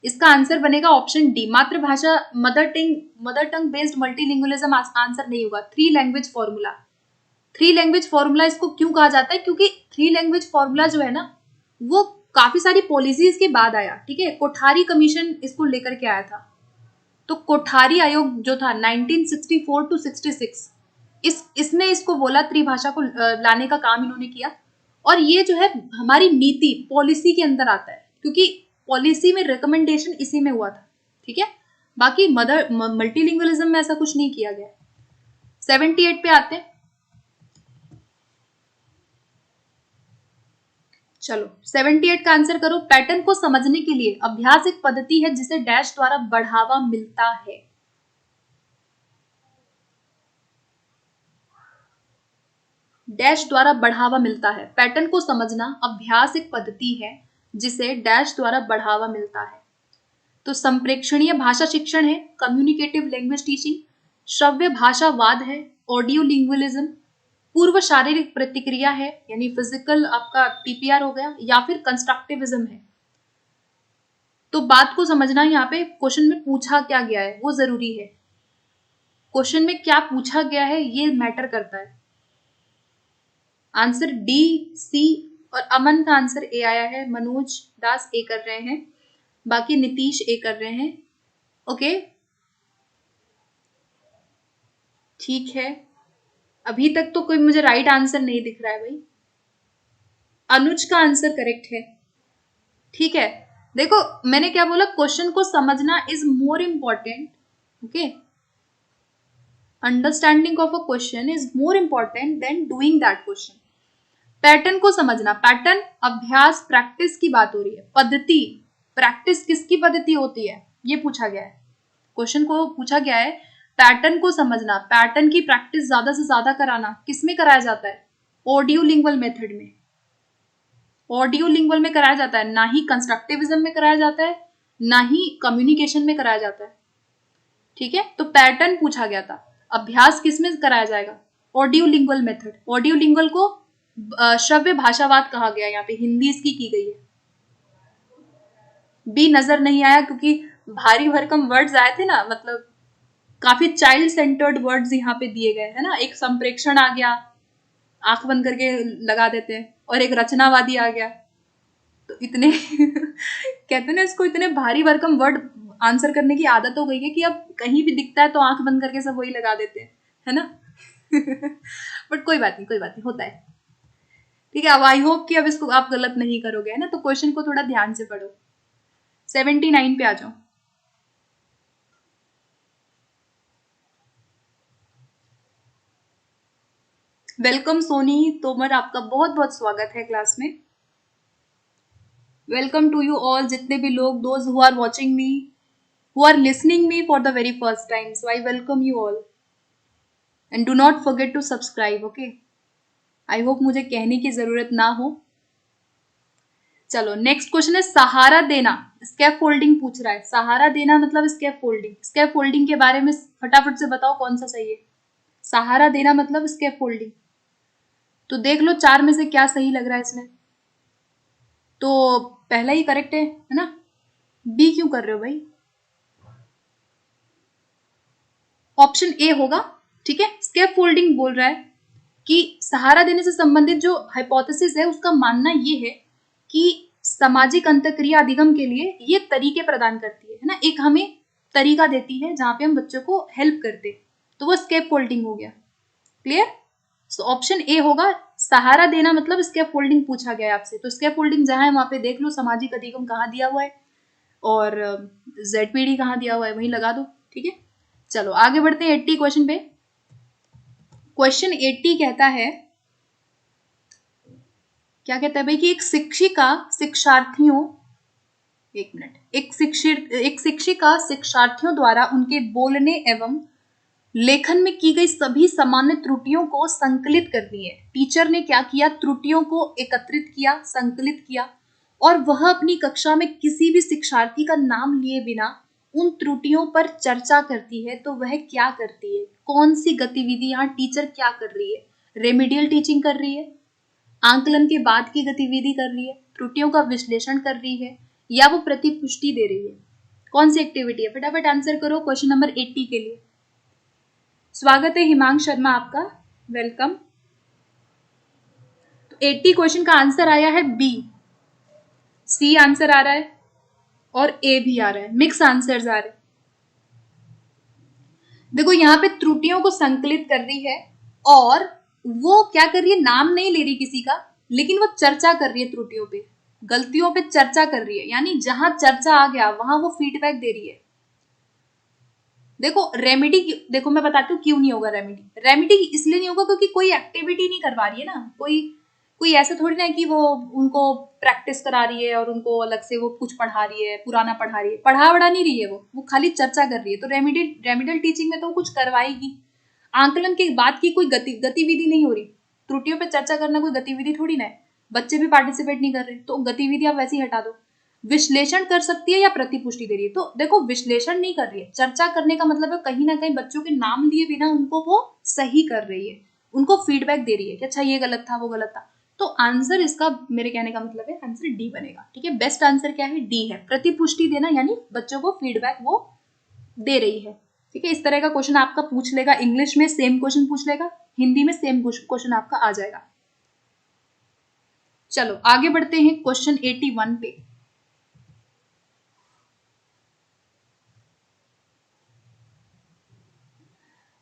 इसका आंसर बनेगा ऑप्शन डी, मातृभाषा, mother tongue based multilingualism answer नहीं होगा। Three language formula, three language formula इसको क्यों कहा जाता है? क्योंकि थ्री लैंग्वेज फॉर्मूला जो है ना वो काफी सारी पॉलिसीज के बाद आया, ठीक है। कोठारी कमीशन इसको लेकर के आया था। तो कोठारी आयोग जो था 1964 to 66, इसने इसको बोला, त्रिभाषा को लाने का काम इन्होंने किया। और ये जो है हमारी नीति पॉलिसी के अंदर आता है, क्योंकि पॉलिसी में रिकमेंडेशन इसी में हुआ था, ठीक है। बाकी मल्टीलिंगुअलिज्म में ऐसा कुछ नहीं किया गया। 78 पे आते हैं। चलो 78 का आंसर करो। पैटर्न को समझने के लिए अभ्यास एक पद्धति है जिसे डैश द्वारा बढ़ावा मिलता है। डैश द्वारा बढ़ावा मिलता है। पैटर्न को समझना अभ्यास एक पद्धति है जिसे डैश द्वारा बढ़ावा मिलता है। तो संप्रेक्षणीय भाषा शिक्षण है, कम्युनिकेटिव लैंग्वेज टीचिंग, श्रव्य भाषावाद है, ऑडियो लिंग्विलिज्म, पूर्व शारीरिक प्रतिक्रिया है यानी फिजिकल आपका पीपीआर हो गया, या फिर कंस्ट्रक्टिविज्म है। तो बात को समझना, यहाँ पे क्वेश्चन में पूछा क्या गया है वो जरूरी है। क्वेश्चन में क्या पूछा गया है ये मैटर करता है। आंसर डी, सी और अमन का आंसर ए आया है। मनोज दास ए कर रहे हैं, बाकी नीतीश ए कर रहे हैं। ओके ठीक है, अभी तक तो कोई मुझे राइट आंसर नहीं दिख रहा है भाई। अनुज का आंसर करेक्ट है, ठीक है। देखो मैंने क्या बोला, क्वेश्चन को समझना is more important, okay. Understanding of a question is more important than doing that question. Pattern को समझना, पैटर्न अभ्यास प्रैक्टिस की बात हो रही है। पद्धति, प्रैक्टिस किसकी पद्धति होती है ये पूछा गया है। क्वेश्चन को पूछा गया है पैटर्न को समझना, पैटर्न की प्रैक्टिस ज्यादा से ज्यादा कराना किसमें कराया जाता है? ऑडियो लिंग्वल मेथड में, ऑडियो लिंग्वल में कराया जाता है, ना ही कंस्ट्रक्टिविज्म में कराया जाता है, ना ही कम्युनिकेशन में कराया जाता है, ठीक है। तो पैटर्न पूछा गया था, अभ्यास किसमें कराया जाएगा? Audio lingual method. Audio lingual को श्रव्य भाषावाद कहा गया, यहाँ पे हिंदी इसकी की गई है। बी नजर नहीं आया क्योंकि भारी भरकम वर्ड्स आए थे ना, मतलब काफी चाइल्ड सेंटर्ड वर्ड्स यहाँ पे दिए गए है ना। एक संप्रेक्षण आ गया, आंख बंद करके लगा देते हैं, और एक रचनावादी आ गया। तो इतने कहते हैं ना इसको, इतने भारी भरकम वर्ड आंसर करने की आदत हो गई है कि अब कहीं भी दिखता है तो आंख बंद करके सब वही लगा देते हैं, है ना। बट कोई बात नहीं, कोई बात नहीं, होता है, ठीक है। अब आई होप कि अब इसको आप गलत नहीं करोगे, है ना। तो क्वेश्चन को थोड़ा ध्यान से पढ़ो। 79 पे आ जाओ। वेलकम सोनी तोमर, आपका बहुत बहुत स्वागत है क्लास में। वेलकम टू यू ऑल, जितने भी लोग, those who are watching me, who are listening me for the very first time, so I welcome you all and do not forget to subscribe, okay. I hope मुझे कहने की जरूरत ना हो। चलो नेक्स्ट क्वेश्चन है सहारा देना, स्कैफ फोल्डिंग पूछ रहा है। सहारा देना मतलब स्कैफ फोल्डिंग। स्कैफ फोल्डिंग के बारे में फटाफट से बताओ कौन सा सही है। सहारा देना मतलब स्कैफ फोल्डिंग। तो देख लो चार में से क्या सही लग रहा है इसमें। तो पहला ही करेक्ट है ना। बी क्यों कर रहे हो भाई? ऑप्शन ए होगा, ठीक है। स्कैफ फोल्डिंग बोल रहा है कि सहारा देने से संबंधित जो हाइपोथेसिस है उसका मानना ये है कि सामाजिक अंतःक्रिया अधिगम के लिए ये तरीके प्रदान करती है ना, एक हमें तरीका देती है जहां पे हम बच्चों को हेल्प करते, तो वो स्कैफ फोल्डिंग हो गया। क्लियर? सो ऑप्शन ए होगा, सहारा देना मतलब स्कैफ फोल्डिंग पूछा गया है आपसे। तो स्कैफ फोल्डिंग जहां है वहां पे देख लो सामाजिक अधिगम कहाँ दिया हुआ है और ZPD कहाँ दिया हुआ है, वहीं लगा दो, ठीक है। चलो आगे बढ़ते हैं 80 क्वेश्चन पे। क्वेश्चन 80 कहता है, क्या कहता है भाई कि एक शिक्षिका शिक्षार्थियों, एक मिनट, एक शिक्षिका शिक्षार्थियों द्वारा उनके बोलने एवं लेखन में की गई सभी सामान्य त्रुटियों को संकलित करनी है। टीचर ने क्या किया, त्रुटियों को एकत्रित किया, संकलित किया, और वह अपनी कक्षा में किसी भी शिक्षार्थी का नाम लिए बिना उन त्रुटियों पर चर्चा करती है। तो वह क्या करती है, कौन सी गतिविधि यहाँ टीचर क्या कर रही है? रेमिडियल टीचिंग कर रही है, आंकलन के बाद की गतिविधि कर रही है, त्रुटियों का विश्लेषण कर रही है, या वो प्रतिपुष्टि दे रही है? कौन सी एक्टिविटी है? फटाफट आंसर करो क्वेश्चन नंबर 80 के लिए। स्वागत है हिमांश शर्मा आपका, वेलकम। तो 80 क्वेश्चन का आंसर आया है बी। सी आंसर आ रहा है और ए भी आ रहा है, मिक्स आंसर्स आ रहे हैं। देखो यहाँ पे त्रुटियों को संकलित कर रही है और वो क्या कर रही है, नाम नहीं ले रही किसी का, लेकिन वो चर्चा कर रही है त्रुटियों पे, गलतियों पे चर्चा कर रही है। यानी जहां चर्चा आ गया वहां वो फीडबैक दे रही है। देखो रेमेडी, देखो मैं बताती हूँ क्यों नहीं होगा रेमेडी। रेमेडी इसलिए नहीं होगा क्योंकि कोई एक्टिविटी नहीं करवा रही है ना, कोई कोई ऐसा थोड़ी ना है कि वो उनको प्रैक्टिस करा रही है और उनको अलग से वो कुछ पढ़ा रही है, पुराना पढ़ा रही है, पढ़ा वढ़ा नहीं रही है, वो खाली चर्चा कर रही है। तो रेमेडियल टीचिंग में तो वो कुछ करवाएगी। आंकलन के बाद की कोई गतिविधि नहीं हो रही। त्रुटियों पर चर्चा करना कोई गतिविधि थोड़ी ना है, बच्चे भी पार्टिसिपेट नहीं कर रहे, तो गतिविधि आप वैसे ही हटा दो। विश्लेषण कर सकती है या प्रतिपुष्टि दे रही है? तो देखो विश्लेषण नहीं कर रही है, चर्चा करने का मतलब है कहीं ना कहीं बच्चों के नाम लिए बिना उनको वो सही कर रही है, उनको फीडबैक दे रही है कि अच्छा ये गलत था, वो गलत था। तो आंसर इसका, मेरे कहने का मतलब है आंसर डी बनेगा। ठीक है, बेस्ट आंसर क्या है, डी है, प्रतिपुष्टि देना, यानी बच्चों को फीडबैक वो दे रही है। ठीक है, इस तरह का क्वेश्चन आपका पूछ लेगा, इंग्लिश में सेम क्वेश्चन पूछ लेगा, हिंदी में सेम क्वेश्चन आपका आ जाएगा। चलो आगे बढ़ते हैं क्वेश्चन 81 पे।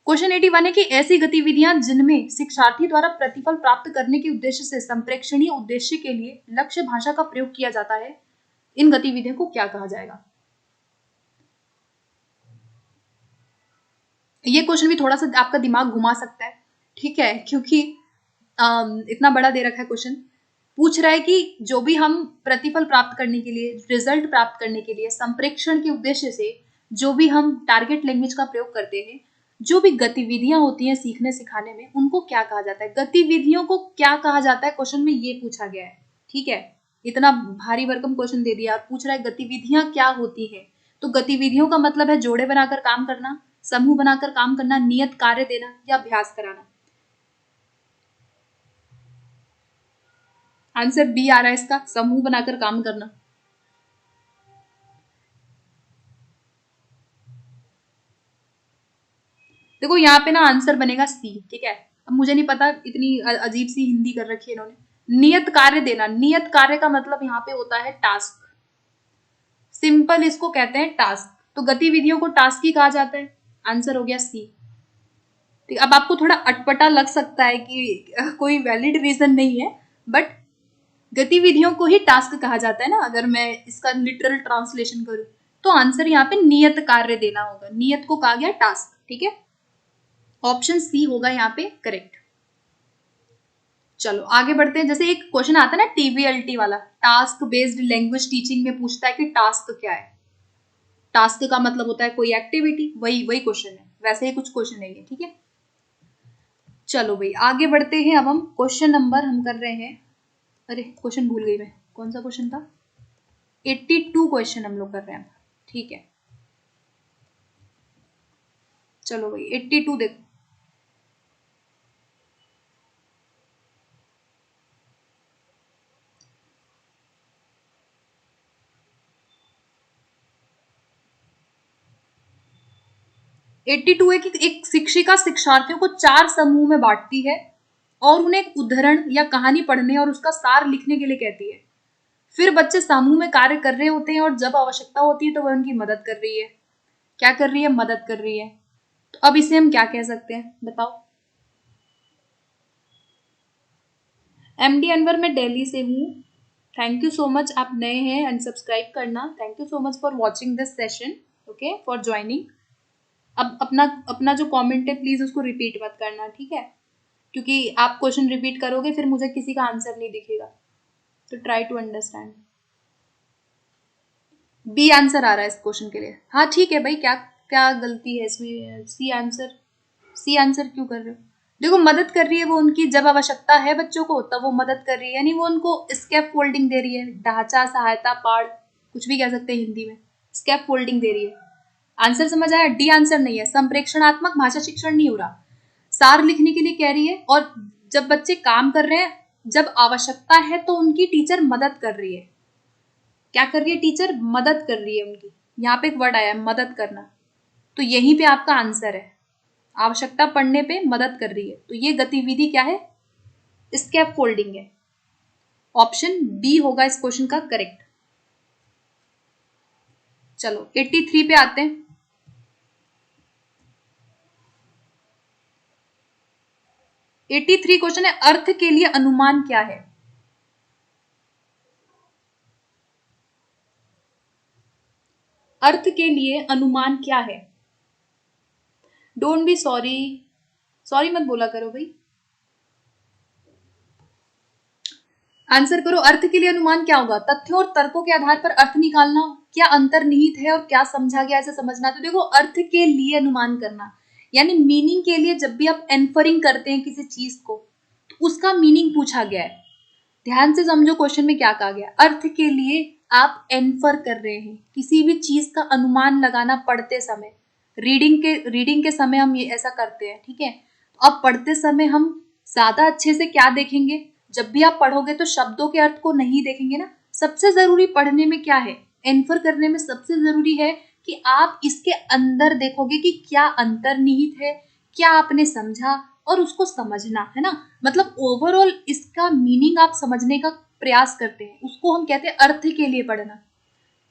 क्वेश्चन 81 है कि ऐसी गतिविधियां जिनमें शिक्षार्थी द्वारा प्रतिफल प्राप्त करने के उद्देश्य से संप्रेक्षणीय उद्देश्य के लिए लक्ष्य भाषा का प्रयोग किया जाता है, इन गतिविधियों को क्या कहा जाएगा? ये क्वेश्चन भी थोड़ा सा आपका दिमाग घुमा सकता है, ठीक है, क्योंकि इतना बड़ा दे रखा है क्वेश्चन। पूछ रहा है कि जो भी हम प्रतिफल प्राप्त करने के लिए, रिजल्ट प्राप्त करने के लिए संप्रेक्षण के उद्देश्य से जो भी हम टारगेट लैंग्वेज का प्रयोग करते हैं, जो भी गतिविधियां होती हैं सीखने सिखाने में, उनको क्या कहा जाता है? गतिविधियों को क्या कहा जाता है, क्वेश्चन में ये पूछा गया है। ठीक है, इतना भारी भरकम क्वेश्चन दे दिया और पूछ रहा है गतिविधियां क्या होती है। तो गतिविधियों का मतलब है जोड़े बनाकर काम करना, समूह बनाकर काम करना, नियत कार्य देना या अभ्यास कराना। आंसर बी आ रहा है इसका, समूह बनाकर काम करना। देखो यहाँ पे ना आंसर बनेगा सी। ठीक है, अब मुझे नहीं पता, इतनी अजीब सी हिंदी कर रखी है इन्होंने। नियत कार्य देना, नियत कार्य का मतलब यहाँ पे होता है टास्क, सिंपल इसको कहते हैं टास्क। तो गतिविधियों को टास्क ही कहा जाता है, आंसर हो गया सी। ठीक, अब आपको थोड़ा अटपटा लग सकता है कि कोई वैलिड रीजन नहीं है, बट गतिविधियों को ही टास्क कहा जाता है ना, अगर मैं इसका लिटरल ट्रांसलेशन करूं तो आंसर यहाँ पे नियत कार्य देना होगा, नियत को कहा गया टास्क। ठीक है, ऑप्शन सी होगा यहाँ पे करेक्ट। चलो आगे बढ़ते हैं। जैसे एक क्वेश्चन आता है ना टीबीएलटी वाला, टास्क बेस्ड लैंग्वेज टीचिंग में पूछता है कि टास्क क्या है। टास्क का मतलब होता है कोई एक्टिविटी, वही वही क्वेश्चन है, वैसे ही कुछ क्वेश्चन है ये। ठीक है, चलो भाई आगे बढ़ते हैं। अब हम क्वेश्चन नंबर हम कर रहे हैं, अरे क्वेश्चन भूल गई मैं, कौन सा क्वेश्चन था? 82 क्वेश्चन हम लोग कर रहे हैं। ठीक है, चलो भाई 82 देखो। एट्टी टू है कि एक शिक्षिका शिक्षार्थियों को 4 समूह में बांटती है और उन्हें एक उदाहरण या कहानी पढ़ने और उसका सार लिखने के लिए कहती है। फिर बच्चे समूह में कार्य कर रहे होते हैं और जब आवश्यकता होती है तो वह उनकी मदद कर रही है। क्या कर रही है? मदद कर रही है। तो अब इसे हम क्या कह सकते हैं, बताओ? एमडी अनवर, मैं दिल्ली से हूँ। थैंक यू सो मच, आप नए हैं, अनसब्सक्राइब करना। Thank you so much for watching this session, okay, for joining. अब अपना अपना जो कमेंट है प्लीज उसको रिपीट मत करना, ठीक है, क्योंकि आप क्वेश्चन रिपीट करोगे फिर मुझे किसी का आंसर नहीं दिखेगा। तो try to understand. B answer आ रहा है इस क्वेश्चन के लिए। हाँ ठीक है भाई, क्या क्या गलती है इसमें, सी आंसर सी आंसर क्यों कर रहे हो? देखो मदद कर रही है वो उनकी, जब आवश्यकता है बच्चों को तब वो मदद कर रही है, यानी वो उनको स्कैप फोल्डिंग दे रही है, ढांचा, सहायता, पाड़, कुछ भी कह सकते हैं हिंदी में, स्कैप फोल्डिंग दे रही है। आंसर समझ आया? डी आंसर नहीं है, संप्रेक्षणात्मक भाषा शिक्षण नहीं हो रहा, सार लिखने के लिए कह रही है। और जब बच्चे काम कर रहे हैं, जब आवश्यकता है तो उनकी टीचर मदद कर रही है। क्या कर रही है? टीचर मदद कर रही है उनकी। यहाँ पे एक वर्ड आया है मदद करना, तो यहीं पे आपका आंसर है, आवश्यकता पड़ने पे मदद कर रही है, तो ये गतिविधि क्या है? स्कैप फोल्डिंग है। ऑप्शन बी होगा इस क्वेश्चन का करेक्ट। चलो 83 पे आते हैं। 83 क्वेश्चन है, अर्थ के लिए अनुमान क्या है? अर्थ के लिए अनुमान क्या है? डोंट बी सॉरी, सॉरी मत बोला करो भाई, आंसर करो। अर्थ के लिए अनुमान क्या होगा? तथ्यों और तर्कों के आधार पर अर्थ निकालना, क्या अंतर्निहित है और क्या समझा गया ऐसे समझना। तो देखो अर्थ के लिए अनुमान करना यानी मीनिंग के लिए, जब भी आप एनफरिंग करते हैं किसी चीज को तो उसका मीनिंग पूछा गया है। ध्यान से समझो क्वेश्चन में क्या कहा गया। अर्थ के लिए आप एनफर कर रहे हैं, किसी भी चीज का अनुमान लगाना पढ़ते समय, रीडिंग के समय हम ये ऐसा करते हैं, ठीक है। तो अब पढ़ते समय हम ज्यादा अच्छे से क्या देखेंगे? जब भी आप पढ़ोगे तो शब्दों के अर्थ को नहीं देखेंगे ना। सबसे जरूरी पढ़ने में क्या है? एनफर करने में सबसे जरूरी है कि आप इसके अंदर देखोगे कि क्या अंतर्निहित है, क्या आपने समझा, और उसको समझना है ना। मतलब ओवरऑल इसका मीनिंग आप समझने का प्रयास करते हैं, उसको हम कहते हैं अर्थ के लिए पढ़ना,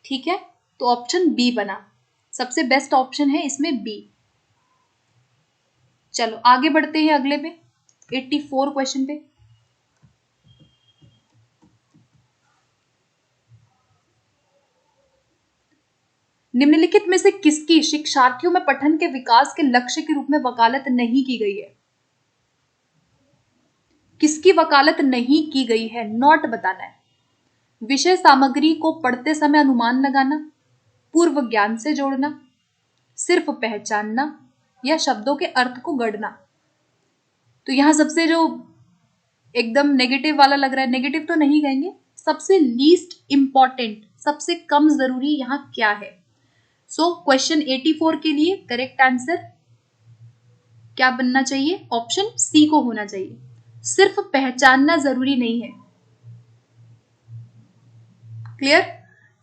ठीक है। तो ऑप्शन बी बना, सबसे बेस्ट ऑप्शन है इसमें बी। चलो आगे बढ़ते हैं अगले पे, 84 क्वेश्चन पे। निम्नलिखित में से किसकी शिक्षार्थियों में पठन के विकास के लक्ष्य के रूप में वकालत नहीं की गई है? किसकी वकालत नहीं की गई है, नॉट बताना है। विषय सामग्री को पढ़ते समय अनुमान लगाना, पूर्व ज्ञान से जोड़ना, सिर्फ पहचानना, या शब्दों के अर्थ को गढ़ना। तो यहां सबसे जो एकदम नेगेटिव वाला लग रहा है, नेगेटिव तो नहीं कहेंगे, सबसे लीस्ट इंपॉर्टेंट, सबसे कम जरूरी यहां क्या है? सो क्वेश्चन 84 के लिए करेक्ट आंसर क्या बनना चाहिए? ऑप्शन सी को होना चाहिए, सिर्फ पहचानना जरूरी नहीं है। क्लियर?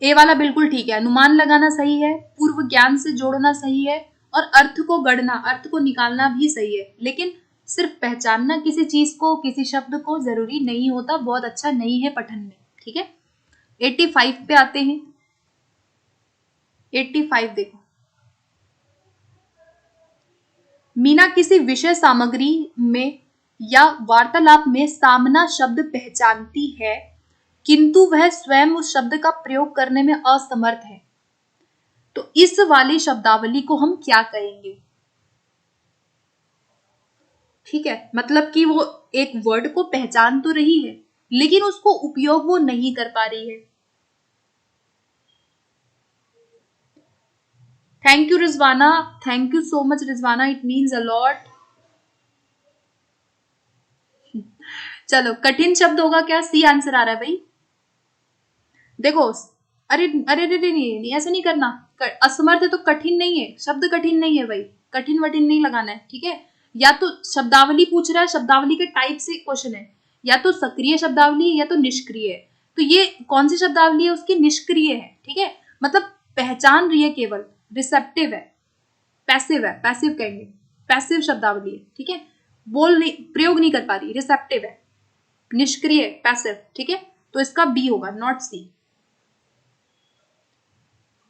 ए वाला बिल्कुल ठीक है, अनुमान लगाना सही है, पूर्व ज्ञान से जोड़ना सही है, और अर्थ को गढ़ना, अर्थ को निकालना भी सही है, लेकिन सिर्फ पहचानना किसी चीज को, किसी शब्द को जरूरी नहीं होता, बहुत अच्छा नहीं है पठन में, ठीक है। 85 पे आते हैं। 85 देखो, मीना किसी विषय सामग्री में या वार्तालाप में सामना शब्द पहचानती है, किंतु वह स्वयं उस शब्द का प्रयोग करने में असमर्थ है, तो इस वाली शब्दावली को हम क्या कहेंगे? ठीक है, मतलब कि वो एक वर्ड को पहचान तो रही है लेकिन उसको उपयोग वो नहीं कर पा रही है। Thank you Rizwana, thank you so much Rizwana, it means a lot. चलो कठिन शब्द होगा क्या? सी आंसर आ रहा है भाई। देखो, अरे अरे अरे नहीं, ऐसा नहीं करना। असमर्थ है तो कठिन नहीं है, शब्द कठिन नहीं है भाई, कठिन वठिन नहीं लगाना है, ठीक है। या तो शब्दावली पूछ रहा है, शब्दावली के टाइप से क्वेश्चन है, या तो सक्रिय शब्दावली या तो निष्क्रिय है। तो ये कौन सी शब्दावली है? उसकी निष्क्रिय है, ठीक है। मतलब पहचान रही है केवल, रिसेप्टिव है, पैसिव है, पैसिव कहेंगे, पैसिव शब्दावली है, ठीक है। बोल नहीं, प्रयोग नहीं कर पा रही, रिसेप्टिव है, निष्क्रिय, पैसिव, ठीक है। तो इसका बी होगा, नॉट सी।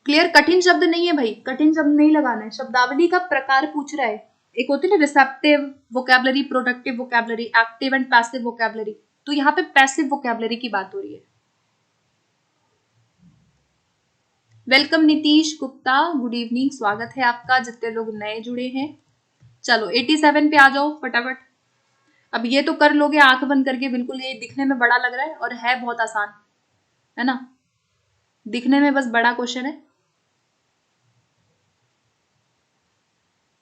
क्लियर? कठिन शब्द नहीं है भाई, कठिन शब्द नहीं लगाना है, शब्दावली का प्रकार पूछ रहा है। एक होती है ना receptive vocabulary, productive vocabulary, active and passive vocabulary, तो यहाँ पे पैसिव वोकैबुलरी की बात हो रही है। Welcome Nitish Gupta, good evening, स्वागत है आपका, जितने लोग नए जुड़े हैं। चलो 87 पे आ जाओ फटाफट। अब ये तो कर लोगे आंख बंद करके, बिल्कुल ये दिखने में बड़ा लग रहा है और है बहुत आसान, है ना, दिखने में बस बड़ा क्वेश्चन है।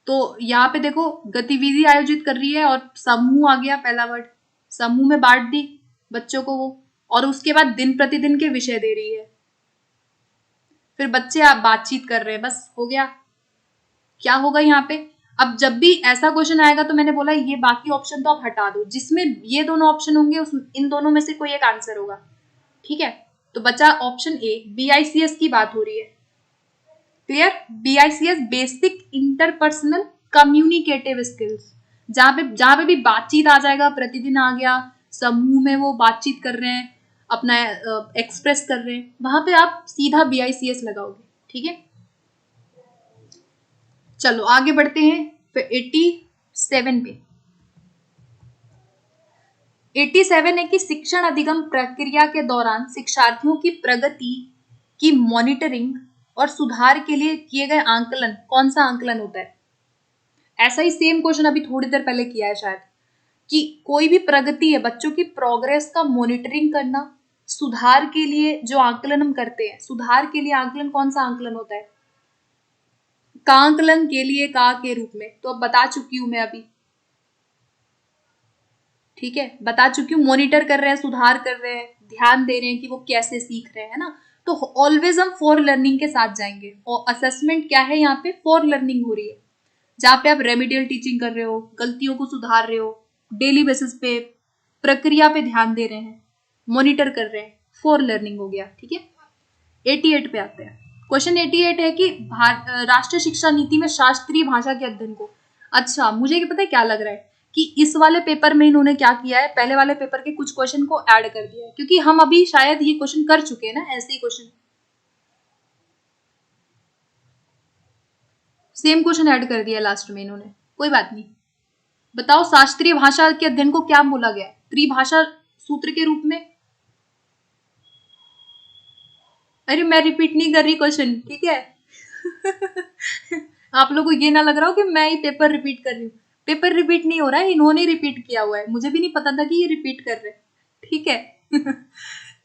तो यहाँ पे देखो गतिविधि आयोजित कर रही है और समूह आ गया पहला वर्ड, समूह में बांट दी बच्चों को वो, और उसके बाद दिन प्रतिदिन के विषय दे रही है, फिर बच्चे आप बातचीत कर रहे हैं, बस हो गया। क्या होगा यहाँ पे, अब जब भी ऐसा क्वेश्चन आएगा तो मैंने बोला ये बाकी ऑप्शन तो आप हटा दो, जिसमें ये दोनों ऑप्शन होंगे उस इन दोनों में से कोई एक आंसर होगा, ठीक है। तो बचा ऑप्शन ए, BICS की बात हो रही है, clear. BICS basic interpersonal communicative skills, जहां पे भी बातचीत आ जाएगा, प्रतिदिन आ गया, समूह में वो बातचीत कर रहे हैं, अपना एक्सप्रेस कर रहे हैं, वहां पे आप सीधा BICS लगाओगे, ठीक है। चलो आगे बढ़ते हैं फिर 87 पे। 87 है कि शिक्षण अधिगम प्रक्रिया के दौरान शिक्षार्थियों की प्रगति की मॉनिटरिंग और सुधार के लिए किए गए आंकलन, कौन सा आंकलन होता है। ऐसा ही सेम क्वेश्चन अभी थोड़ी देर पहले किया है शायद, कि कोई भी प्रगति है, बच्चों की प्रोग्रेस का मॉनिटरिंग करना, सुधार के लिए जो आंकलन हम करते हैं, सुधार के लिए आंकलन, कौन सा आंकलन होता है, कांकलन के लिए का के रूप में, तो अब बता चुकी हूं मैं अभी, ठीक है, बता चुकी हूँ। मॉनिटर कर रहे हैं, सुधार कर रहे हैं, ध्यान दे रहे हैं कि वो कैसे सीख रहे हैं ना, तो ऑलवेज हम फॉर लर्निंग के साथ जाएंगे। और असेसमेंट क्या है, यहाँ पे फॉर लर्निंग हो रही है, जहाँ पे आप रेमिडियल टीचिंग कर रहे हो, गलतियों को सुधार रहे हो, डेली बेसिस पे प्रक्रिया पे ध्यान दे रहे हैं, मॉनिटर कर रहे हैं, फॉर लर्निंग हो गया, ठीक है। 88 पे आते हैं। क्वेश्चन 88 है कि राष्ट्रीय शिक्षा नीति में शास्त्रीय भाषा के अध्ययन को, अच्छा मुझे पता है क्या लग रहा है कि इस वाले पेपर में इन्होंने क्या किया है, पहले वाले पेपर के कुछ क्वेश्चन को ऐड कर दिया है, क्योंकि हम अभी शायद ये क्वेश्चन कर चुके हैं ना, ऐसे ही क्वेश्चन, सेम क्वेश्चन ऐड कर दिया लास्ट में इन्होंने, कोई बात नहीं। बताओ शास्त्रीय भाषा के अध्ययन को क्या बोला गया है, त्रिभाषा सूत्र के रूप में। अरे मैं रिपीट नहीं कर रही क्वेश्चन, ठीक है। आप लोगों को ये ना लग रहा हो कि मैं ही पेपर रिपीट कर रही हूँ, पेपर रिपीट नहीं हो रहा है, इन्होंने रिपीट किया हुआ है, मुझे भी नहीं पता था कि ये रिपीट कर रहे हैं, ठीक है।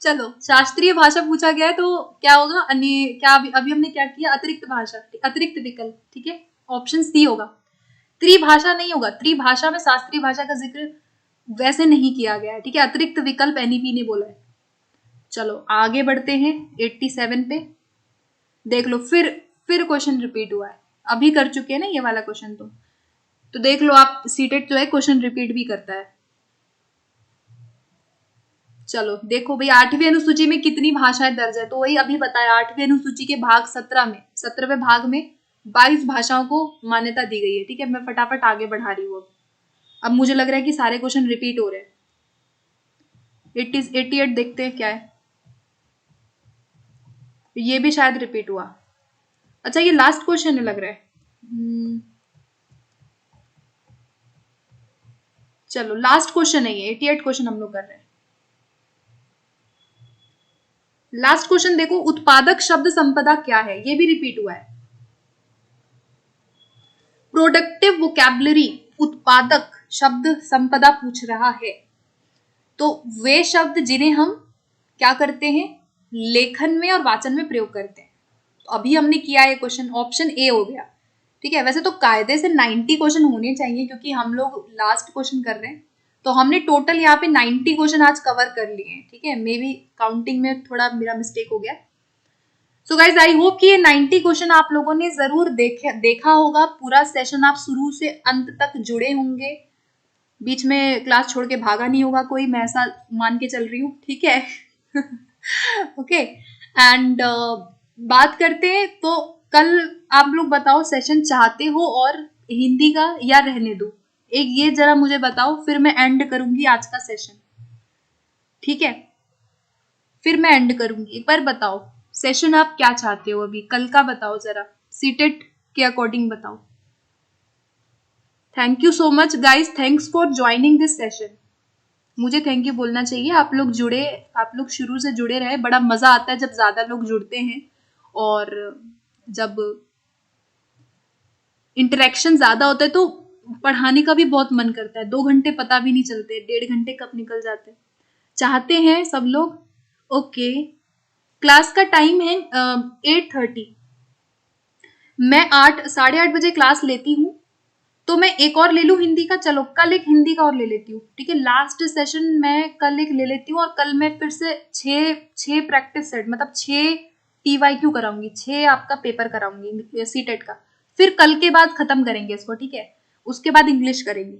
चलो शास्त्रीय भाषा पूछा गया है तो क्या होगा, अन्य क्या, अभी हमने क्या किया, अतिरिक्त भाषा, अतिरिक्त विकल्प, ठीक है, ऑप्शन सी होगा। त्रिभाषा नहीं होगा, त्रिभाषा में शास्त्रीय भाषा का जिक्र वैसे नहीं किया गया है, ठीक है, अतिरिक्त विकल्प NEP ने बोला है। चलो आगे बढ़ते हैं 87 पे, देख लो फिर क्वेश्चन रिपीट हुआ है, अभी कर चुके हैं ना ये वाला क्वेश्चन, तो देख लो आप, सीटेट जो है क्वेश्चन रिपीट भी करता है। चलो देखो भाई 8वीं अनुसूची में कितनी भाषाएं दर्ज है, तो वही अभी बताया, 8वीं अनुसूची के भाग 17 में, 17वें भाग में 22 भाषाओं को मान्यता दी गई है, ठीक है। मैं फटाफट आगे बढ़ा रही हूँ, अब मुझे लग रहा है कि सारे क्वेश्चन रिपीट हो रहे हैं। 88 देखते हैं क्या है, ये भी शायद रिपीट हुआ। अच्छा ये लास्ट क्वेश्चन है लग रहा है, चलो लास्ट क्वेश्चन है ये, 88 क्वेश्चन हम लोग कर रहे हैं। लास्ट क्वेश्चन देखो, उत्पादक शब्द संपदा क्या है, ये भी रिपीट हुआ है। प्रोडक्टिव वोकैबुलरी, उत्पादक शब्द संपदा पूछ रहा है, तो वे शब्द जिन्हें हम क्या करते हैं, लेखन में और वाचन में प्रयोग करते हैं। तो अभी हमने किया है क्वेश्चन, ऑप्शन ए हो गया, ठीक है। वैसे तो कायदे से 90 क्वेश्चन होने चाहिए, क्योंकि हम लोग लास्ट क्वेश्चन कर रहे हैं, तो हमने टोटल यहाँ पे 90 क्वेश्चन आज कवर कर लिए हैं, ठीक है। मे बी काउंटिंग में थोड़ा मेरा मिस्टेक हो गया। सो गाइज आई होप कि ये 90 क्वेश्चन आप लोगों ने जरूर देखा होगा, पूरा सेशन आप शुरू से अंत तक जुड़े होंगे, बीच में क्लास छोड़ के भागा नहीं होगा कोई, मैं ऐसा मान के चल रही हूँ, ठीक है। ओके एंड बात करते हैं, तो कल आप लोग बताओ सेशन चाहते हो और हिंदी का या रहने दो, एक ये जरा मुझे बताओ, फिर मैं एंड करूंगी आज का सेशन, ठीक है। फिर मैं एंड करूंगी, एक बार बताओ सेशन आप क्या चाहते हो, अभी कल का बताओ जरा, सीटेट के अकॉर्डिंग बताओ। Thank you so much guys, thanks for joining this session. मुझे थैंक यू बोलना चाहिए, आप लोग जुड़े, आप लोग शुरू से जुड़े रहे, बड़ा मजा आता है जब ज्यादा लोग जुड़ते हैं, और जब इंटरेक्शन ज्यादा होता है तो पढ़ाने का भी बहुत मन करता है, 2 घंटे पता भी नहीं चलते, 1.5 घंटे कब निकल जाते हैं। चाहते हैं सब लोग, ओके। क्लास का टाइम है 8:30, मैं 8 साढ़े 8 बजे क्लास लेती हूँ, तो मैं एक और ले लूँ हिंदी का, चलो कल एक हिंदी का और ले लेती हूँ, ठीक है। लास्ट सेशन मैं कल एक ले लेती हूँ, और कल मैं फिर से छः प्रैक्टिस सेट, मतलब 6 PYQ कराऊंगी, 6 आपका पेपर कराऊंगी सीटेट का। फिर कल के बाद खत्म करेंगे इसको, ठीक है। उसके बाद इंग्लिश करेंगे,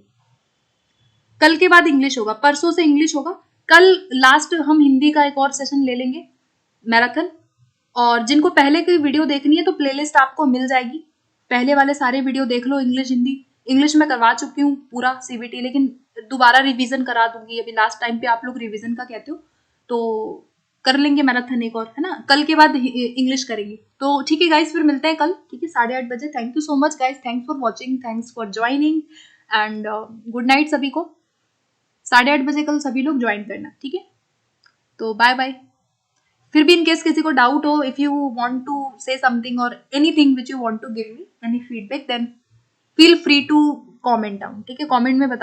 कल के बाद इंग्लिश होगा, परसों से इंग्लिश होगा। कल लास्ट हम हिंदी का एक और सेशन ले लेंगे, मैराथन। और जिनको पहले की वीडियो देखनी है तो प्लेलिस्ट आपको मिल जाएगी, पहले वाले सारे वीडियो देख लो। इंग्लिश हिंदी, इंग्लिश में करवा चुकी हूँ पूरा CBT, लेकिन दोबारा रिवीजन करा दूंगी। अभी लास्ट टाइम पे आप लोग रिवीजन का कहते हो, तो कर लेंगे मैराथन एक और, है ना। कल के बाद इंग्लिश करेंगे। तो ठीक है गाइस, फिर मिलते हैं कल, ठीक है, 8:30 बजे। Thank you so much guys, thanks for watching, thanks for joining, and good night सभी को। 8:30 बजे कल सभी लोग ज्वाइन करना, ठीक है। तो बाय बाय। फिर भी इन केस किसी को डाउट हो, if you want to say something और anything which you want to give me any feedback, then feel free to comment down, ठीक है। कमेंट में बता